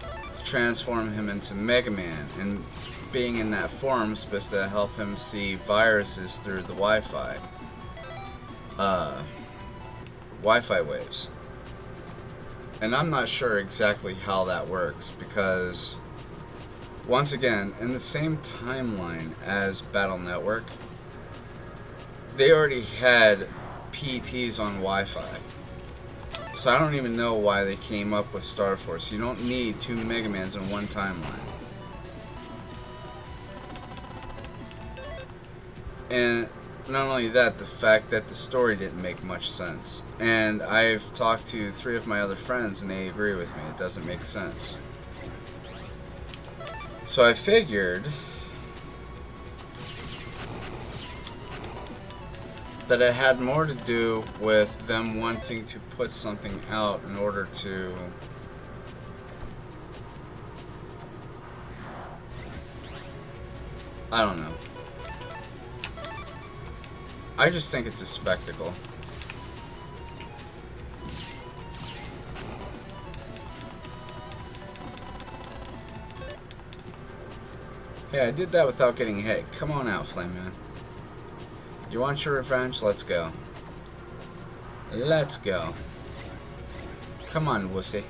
to transform him into Megaman. And being in that form is supposed to help him see viruses through the Wi-Fi waves. And I'm not sure exactly how that works, because once again, in the same timeline as Battle Network, they already had PTs on Wi-Fi. So I don't even know why they came up with Star Force. You don't need two Megamans in one timeline. And not only that, the fact that the story didn't make much sense. And I've talked to 3 of my other friends and they agree with me. It doesn't make sense. So I figured that it had more to do with them wanting to put something out in order to I don't know. I just think it's a spectacle. Hey, I did that without getting hit. Come on out, Flame Man. You want your revenge? Let's go. Let's go. Come on, wussy.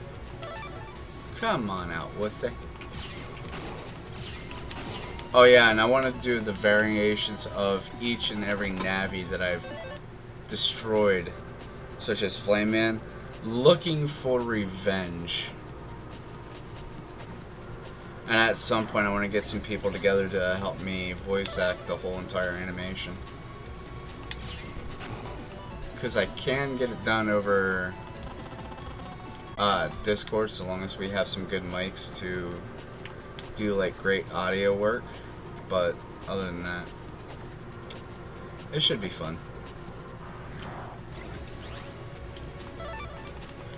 Come on out, wussy. Oh yeah, and I want to do the variations of each and every Navi that I've destroyed, such as Flame Man, looking for revenge. And at some point I want to get some people together to help me voice act the whole entire animation. Because I can get it done over Discord, so long as we have some good mics to do like great audio work. But other than that, it should be fun.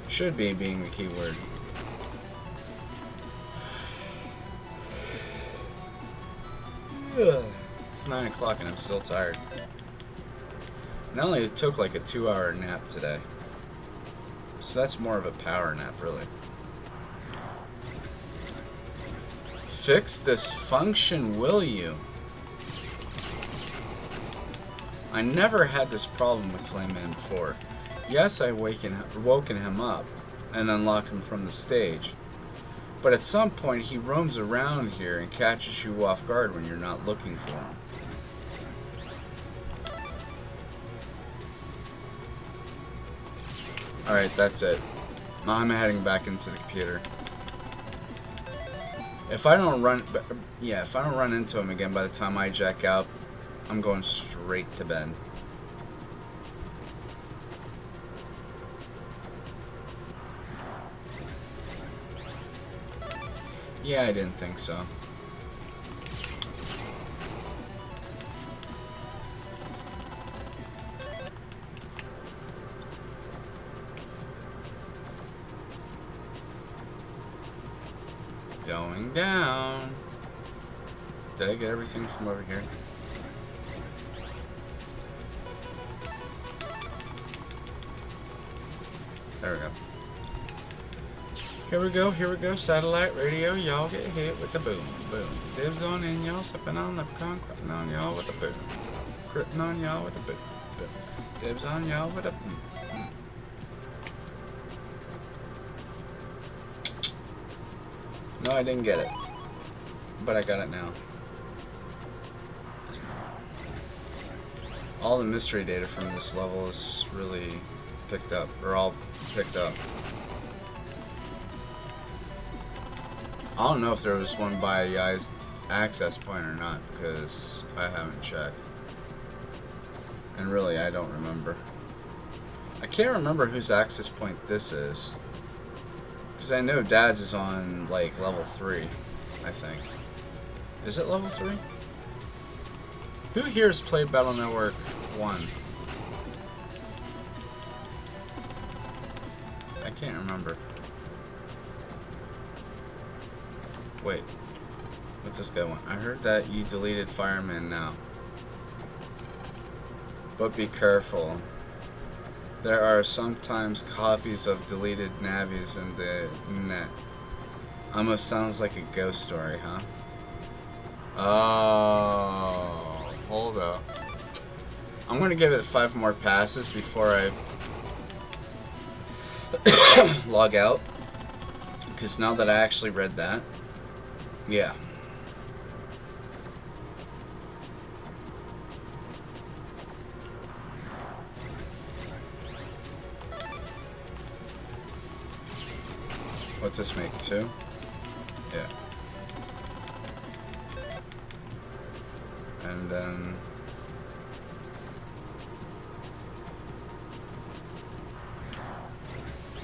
Should be being the key word. It's 9 o'clock and I'm still tired. And I only took like a 2-hour nap today. So that's more of a power nap, really. Fix this function, will you? I never had this problem with Flameman before. Yes, I woken him up and unlocked him from the stage. But at some point he roams around here and catches you off guard when you're not looking for him. Alright, that's it. Now I'm heading back into the computer. If I don't run into him again by the time I jack out, I'm going straight to bed. Yeah, I didn't think so. Going down. Did I get everything from over here? There we go. Here we go, satellite radio, y'all get hit with the boom, boom. Dibs on in y'all, stepping on the pecan, critting on y'all with the boom. Critting on y'all with the boom, boom. Dibs on y'all with a boom. No, I didn't get it. But I got it now. All the mystery data from this level is really picked up, or all picked up. I don't know if there was one by Yai's access point or not, because I haven't checked. And really, I don't remember. I can't remember whose access point this is. Because I know Dad's is on, like, level 3, I think. Is it level 3? Who here has played Battle Network 1? I can't remember. Wait. What's this guy want? I heard that you deleted Fireman now. But be careful. There are sometimes copies of deleted navies in the net. Almost sounds like a ghost story, huh? Oh, hold up. I'm gonna give it 5 more passes before I log out. Because now that I actually read that, yeah. What's this make? 2? Yeah. And then...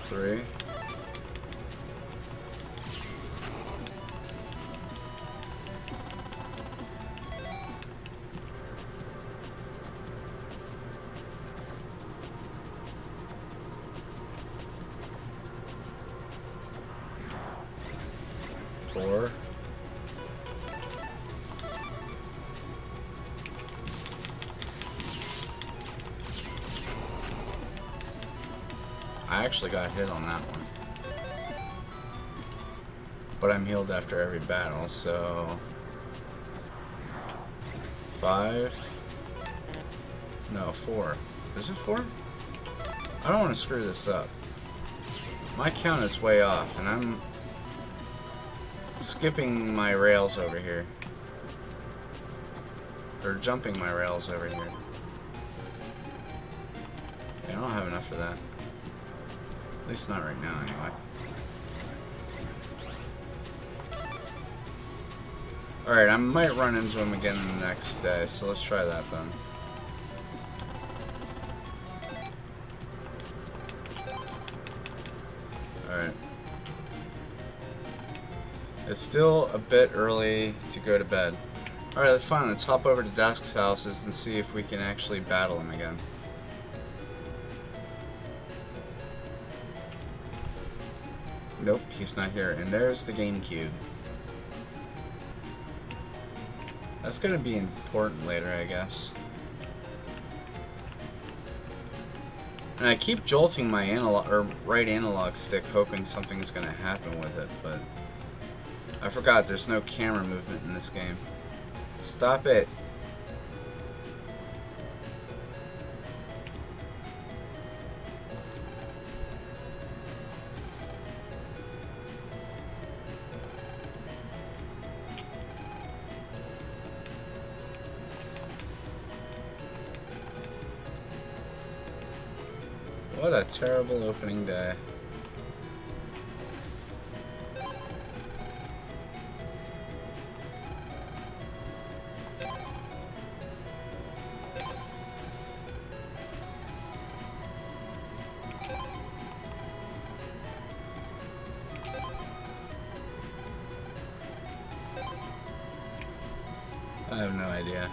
three. Four. I actually got hit on that one. But I'm healed after every battle, so... 5? No, 4. Is it 4? I don't want to screw this up. My count is way off, and I'm skipping my rails over here. Or jumping my rails over here. Yeah, I don't have enough for that. At least not right now, anyway. Alright, I might run into him again the next day, so let's try that then. Alright. It's still a bit early to go to bed. Alright, that's fine. Let's hop over to Dusk's houses and see if we can actually battle him again. Nope, he's not here. And there's the GameCube. That's gonna be important later, I guess. And I keep jolting my analog or right analog stick, hoping something's gonna happen with it, but I forgot there's no camera movement in this game. Stop it. What a terrible opening day. I have no idea.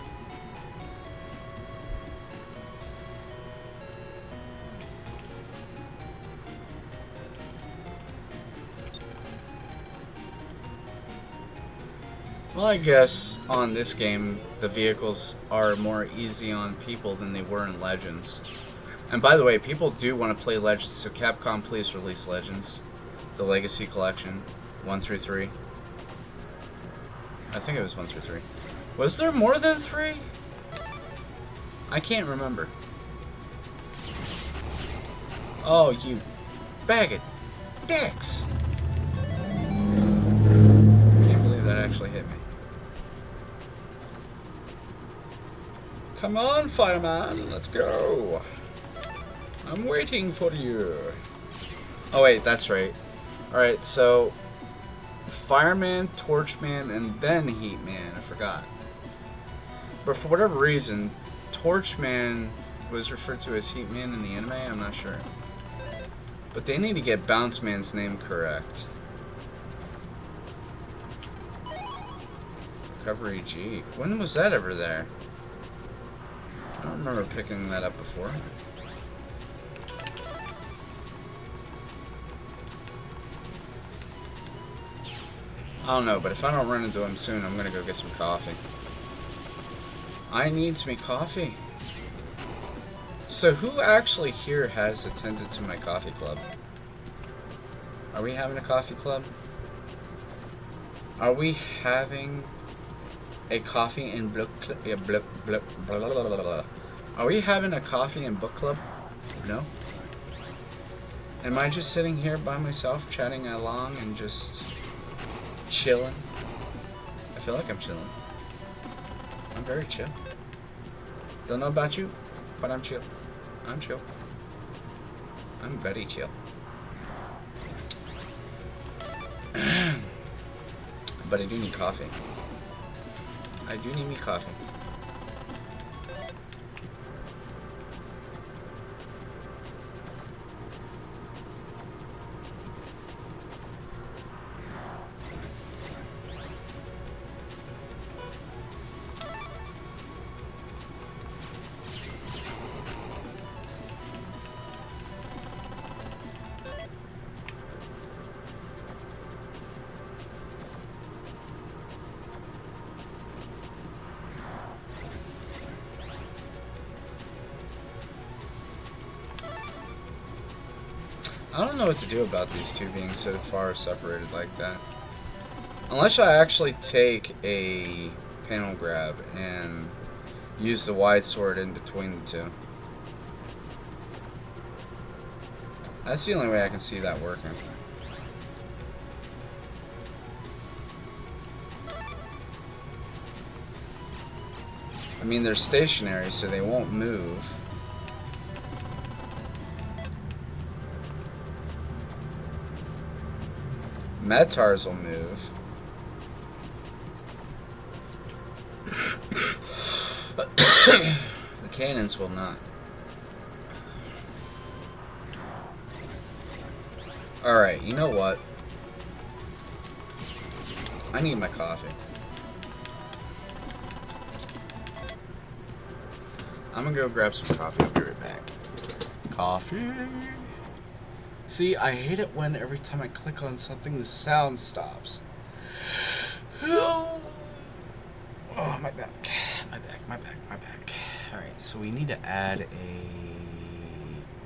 Well, I guess on this game, the vehicles are more easy on people than they were in Legends. And by the way, people do want to play Legends, so Capcom, please release Legends. The Legacy Collection, 1 through 3. I think it was 1 through 3. Was there more than 3? I can't remember. Oh, you bag of dicks! Can't believe that actually hit me. Come on, fireman, let's go. I'm waiting for you. Oh wait, that's right. Alright, so Fireman, Torchman, and then Heatman. I forgot. But for whatever reason, Torchman was referred to as Heatman in the anime, I'm not sure. But they need to get Bounce Man's name correct. Recovery G. When was that ever there? I don't remember picking that up before. I don't know, but if I don't run into him soon, I'm gonna go get some coffee. I need some coffee. So who actually here has attended to my coffee club? Are we having a coffee club? Are we having a coffee and book club? Yeah, Are we having a coffee and book club? No? Am I just sitting here by myself, chatting along and just chilling? I feel like I'm chilling. I'm very chill. Don't know about you, but I'm chill. I'm chill. I'm very chill. But I do need coffee. I do need me coffee. I don't know what to do about these two being so far separated like that. Unless I actually take a panel grab and use the wide sword in between the two. That's the only way I can see that working. I mean, they're stationary, so they won't move. Metars will move. cannons will not. Alright, you know what? I need my coffee. I'm gonna go grab some coffee. I'll be right back. Coffee. See, I hate it when every time I click on something, the sound stops. Oh, my back. My back, my back, my back. Alright, so we need to add a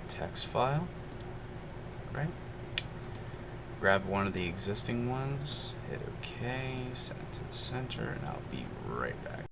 text file, right? Grab one of the existing ones, hit OK, send it to the center, and I'll be right back.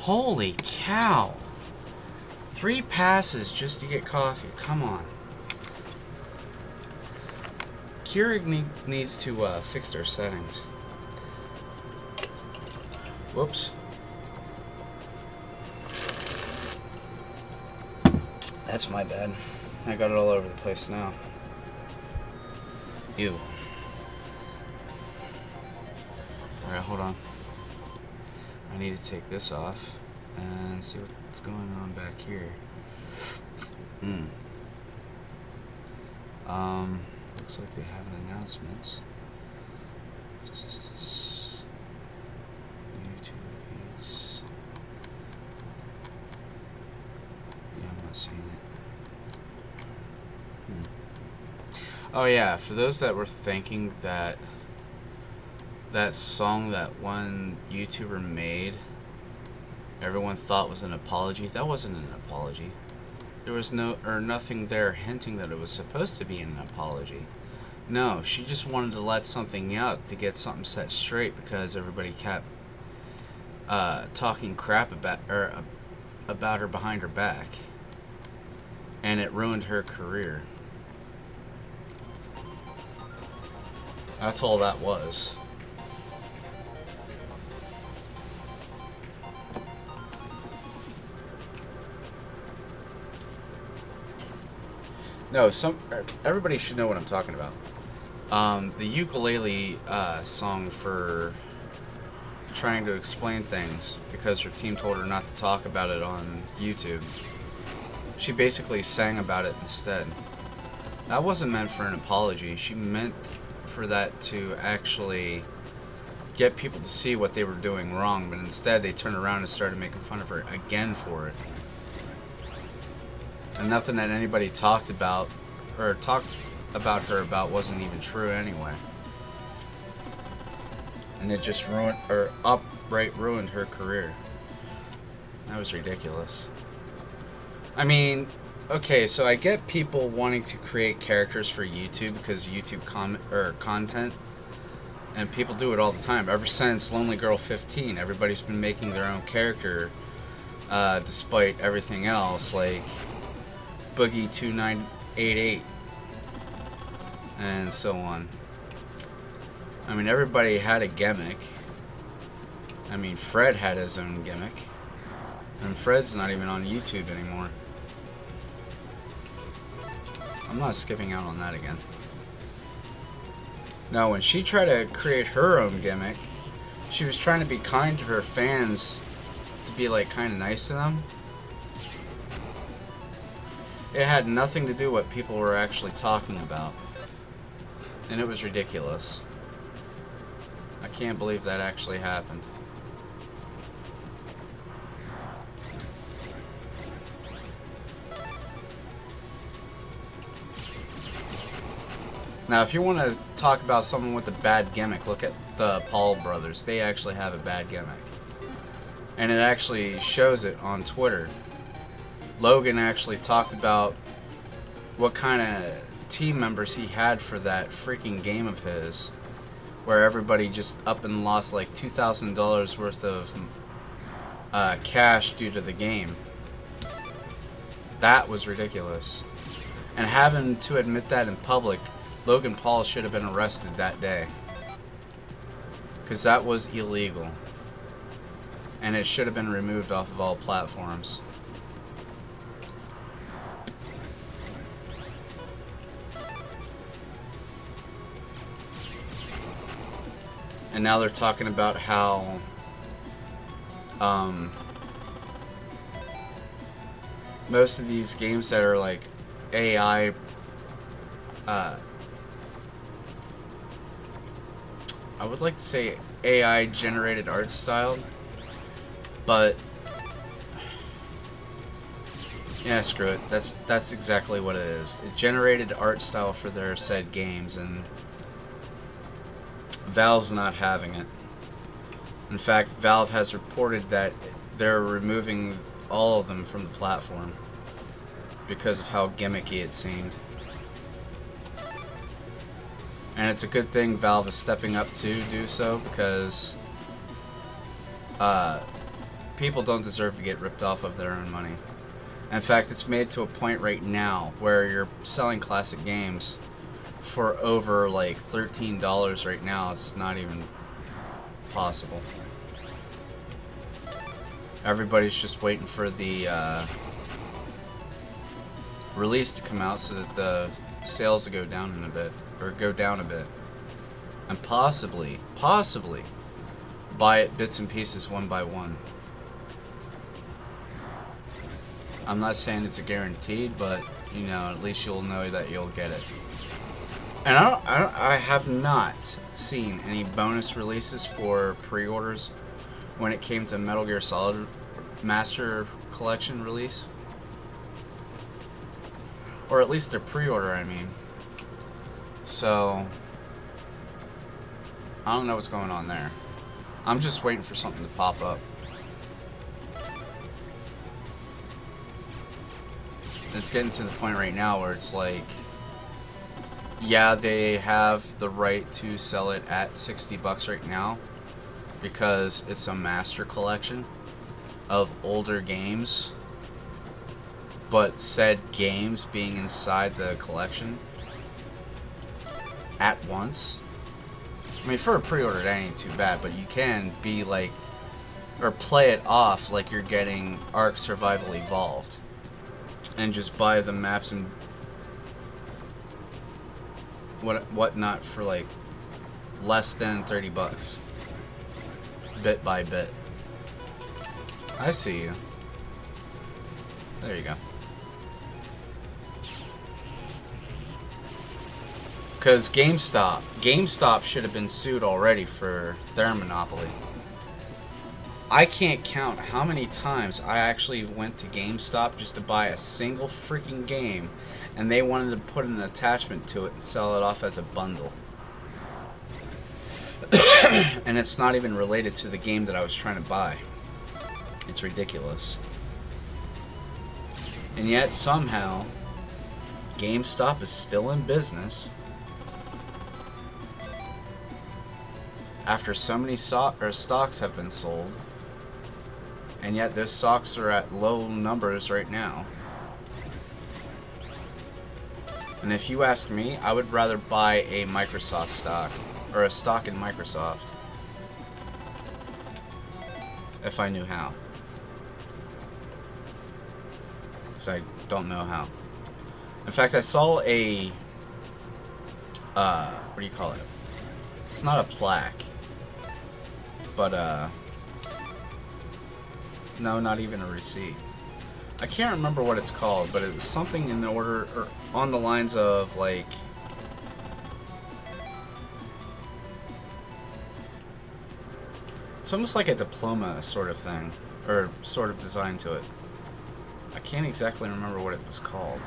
Holy cow. 3 passes just to get coffee. Come on. Keurig needs to fix their settings. Whoops. That's my bad. I got it all over the place now. Ew. Alright, hold on. I need to take this off and see what's going on back here. Looks like they have an announcement. YouTube feeds. Yeah, I'm not seeing it. Oh yeah, for those that were thinking that that song that one YouTuber made, everyone thought was an apology. That wasn't an apology. There was nothing there hinting that it was supposed to be an apology. No, she just wanted to let something out to get something set straight because everybody kept talking crap about her behind her back, and it ruined her career. That's all that was. No, everybody should know what I'm talking about. The ukulele song for trying to explain things because her team told her not to talk about it on YouTube. She basically sang about it instead. That wasn't meant for an apology. She meant for that to actually get people to see what they were doing wrong, but instead they turned around and started making fun of her again for it. And nothing that anybody talked about her about wasn't even true anyway. And it just outright ruined her career. That was ridiculous. I mean, okay, so I get people wanting to create characters for YouTube because YouTube content, and people do it all the time. Ever since Lonely Girl 15, everybody's been making their own character, despite everything else, like Boogie 2988 and so on. I mean, everybody had a gimmick. I mean, Fred had his own gimmick, and Fred's not even on YouTube anymore. I'm not skipping out on that again. Now, when she tried to create her own gimmick, she was trying to be kind to her fans, to be like kind of nice to them. It had nothing to do with what people were actually talking about. And it was ridiculous. I can't believe that actually happened. Now, if you want to talk about someone with a bad gimmick, look at the Paul brothers. They actually have a bad gimmick. And it actually shows it on Twitter. Logan actually talked about what kind of team members he had for that freaking game of his, where everybody just up and lost like $2,000 worth of cash due to the game. That was ridiculous. And having to admit that in public, Logan Paul should have been arrested that day. Because that was illegal. And it should have been removed off of all platforms. And now they're talking about how most of these games that are like AI I would like to say AI generated art style, but yeah, screw it. That's exactly what it is. It generated art style for their said games, and Valve's not having it. In fact, Valve has reported that they're removing all of them from the platform because of how gimmicky it seemed. And it's a good thing Valve is stepping up to do so, because people don't deserve to get ripped off of their own money. In fact, it's made to a point right now where you're selling classic games for over like $13 right now. It's not even possible. Everybody's just waiting for the release to come out so that the sales will go down in a bit, or go down a bit, and possibly buy it bits and pieces one by one. I'm not saying it's a guaranteed, but you know, at least you'll know that you'll get it. And I have not seen any bonus releases for pre-orders when it came to Metal Gear Solid Master Collection release. Or at least their pre-order, I mean. So, I don't know what's going on there. I'm just waiting for something to pop up. It's getting to the point right now where it's like, yeah, they have the right to sell it at $60 right now because it's a master collection of older games, but said games being inside the collection at once. I mean, for a pre-order, that ain't too bad, but you can be like, or play it off like you're getting Ark Survival Evolved and just buy the maps and whatnot for like less than $30, bit by bit. I see you. There you go. Because GameStop should have been sued already for their monopoly. I can't count how many times I actually went to GameStop just to buy a single freaking game, and they wanted to put an attachment to it and sell it off as a bundle. And it's not even related to the game that I was trying to buy. It's ridiculous. And yet somehow GameStop is still in business after so many stocks have been sold, and yet those stocks are at low numbers right now. And if you ask me, I would rather buy a Microsoft stock, or a stock in Microsoft, if I knew how. Because I don't know how. In fact, I saw a, what do you call it? It's not a plaque, but, no, not even a receipt. I can't remember what it's called, but it was something in the order, or on the lines of, like, it's almost like a diploma sort of thing, or sort of design to it. I can't exactly remember what it was called.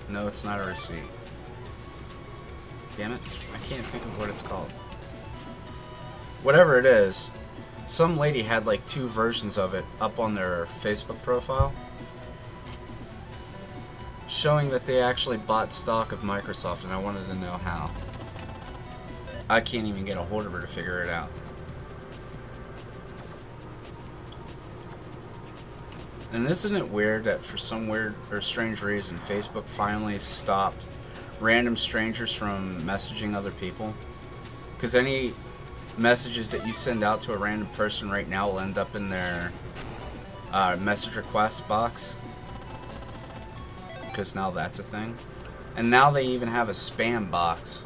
No, it's not a receipt. Damn it, I can't think of what it's called. Whatever it is, some lady had like 2 versions of it up on their Facebook profile, showing that they actually bought stock of Microsoft, and I wanted to know how. I can't even get a hold of her to figure it out. And isn't it weird that for some weird or strange reason Facebook finally stopped random strangers from messaging other people? Because any messages that you send out to a random person right now will end up in their message request box. Because now that's a thing. And now they even have a spam box.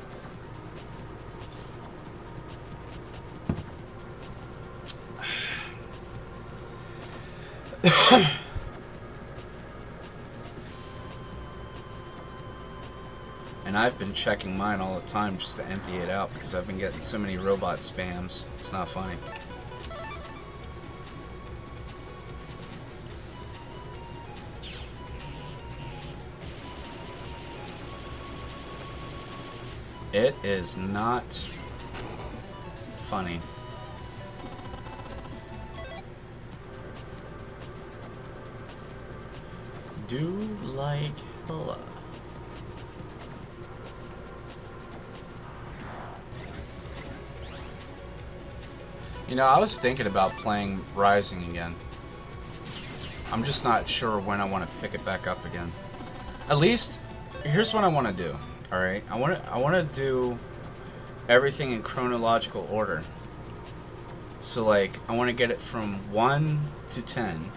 And I've been checking mine all the time just to empty it out because I've been getting so many robot spams. It's not funny. It is not funny. Do like hella. You know, I was thinking about playing Rising again. I'm just not sure when I want to pick it back up again. At least, here's what I want to do. All right, I want to do everything in chronological order. So like, I want to get it from 1 to 10,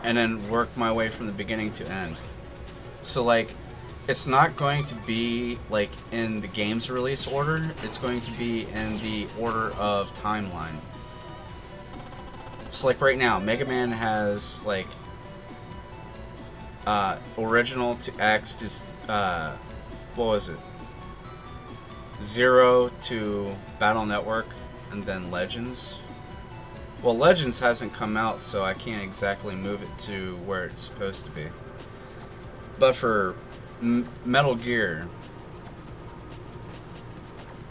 and then work my way from the beginning to end. So like, it's not going to be like in the game's release order. It's going to be in the order of timeline. So like right now, Mega Man has like original to X to what was it? 0 to Battle Network, and then Legends. Well, Legends hasn't come out, so I can't exactly move it to where it's supposed to be. But for Metal Gear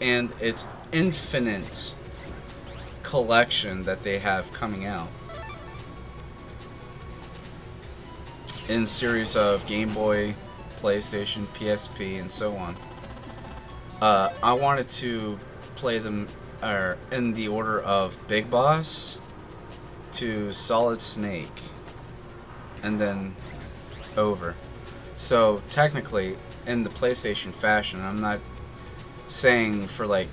and its infinite collection that they have coming out in series of Game Boy, PlayStation, PSP, and so on, I wanted to play them in the order of Big Boss to Solid Snake, and then over. So technically, in the PlayStation fashion, I'm not saying for like,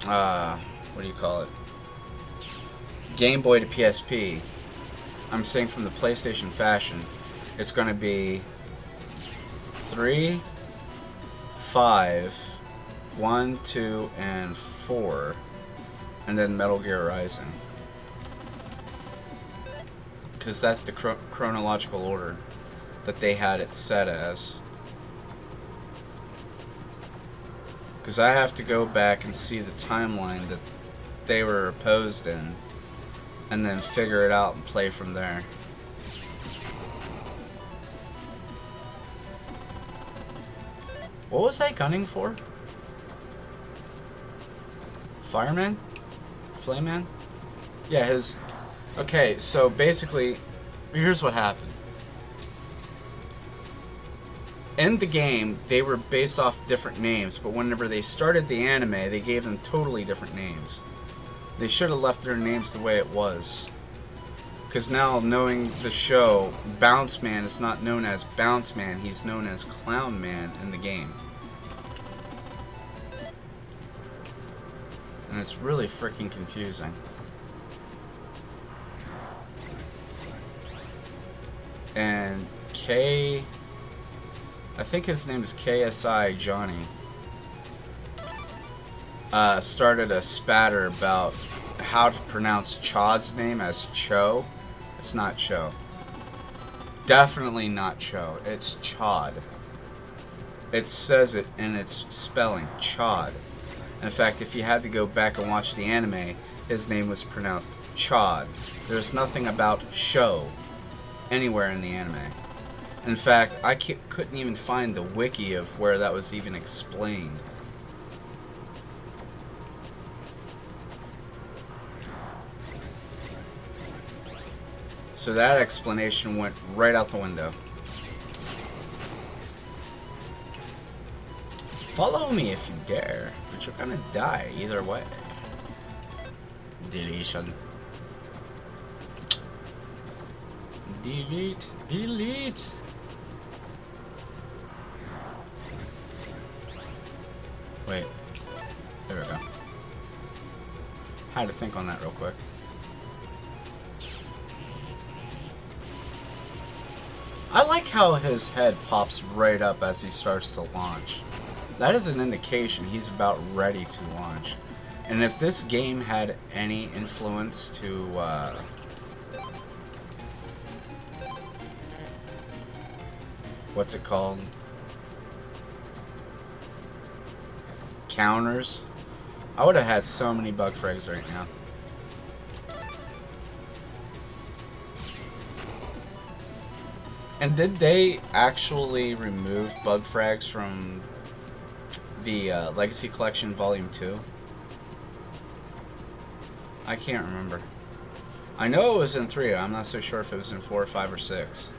what do you call it? Game Boy to PSP. I'm saying from the PlayStation fashion, it's going to be 3, 5, 1, 2, and 4, and then Metal Gear Rising. Because that's the chronological order that they had it set as. Because I have to go back and see the timeline that they were opposed in, and then figure it out and play from there. What was I gunning for? Fireman? Flameman? Yeah, his... Okay, so basically, here's what happened. In the game, they were based off different names, but whenever they started the anime, they gave them totally different names. They should have left their names the way it was. Because now, knowing the show, Bounce Man is not known as Bounce Man, he's known as Clown Man in the game. And it's really freaking confusing. And I think his name is KSI Johnny, started a spatter about how to pronounce Chod's name as Cho. It's not Cho. Definitely not Cho. It's Chod. It says it in its spelling, Chod. In fact, if you had to go back and watch the anime, his name was pronounced Chod. There's nothing about Sho anywhere in the anime. In fact, I couldn't even find the wiki of where that was even explained. So that explanation went right out the window. Follow me if you dare, but you're gonna die either way. Deletion. Delete. Delete. Wait. There we go. Had to think on that real quick. I like how his head pops right up as he starts to launch. That is an indication he's about ready to launch. And if this game had any influence to what's it called? Counters, I would have had so many bug frags right now. And did they actually remove bug frags from the Legacy Collection Volume 2? I can't remember. I know it was in 3. I'm not so sure if it was in 4, 5, or 6.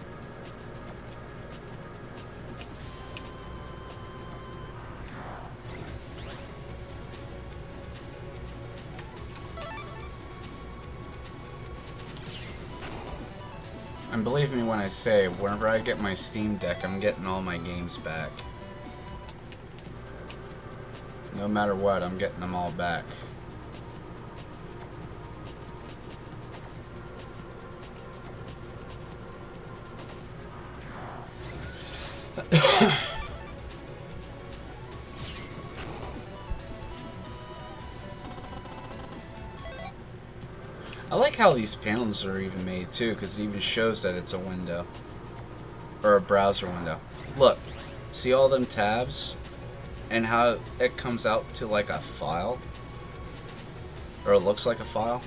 And believe me when I say, whenever I get my Steam Deck, I'm getting all my games back. No matter what, I'm getting them all back. I like how these panels are even made too, because it even shows that it's a window. Or a browser window. Look, see all them tabs? And how it comes out to like a file? Or it looks like a file?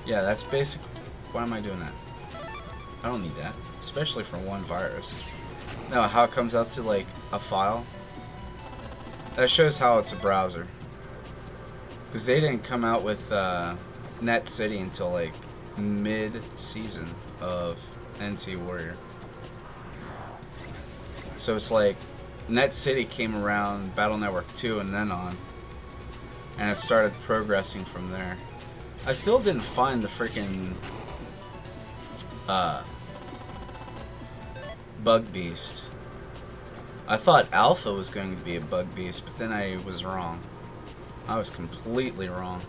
Yeah, that's basically... Why am I doing that? I don't need that. Especially for one virus. No, how it comes out to like a file? That shows how it's a browser. Because they didn't come out with Net City until like mid-season of NC Warrior. So it's like Net City came around Battle Network 2 and then on. And it started progressing from there. I still didn't find the freaking Bug Beast. I thought Alpha was going to be a Bug Beast, but then I was wrong. I was completely wrong.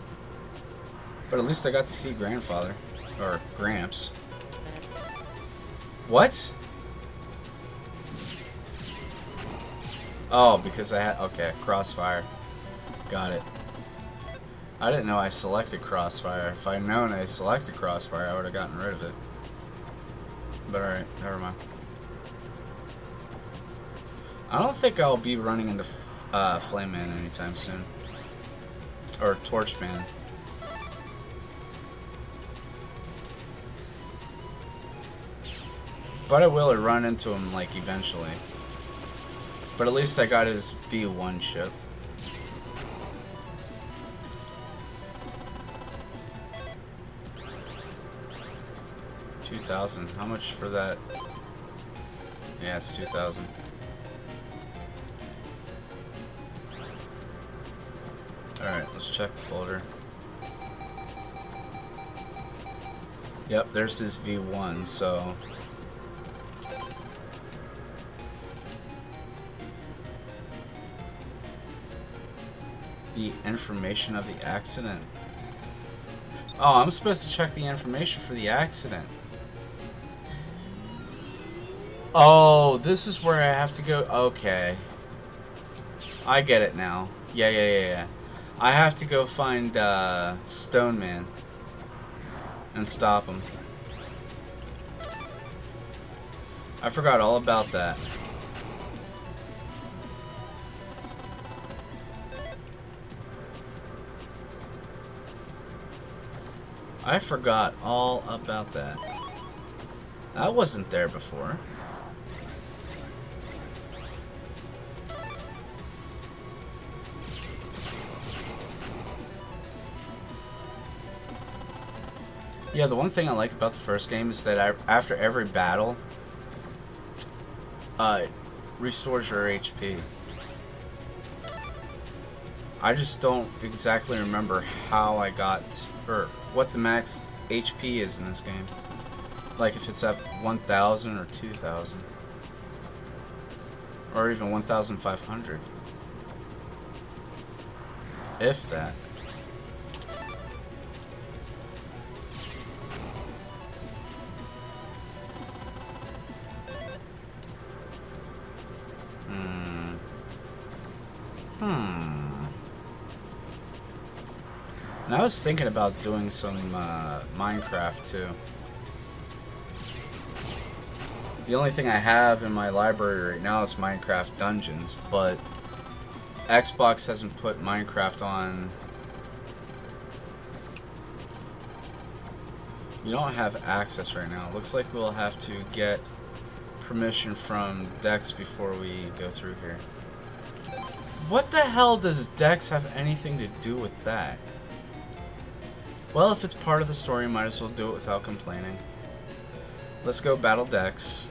But at least I got to see Grandfather. Or Gramps. What? Oh, because I had... Okay, Crossfire. Got it. I didn't know I selected Crossfire. If I'd known I selected Crossfire, I would have gotten rid of it. But alright, never mind. I don't think I'll be running into Flame Man anytime soon. Or Torchman. But I will run into him, like, eventually. But at least I got his V1 ship. $2,000. How much for that? Yeah, it's $2,000. Alright, let's check the folder. Yep, there's his V1, so... The information of the accident. Oh, I'm supposed to check the information for the accident. Oh, this is where I have to go. Okay. I get it now. Yeah. I have to go find Stone Man and stop him. I forgot all about that. I forgot all about that. That wasn't there before. Yeah, the one thing I like about the first game is that after every battle, it restores your HP. I just don't exactly remember how I got, or what the max HP is in this game. Like if it's at 1,000 or 2,000. Or even 1,500. If that. And I was thinking about doing some Minecraft too. The only thing I have in my library right now is Minecraft Dungeons, but Xbox hasn't put Minecraft on. You don't have access right now. Looks like we'll have to get permission from Dex before we go through here. What the hell does Dex have anything to do with that? Well, if it's part of the story, might as well do it without complaining. Let's go battle Dex.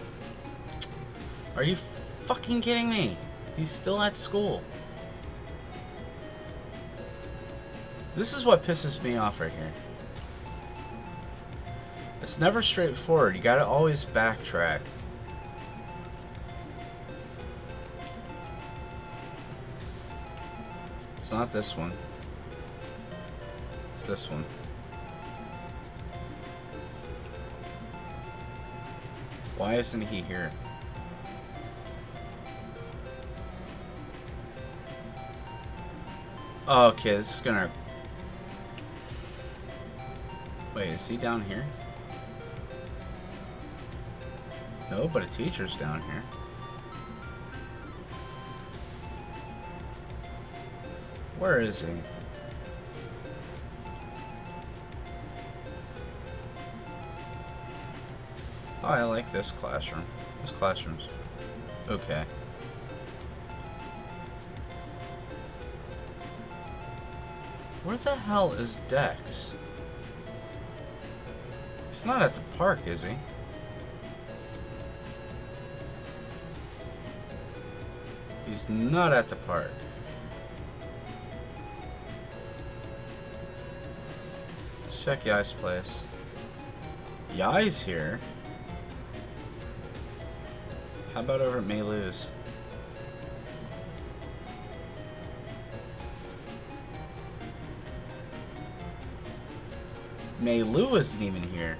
Are you fucking kidding me? He's still at school. This is what pisses me off right here. It's never straightforward. You gotta always backtrack. It's not this one. It's this one. Why isn't he here? Oh, okay, this is gonna... Wait, is he down here? No, but a teacher's down here. Where is he? Oh, I like this classroom. This classroom's okay. Where the hell is Dex? He's not at the park, is he? He's not at the park. Let's check Yai's place. Yai's here. How about over at Meilu's? Meilu isn't even here.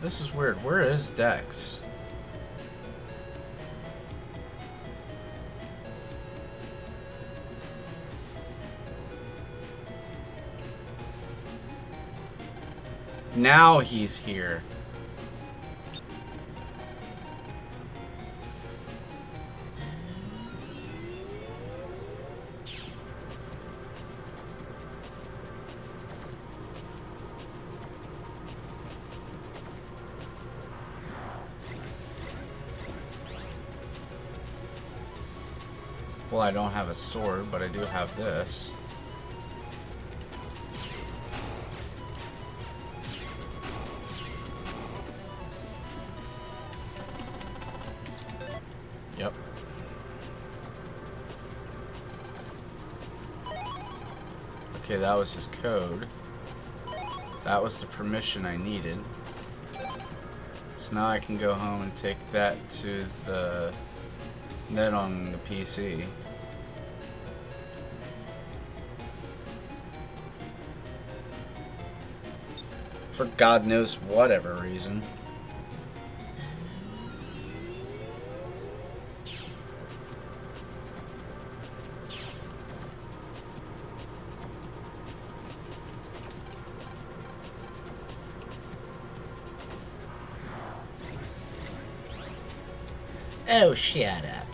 This is weird. Where is Dex? Now he's here. Well, I don't have a sword, but I do have this. Yep. Okay, that was his code. That was the permission I needed. So now I can go home and take that to the net on the PC. For God knows whatever reason. Oh, shut up.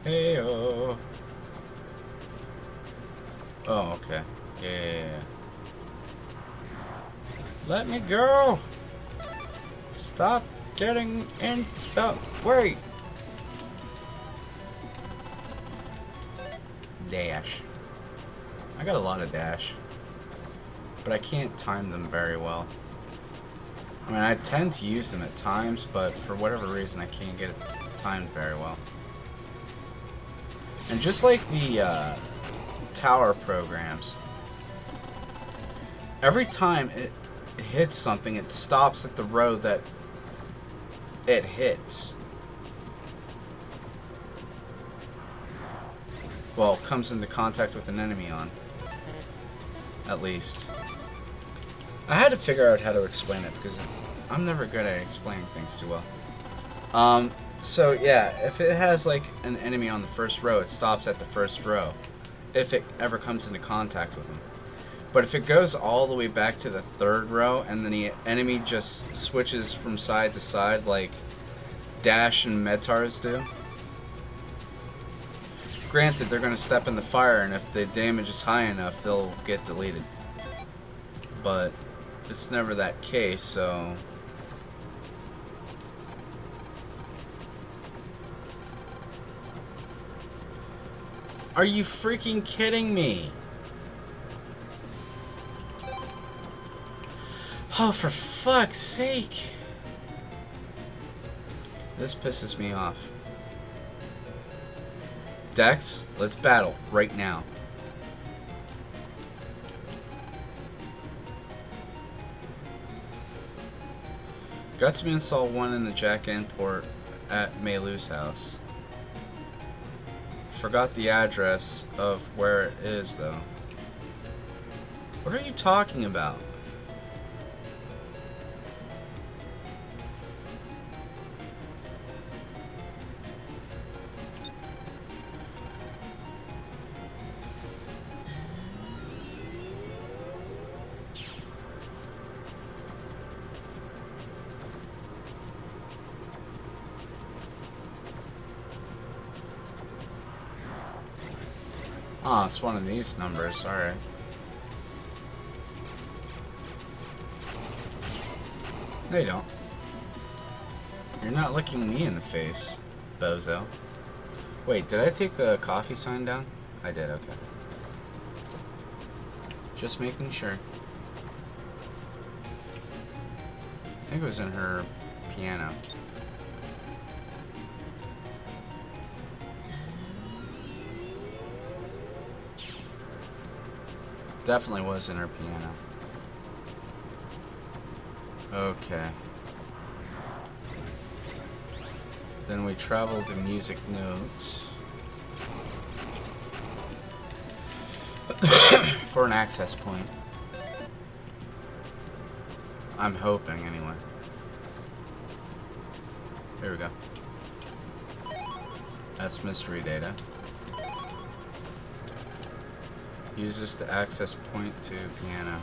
Hey-oh. Oh, okay. Yeah. Let me go! Stop getting in the way! Dash. I got a lot of dash. But I can't time them very well. I mean, I tend to use them at times, but for whatever reason I can't get it timed very well. And just like the tower programs, every time it hits something, it stops at the row that it hits. Well, comes into contact with an enemy on. At least. I had to figure out how to explain it because I'm never good at explaining things too well. So yeah, if it has like an enemy on the first row, it stops at the first row, if it ever comes into contact with them. But if it goes all the way back to the third row and then the enemy just switches from side to side like Dash and Metars do, granted they're going to step in the fire, and if the damage is high enough they'll get deleted. But it's never that case, so... Are you freaking kidding me? Oh, for fuck's sake. This pisses me off. Dex, let's battle right now. Gutsman saw one in the Jack-In port at Meilu's house. Forgot the address of where it is, though. What are you talking about? Oh, it's one of these numbers. Alright. No, you don't. You're not looking me in the face, bozo. Wait, did I take the coffee sign down? I did, okay. Just making sure. I think it was in her piano. Definitely was in her piano. Okay. Then we travel the music note for an access point. I'm hoping, anyway. Here we go. That's mystery data. Use this to access point to piano.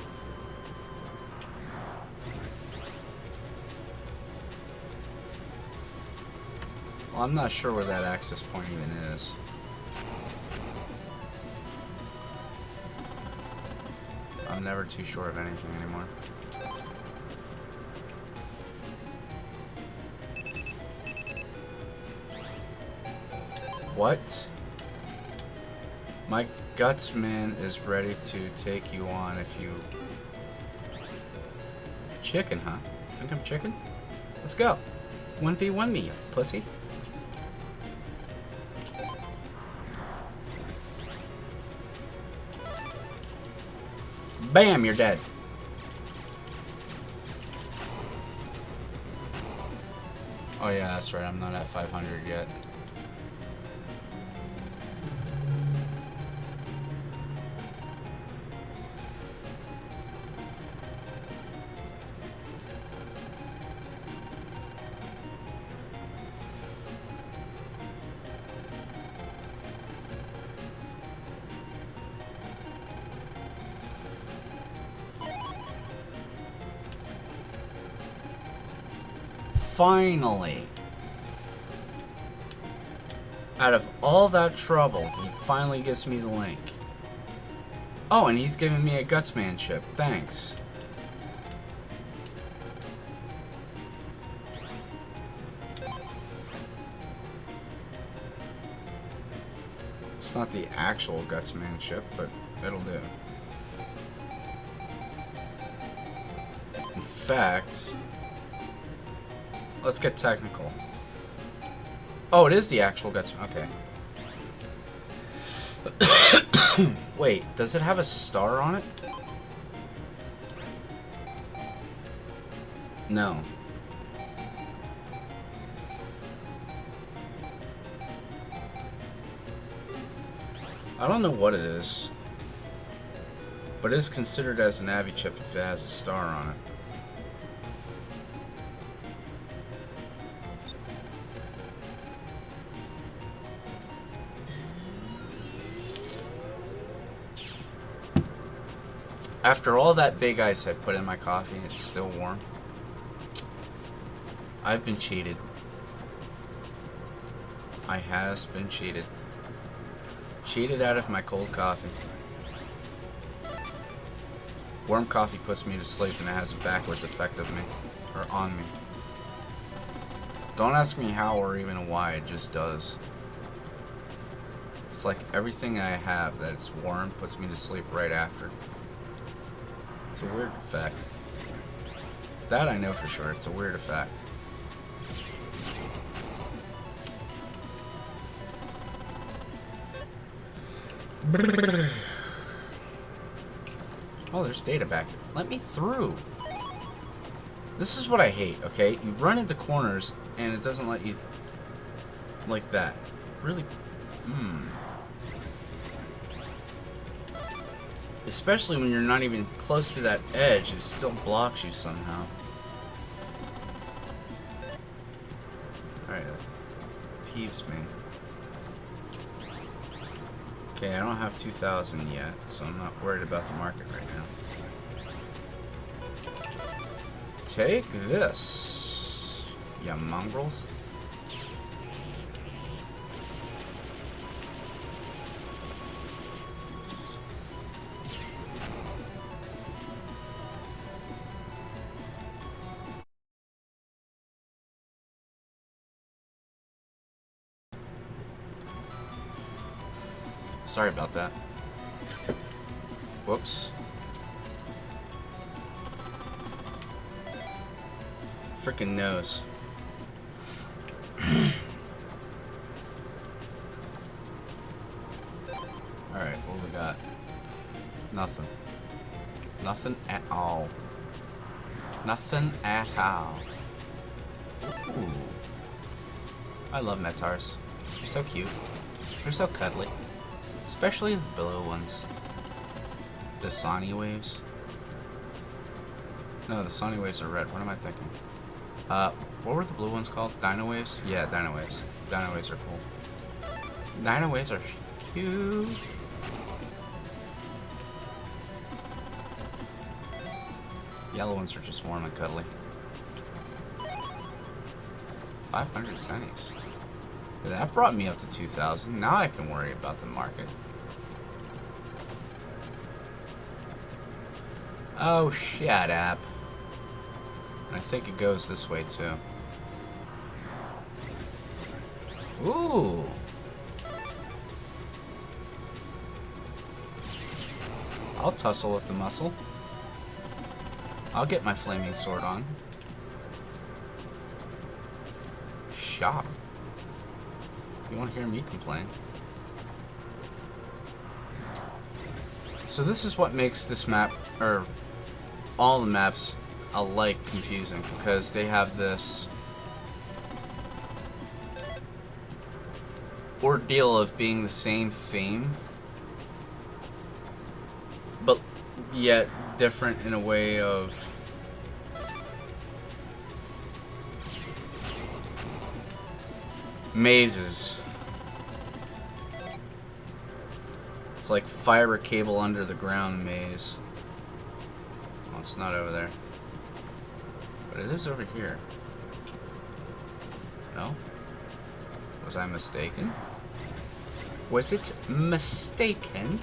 Well, I'm not sure where that access point even is. I'm never too sure of anything anymore. What? My Gutsman is ready to take you on if you... Chicken, huh? Think I'm chicken? Let's go. 1v1 me, you pussy. Bam, you're dead. Oh yeah, that's right, I'm not at 500 yet. Finally, out of all that trouble, he finally gives me the link. Oh, and he's giving me a Gutsman chip. Thanks. It's not the actual Gutsman chip, but it'll do. In fact... let's get technical. Oh, it is the actual guts. Okay. Wait, does it have a star on it? No. I don't know what it is, but it is considered as an Avi chip if it has a star on it. After all that big ice I put in my coffee, it's still warm. I've been cheated. I has been cheated. Cheated out of my cold coffee. Warm coffee puts me to sleep and it has a backwards effect of me. Or on me. Don't ask me how or even why, it just does. It's like everything I have that's warm puts me to sleep right after. It's a weird effect. That I know for sure, it's a weird effect. Oh, there's data back here. Let me through. This is what I hate, okay? You run into corners and it doesn't let you like that. Really? Especially when you're not even close to that edge, it still blocks you somehow. Alright, that peeves me. Okay, I don't have 2,000 yet, so I'm not worried about the market right now. Take this, you mongrels. Sorry about that. Whoops. Frickin' nose. Alright, what we got? Nothing. Nothing at all. Nothing at all. Ooh. I love Metars. They're so cute. They're so cuddly. Especially the blue ones. The Sony waves. No, the Sony waves are red. What am I thinking? What were the blue ones called? Dino waves? Yeah, Dino waves. Dino waves are cool. Dino waves are cute. Yellow ones are just warm and cuddly. 500 cents. That brought me up to 2,000. Now I can worry about the market. Oh, shut up. I think it goes this way, too. Ooh. I'll tussle with the muscle. I'll get my flaming sword on. Shop. You won't hear me complain. So this is what makes this map, or all the maps alike, confusing, because they have this ordeal of being the same theme, but yet different in a way of mazes. It's like fiber cable under the ground maze. Well, it's not over there. But it is over here. No? Was I mistaken? Was it mistaken?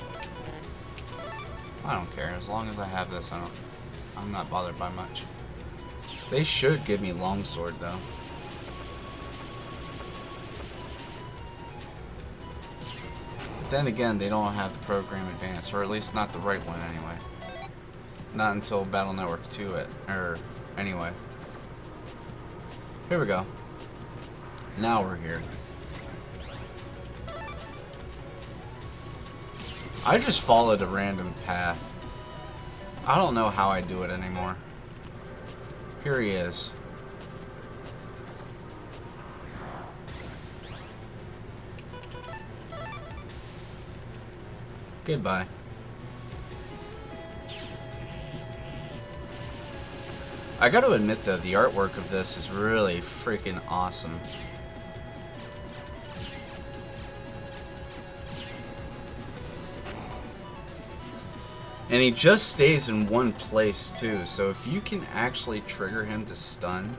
I don't care. As long as I have this, I'm not bothered by much. They should give me longsword though. Then again, they don't have the program advanced, or at least not the right one anyway. Not until Battle Network 2 anyway. Here we go. Now we're here. I just followed a random path. I don't know how I do it anymore. Here he is. Goodbye. I gotta admit though, the artwork of this is really freaking awesome. And he just stays in one place too, so if you can actually trigger him to stun,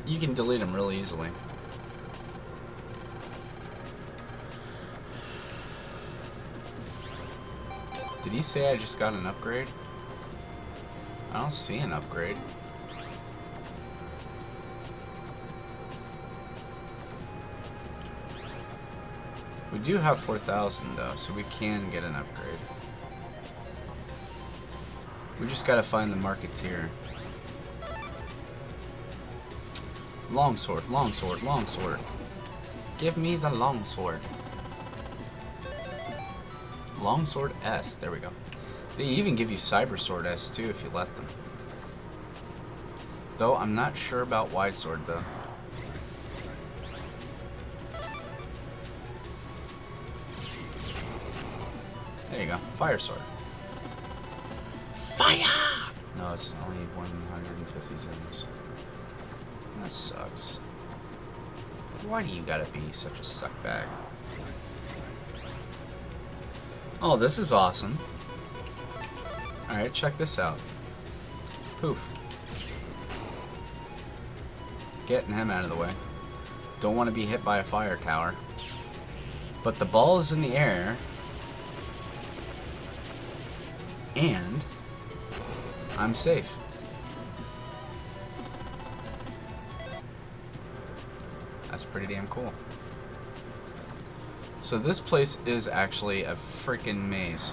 you can delete him real easily. Did he say I just got an upgrade? I don't see an upgrade. We do have 4,000 though, so we can get an upgrade. We just gotta find the marketeer. Longsword, longsword, longsword. Give me the longsword. Longsword S. There we go. They even give you Cyber Sword S too if you let them. Though I'm not sure about Wide Sword though. There you go. Fire Sword. Fire! No, it's only 150 zins. That sucks. Why do you gotta be such a suckbag? Oh, this is awesome. Alright, check this out. Poof. Getting him out of the way. Don't want to be hit by a fire tower. But the ball is in the air. And I'm safe. That's pretty damn cool. So this place is actually a freaking maze.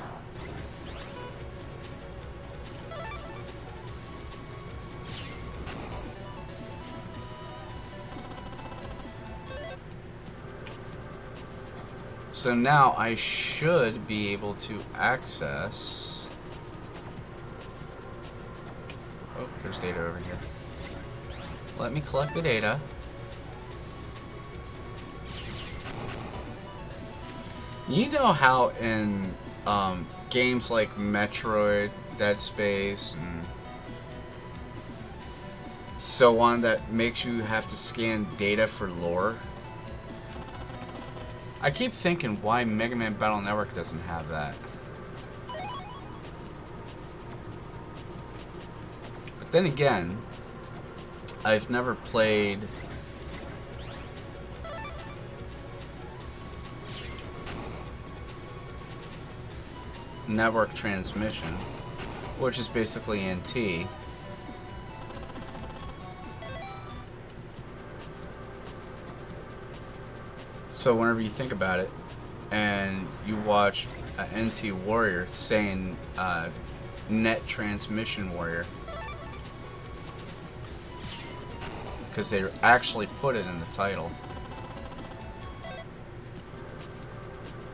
So now I should be able to access... Oh, there's data over here. Let me collect the data. You know how in games like Metroid, Dead Space, and so on that makes you have to scan data for lore? I keep thinking why Megaman Battle Network doesn't have that. But then again, I've never played network transmission, which is basically NT. So whenever you think about it, and you watch an NT Warrior saying net transmission warrior, because they actually put it in the title.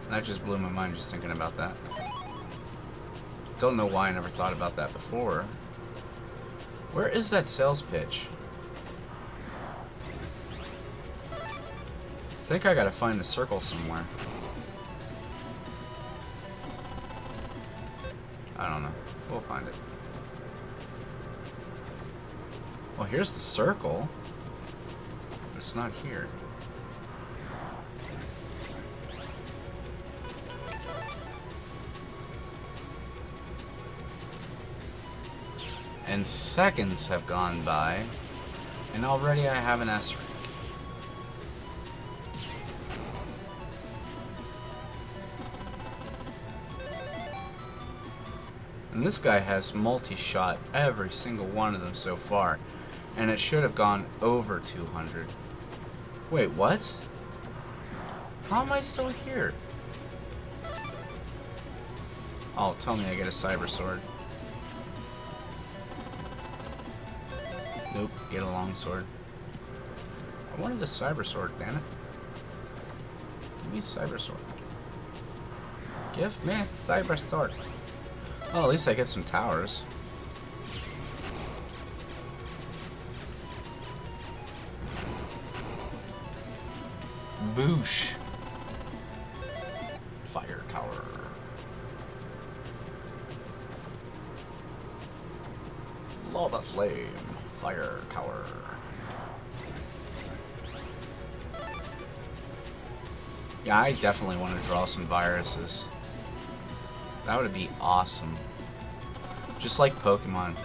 And that just blew my mind just thinking about that. Don't know why I never thought about that before. Where is that sales pitch? I think I gotta find the circle somewhere. I don't know. We'll find it. Well, here's the circle. But it's not here. And seconds have gone by, and already I have an S rank. And this guy has multi-shot every single one of them so far, and it should have gone over 200. Wait, what? How am I still here? Oh, tell me I get a cyber sword. Nope, get a long sword. I wanted a cyber sword, damn it. Give me a cyber sword. Give me a cyber sword. Well, at least I get some towers. Boosh. Fire tower. Lava flame. Fire tower. Yeah, I definitely want to draw some viruses. That would be awesome. Just like Pokemon.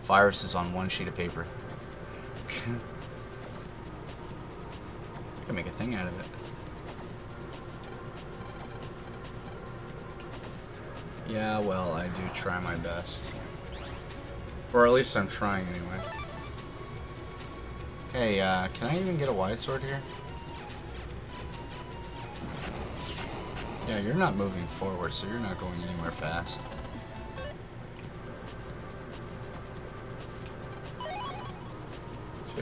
Viruses on one sheet of paper. I can make a thing out of it. Yeah, well, I do try my best. Or at least I'm trying anyway. Hey, can I even get a wide sword here? Yeah, you're not moving forward, so you're not going anywhere fast.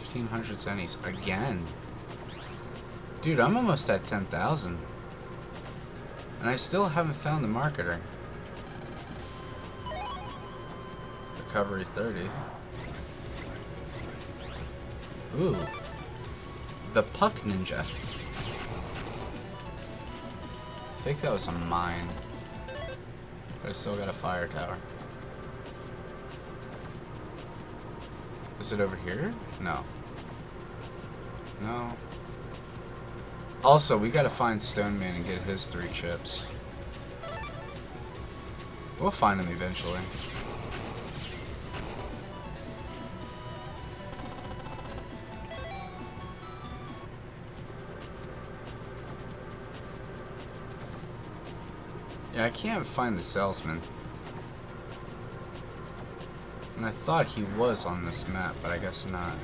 1,500 zennies again. Dude, I'm almost at 10,000. And I still haven't found the marketer. Recovery 30. Ooh. The Puck Ninja. I think that was a mine. But I still got a fire tower. Is it over here? No. No. Also, we gotta find Stone Man and get his 3 chips. We'll find him eventually. Yeah, I can't find the salesman. And I thought he was on this map, but I guess not.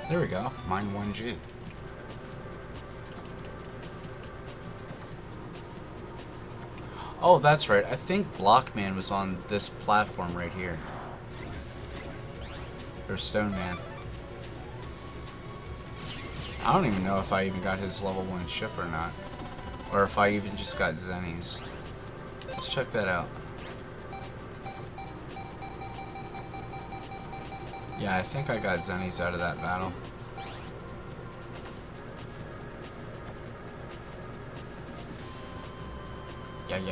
There we go. Mine 1G. Oh, that's right. I think Blockman was on this platform right here. Or Stone Man. I don't even know if I even got his level 1 ship or not. Or if I even just got Zennies. Let's check that out. Yeah, I think I got Zennies out of that battle.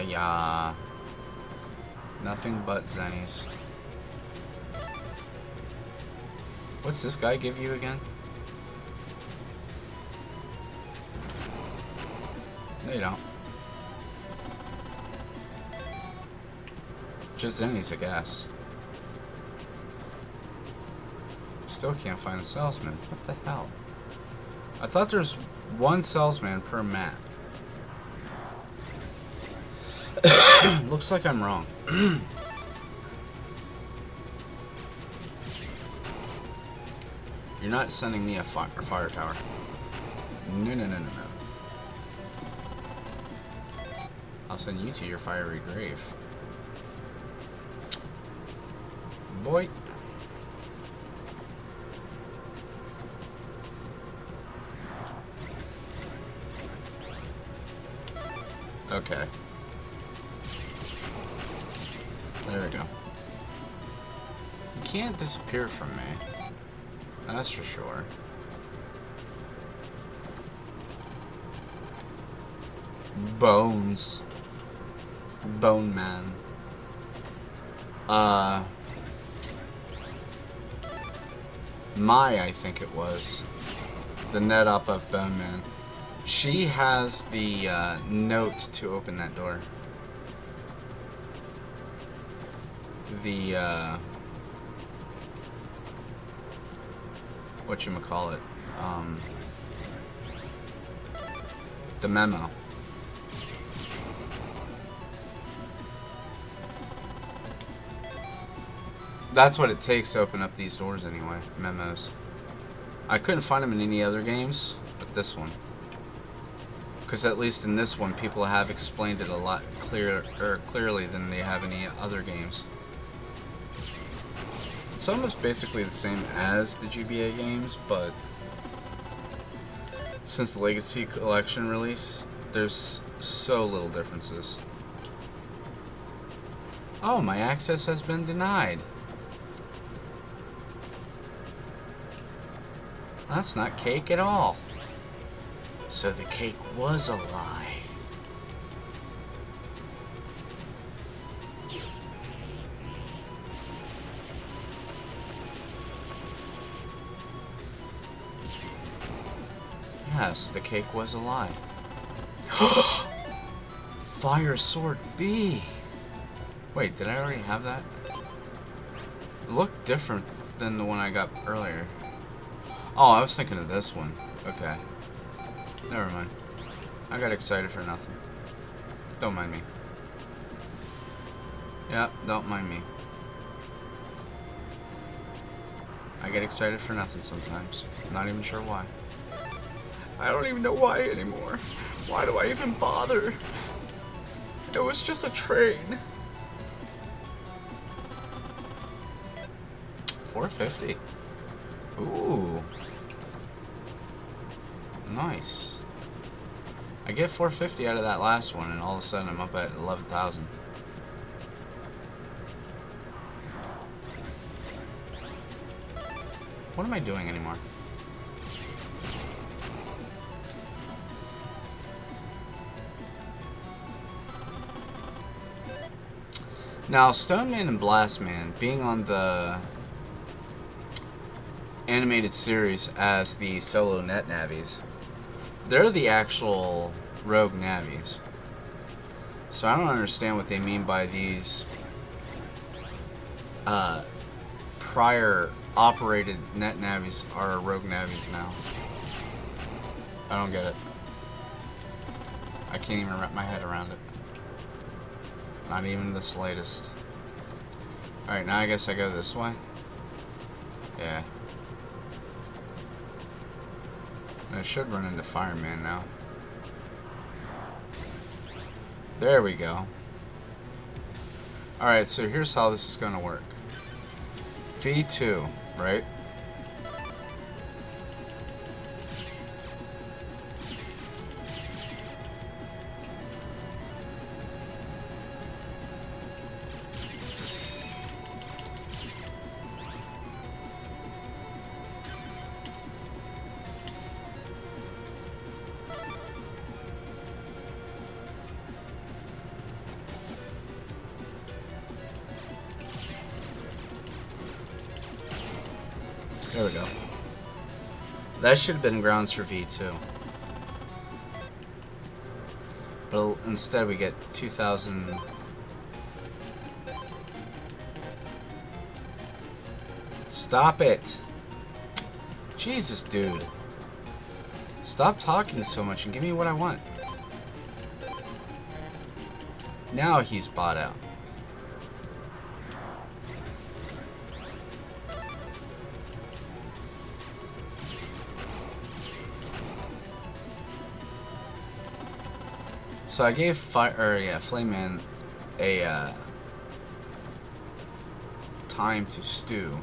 Yeah. Nothing but Zennies. What's this guy give you again? No, you don't. Just Zennies, I guess. Still can't find a salesman. What the hell? I thought there's one salesman per map. Looks like I'm wrong. You're not sending me a fire tower. No. I'll send you to your fiery grave. Boy. Okay. There we go. You can't disappear from me. That's for sure. Bones. Bone Man. I think it was. The net up of Bone Man. She has the note to open that door. The whatchamacallit, the memo. That's what it takes to open up these doors anyway, memos. I couldn't find them in any other games, but this one. Because at least in this one, people have explained it a lot clearly than they have in any other games. It's almost basically the same as the GBA games, but since the Legacy Collection release, there's so little differences. Oh, my access has been denied. That's not cake at all. So the cake was a lie. Yes, the cake was a lie. Fire Sword B! Wait, did I already have that? It looked different than the one I got earlier. Oh, I was thinking of this one. Okay. Never mind. I got excited for nothing. Don't mind me. Yeah, don't mind me. I get excited for nothing sometimes. I'm not even sure why. I don't even know why anymore. Why do I even bother? It was just a train. 450. Ooh. Nice. I get 450 out of that last one, and all of a sudden I'm up at 11,000. What am I doing anymore? Now, Stoneman and Blastman, being on the animated series as the solo net navies, they're the actual rogue navies. So I don't understand what they mean by these prior operated net navies are rogue navies now. I don't get it. I can't even wrap my head around it. Not even the slightest. Alright, now I guess I go this way. Yeah. I should run into Fireman now. There we go. Alright, so here's how this is going to work. V2, right? There we go. That should have been grounds for V2. But instead we get 2,000... Stop it! Jesus, dude. Stop talking so much and give me what I want. Now he's bought out. So I gave Flame Man a time to stew.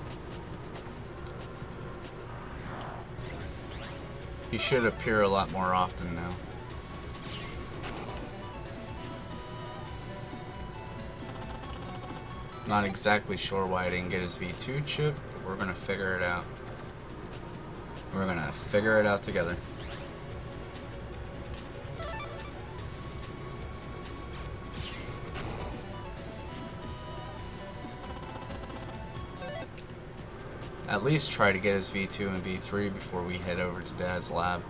He should appear a lot more often now. Not exactly sure why I didn't get his V2 chip, but we're gonna figure it out. We're gonna figure it out together. At least try to get his V2 and V3 before we head over to Dad's lab.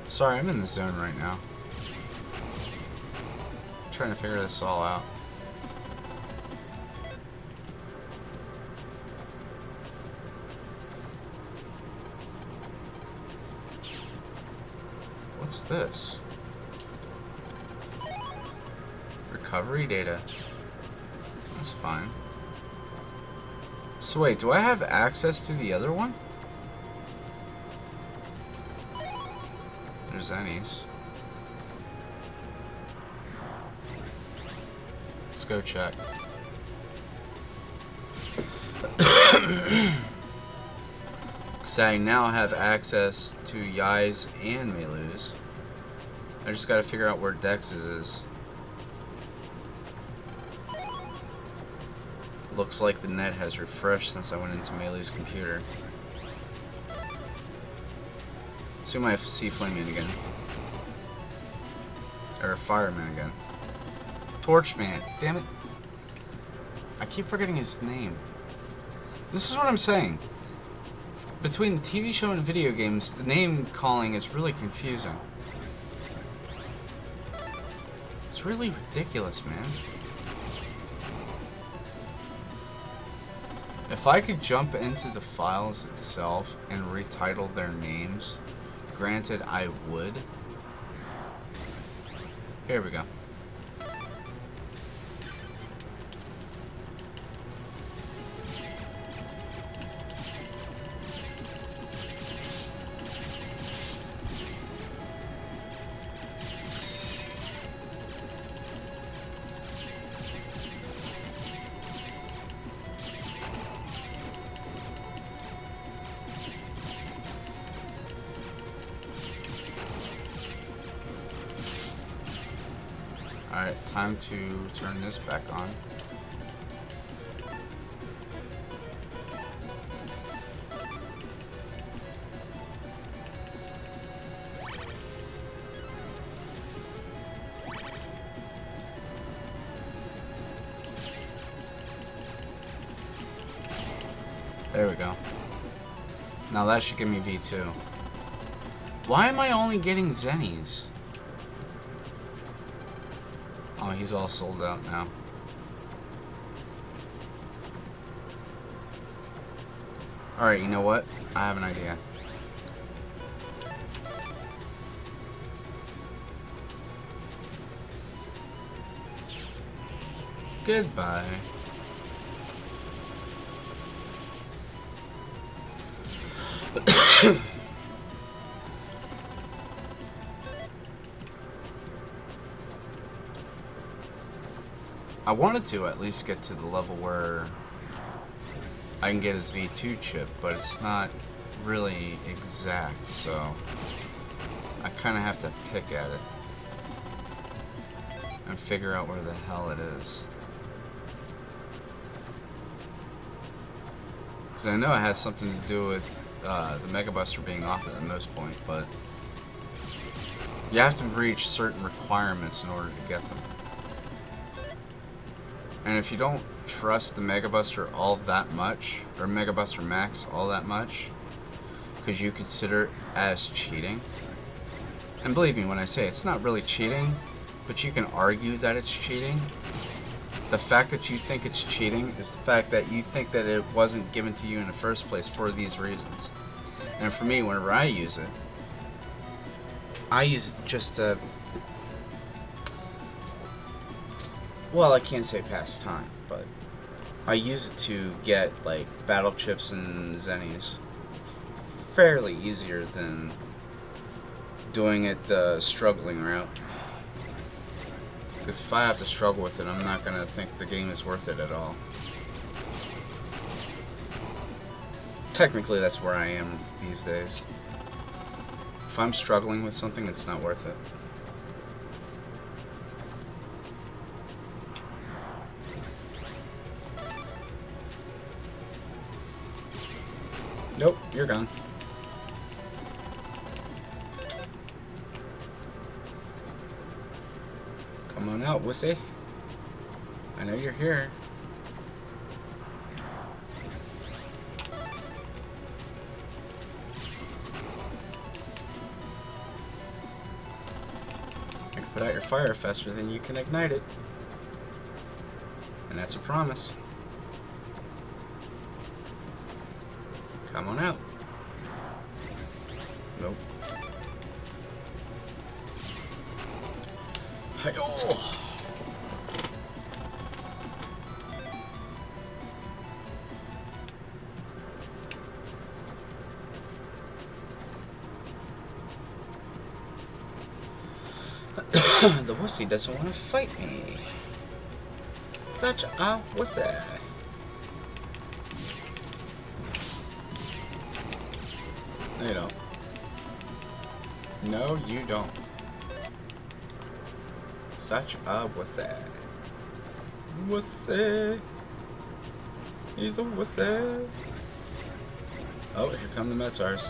Sorry, I'm in the zone right now. I'm trying to figure this all out. What's this? Recovery data. That's fine. So wait, do I have access to the other one? There's Annie's. Let's go check. Because I now have access to Yai's and Meilu's. I just gotta figure out where Dex's is. Looks like the net has refreshed since I went into Melee's computer. So we might have to see Flameman again. Or Fireman again. Torchman. Damn it. I keep forgetting his name. This is what I'm saying. Between the TV show and video games, the name calling is really confusing. It's really ridiculous, man. If I could jump into the files itself and retitle their names, granted I would. Here we go. Alright, time to turn this back on. There we go. Now that should give me V2. Why am I only getting Zennies? Oh, he's all sold out now. Alright, you know what? I have an idea. Goodbye. I wanted to at least get to the level where I can get his V2 chip, but it's not really exact, so I kind of have to pick at it and figure out where the hell it is. Because I know it has something to do with the Mega Buster being off at the most point, but you have to reach certain requirements in order to get them. And if you don't trust the Mega Buster all that much, or Mega Buster Max all that much, because you consider it as cheating, and believe me when I say it's not really cheating, but you can argue that it's cheating. The fact that you think it's cheating is the fact that you think that it wasn't given to you in the first place for these reasons. And for me, whenever I use it just to, well, I can't say past time, but I use it to get, like, battle chips and zennies fairly easier than doing it the struggling route. Because if I have to struggle with it, I'm not going to think the game is worth it at all. Technically, that's where I am these days. If I'm struggling with something, it's not worth it. Nope, you're gone. Come on out, wussy. I know you're here. I can put out your fire faster than you can ignite it. And that's a promise. Come on out. Nope. Hi-yo! The wussy doesn't want to fight me. Such a wussy. No, you don't. No, you don't. Such a wussy. Wussy. He's a wussy. Oh, here come the Metars.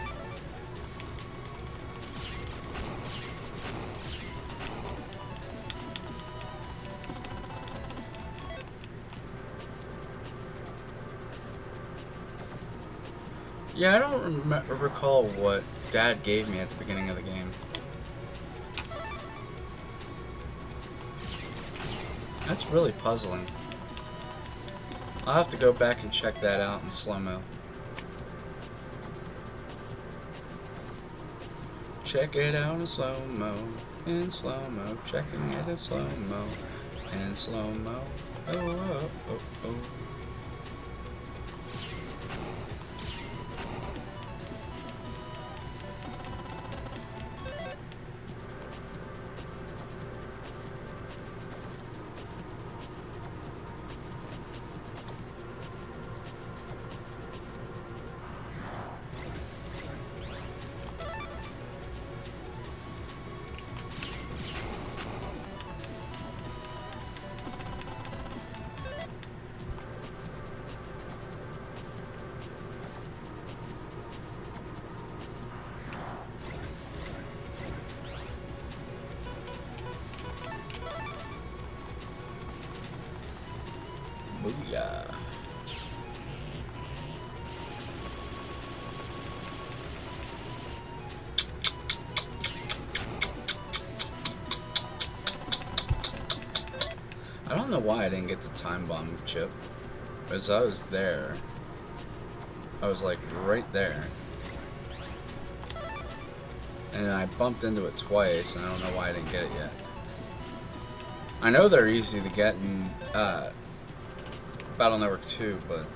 Yeah, I don't recall what Dad gave me at the beginning of the game. That's really puzzling. I'll have to go back and check that out in slow-mo. Check it out in slow-mo, in slow-mo, checking it in slow-mo, in slow-mo. Oh, oh, oh, oh. Booyah. I don't know why I didn't get the time bomb chip. As I was there, I was like right there. And I bumped into it twice, and I don't know why I didn't get it yet. I know they're easy to get in Battle Network 2, but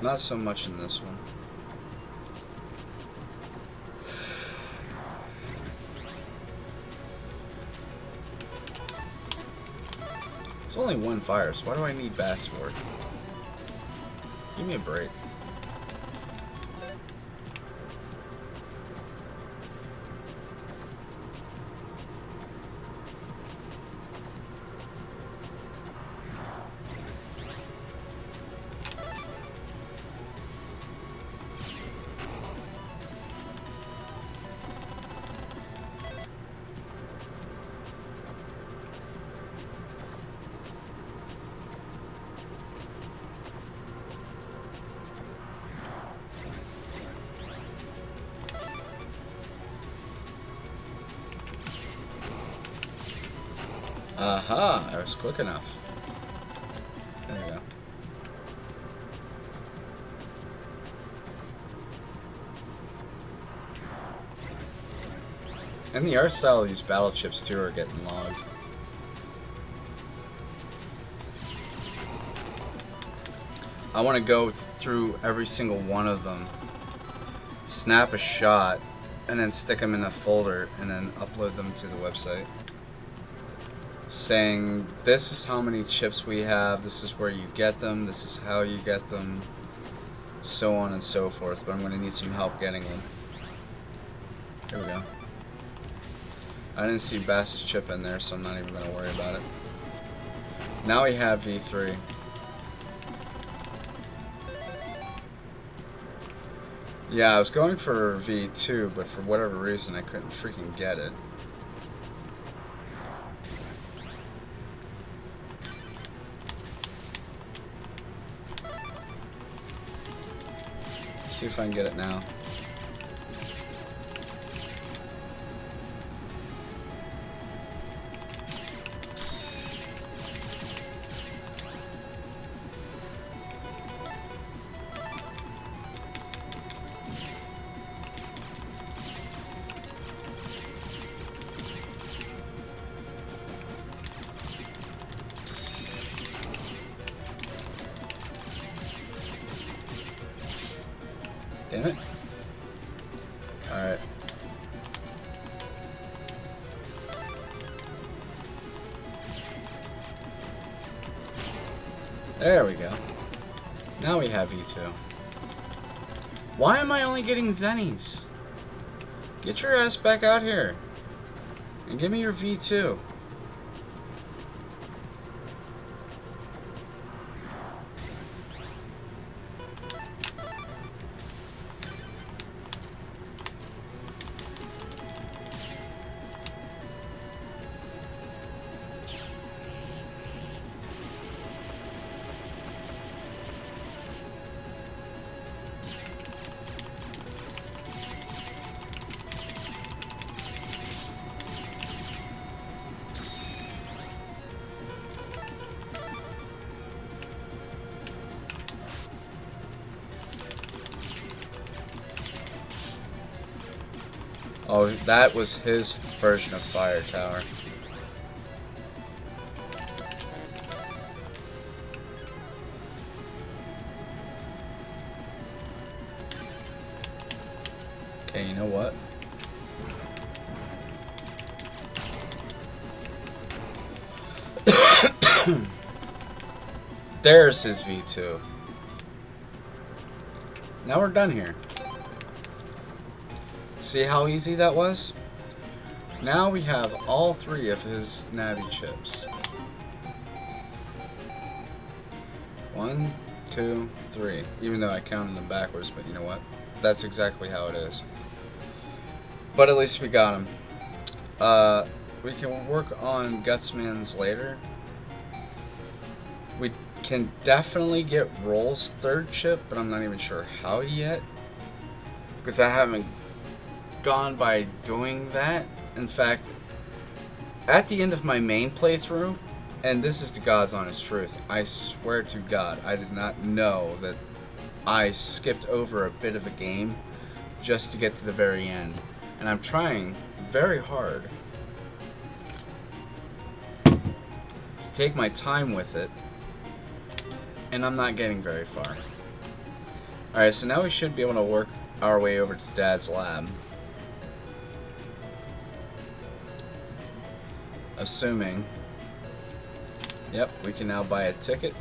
not so much in this one. It's only one fire, so why do I need Bass for it? Give me a break. Aha! I was quick enough. There we go. And the art style of these battle chips too are getting logged. I want to go through every single one of them, snap a shot, and then stick them in a folder and then upload them to the website, saying this is how many chips we have, this is where you get them, this is how you get them, so on and so forth. But I'm going to need some help getting them. Here we go. I didn't see Bass's chip in there, so I'm not even going to worry about it. Now we have V3. Yeah, I was going for V2, but for whatever reason I couldn't freaking get it. Let's see if I can get it now. Damn it. Alright. There we go. Now we have V2. Why am I only getting Zennies? Get your ass back out here. And give me your V2. Oh, that was his version of Fire Tower. Okay, you know what? There's his V2. Now we're done here. See how easy that was? Now we have all 3 of his Navi chips. 1, 2, 3. Even though I counted them backwards, but you know what? That's exactly how it is. But at least we got him. We can work on Gutsman's later. We can definitely get Roll's 3rd chip, but I'm not even sure how yet. Because I haven't gone by doing that. In fact, at the end of my main playthrough, and this is the God's honest truth, I swear to God, I did not know that I skipped over a bit of a game just to get to the very end. And I'm trying very hard to take my time with it, and I'm not getting very far. Alright, so now we should be able to work our way over to Dad's lab. Assuming. Yep, we can now buy a ticket.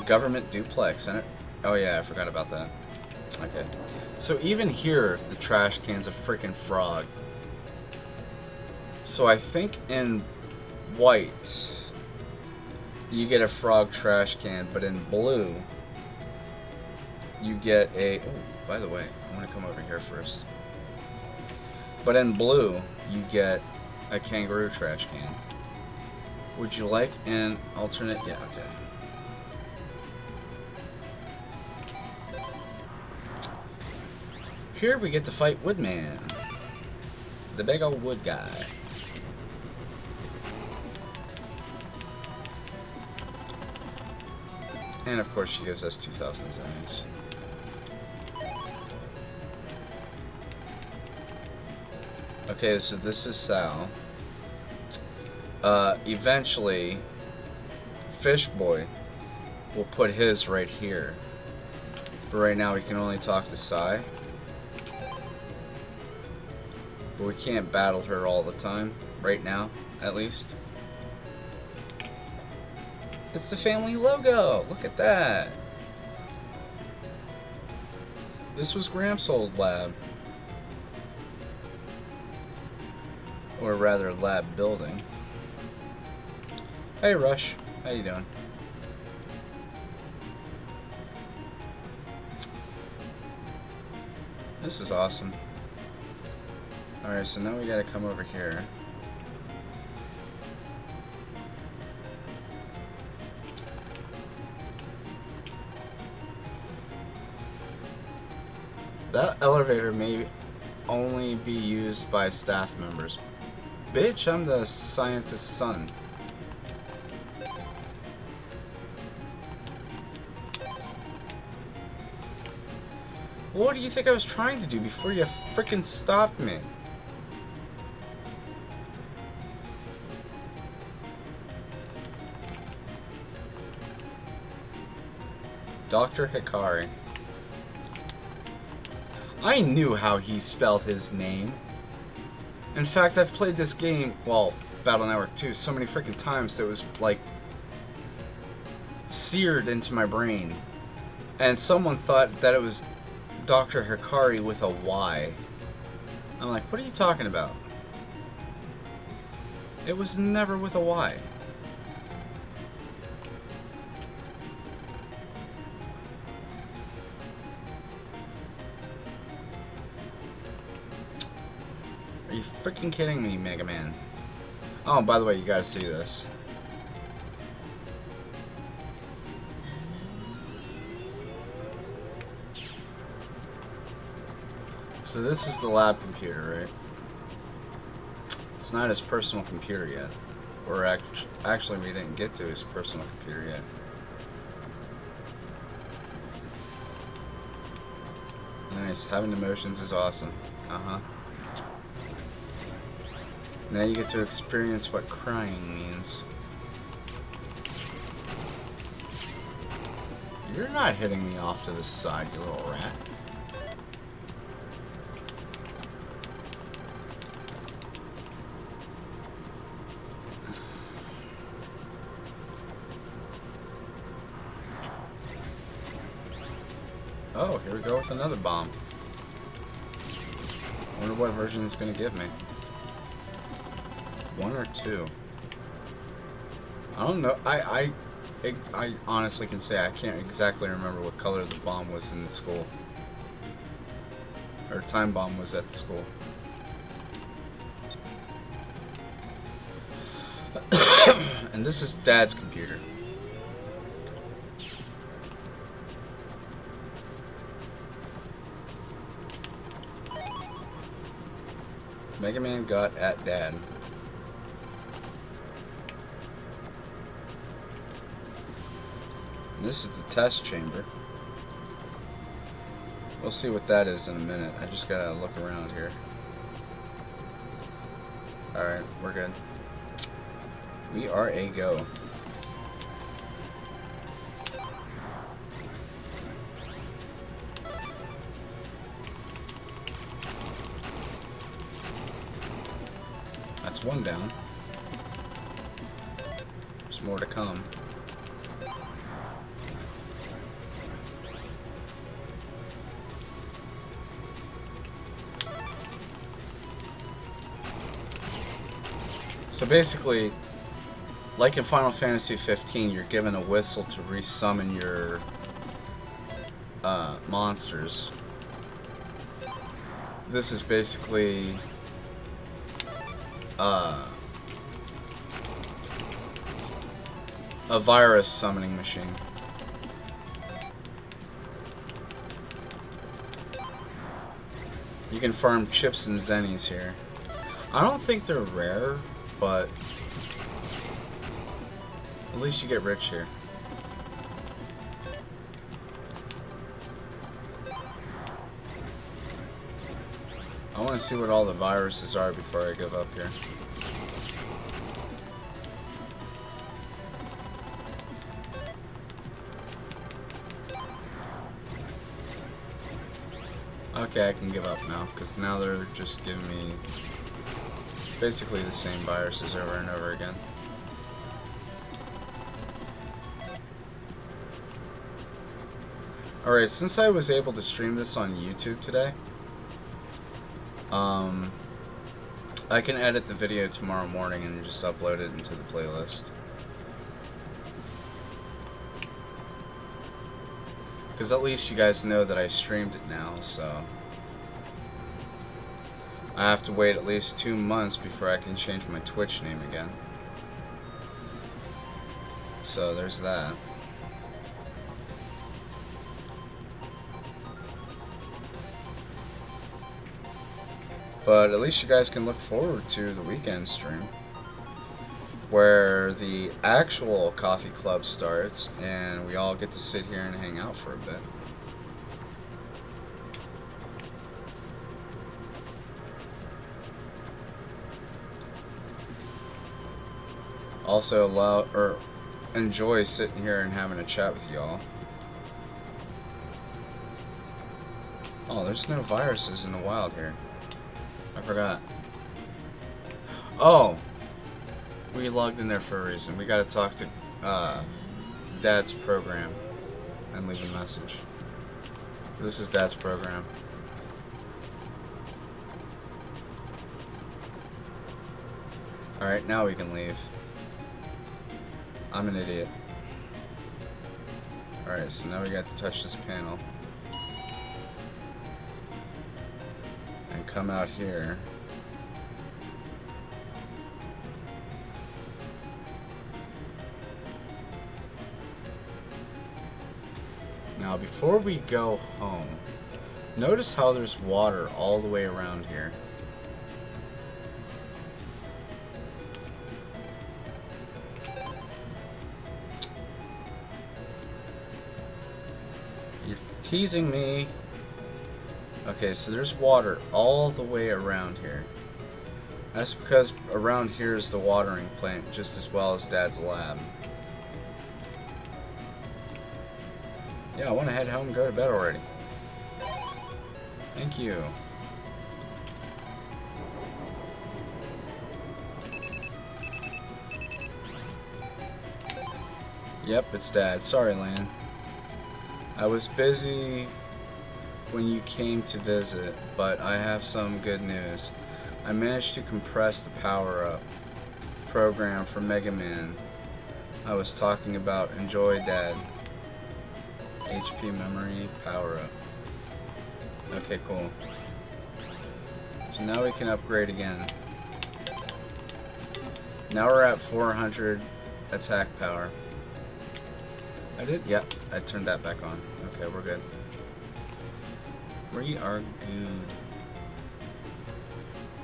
Government duplex. Oh yeah, I forgot about that. Okay. So even here, the trash can's a freaking frog. So I think in white, you get a frog trash can, but in blue, you get a... Oh, by the way, I want to come over here first. But in blue, you get a kangaroo trash can. Would you like an alternate? Yeah, okay. Here we get to fight Woodman, the big old wood guy. And of course she gives us 2,000 zennies. Okay, so this is Sal. Eventually, Fish Boy will put his right here. But right now we can only talk to Sai. But we can't battle her all the time. Right now, at least. It's the family logo! Look at that! This was Gramps' old lab. Or rather, lab building. Hey Rush, how you doing? This is awesome. Alright, so now we gotta come over here. That elevator may only be used by staff members. Bitch, I'm the scientist's son. What do you think I was trying to do before you frickin' stopped me? Dr. Hikari. I knew how he spelled his name. In fact, I've played this game, well, Battle Network 2, so many freaking times that it was, like, seared into my brain. And someone thought that it was Dr. Hikari with a Y. I'm like, what are you talking about? It was never with a Y. Are you freaking kidding me, Megaman? Oh, by the way, you gotta see this. So this is the lab computer, right? It's not his personal computer yet. Or actually, we didn't get to his personal computer yet. Nice. Having emotions is awesome. Uh-huh. Now you get to experience what crying means. You're not hitting me off to the side, you little rat. Oh, here we go with another bomb. I wonder what version it's going to give me. 1 or 2? I don't know. I honestly can say I can't exactly remember what color the bomb was in the school. Or time bomb was at the school. And this is Dad's computer. Megaman got at Dad. This is the test chamber. We'll see what that is in a minute. I just gotta look around here. Alright, we're good. We are a go. That's one down. There's more to come. So basically, like in Final Fantasy 15, you're given a whistle to resummon your monsters. This is basically a virus summoning machine. You can farm chips and zennies here. I don't think they're rare, but at least you get rich here. I want to see what all the viruses are before I give up here. Okay, I can give up now, because now they're just giving me basically the same viruses over and over again. Alright, since I was able to stream this on YouTube today, I can edit the video tomorrow morning and just upload it into the playlist. Because at least you guys know that I streamed it now, so I have to wait at least 2 months before I can change my Twitch name again. So there's that. But at least you guys can look forward to the weekend stream, where the actual coffee club starts and we all get to sit here and hang out for a bit. Also enjoy sitting here and having a chat with y'all. Oh, there's no viruses in the wild here. I forgot. Oh! We logged in there for a reason. We gotta talk to Dad's program and leave a message. This is Dad's program. Alright, now we can leave. I'm an idiot. Alright, so now we got to touch this panel. And come out here. Now, before we go home, notice how there's water all the way around here. You're teasing me. Okay, so there's water all the way around here. That's because around here is the watering plant just as well as Dad's lab. Yeah, I want to head home and go to bed already. Thank you. Yep, it's Dad. Sorry, Lan. I was busy when you came to visit, but I have some good news. I managed to compress the power-up program for Megaman I was talking about. Enjoy, Dad. HP memory power-up. Okay, cool. So now we can upgrade again. Now we're at 400 attack power. I did? Yep, I turned that back on. Okay, we're good. We are good.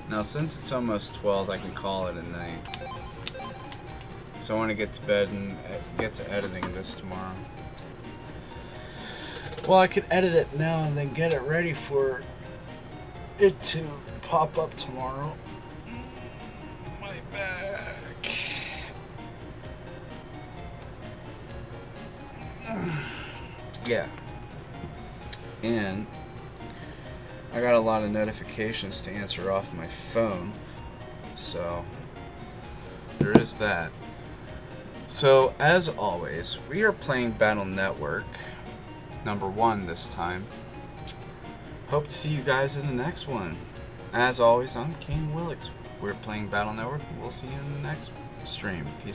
Now, since it's almost 12, I can call it a night. So I want to get to bed and get to editing this tomorrow. Well, I could edit it now and then get it ready for it to pop up tomorrow. My back. Yeah. And I got a lot of notifications to answer off my phone. So there is that. So as always, we are playing Battle Network #1 this time. Hope to see you guys in the next one. As always, I'm King Willix. We're playing Battle Network. We'll see you in the next stream. Peace.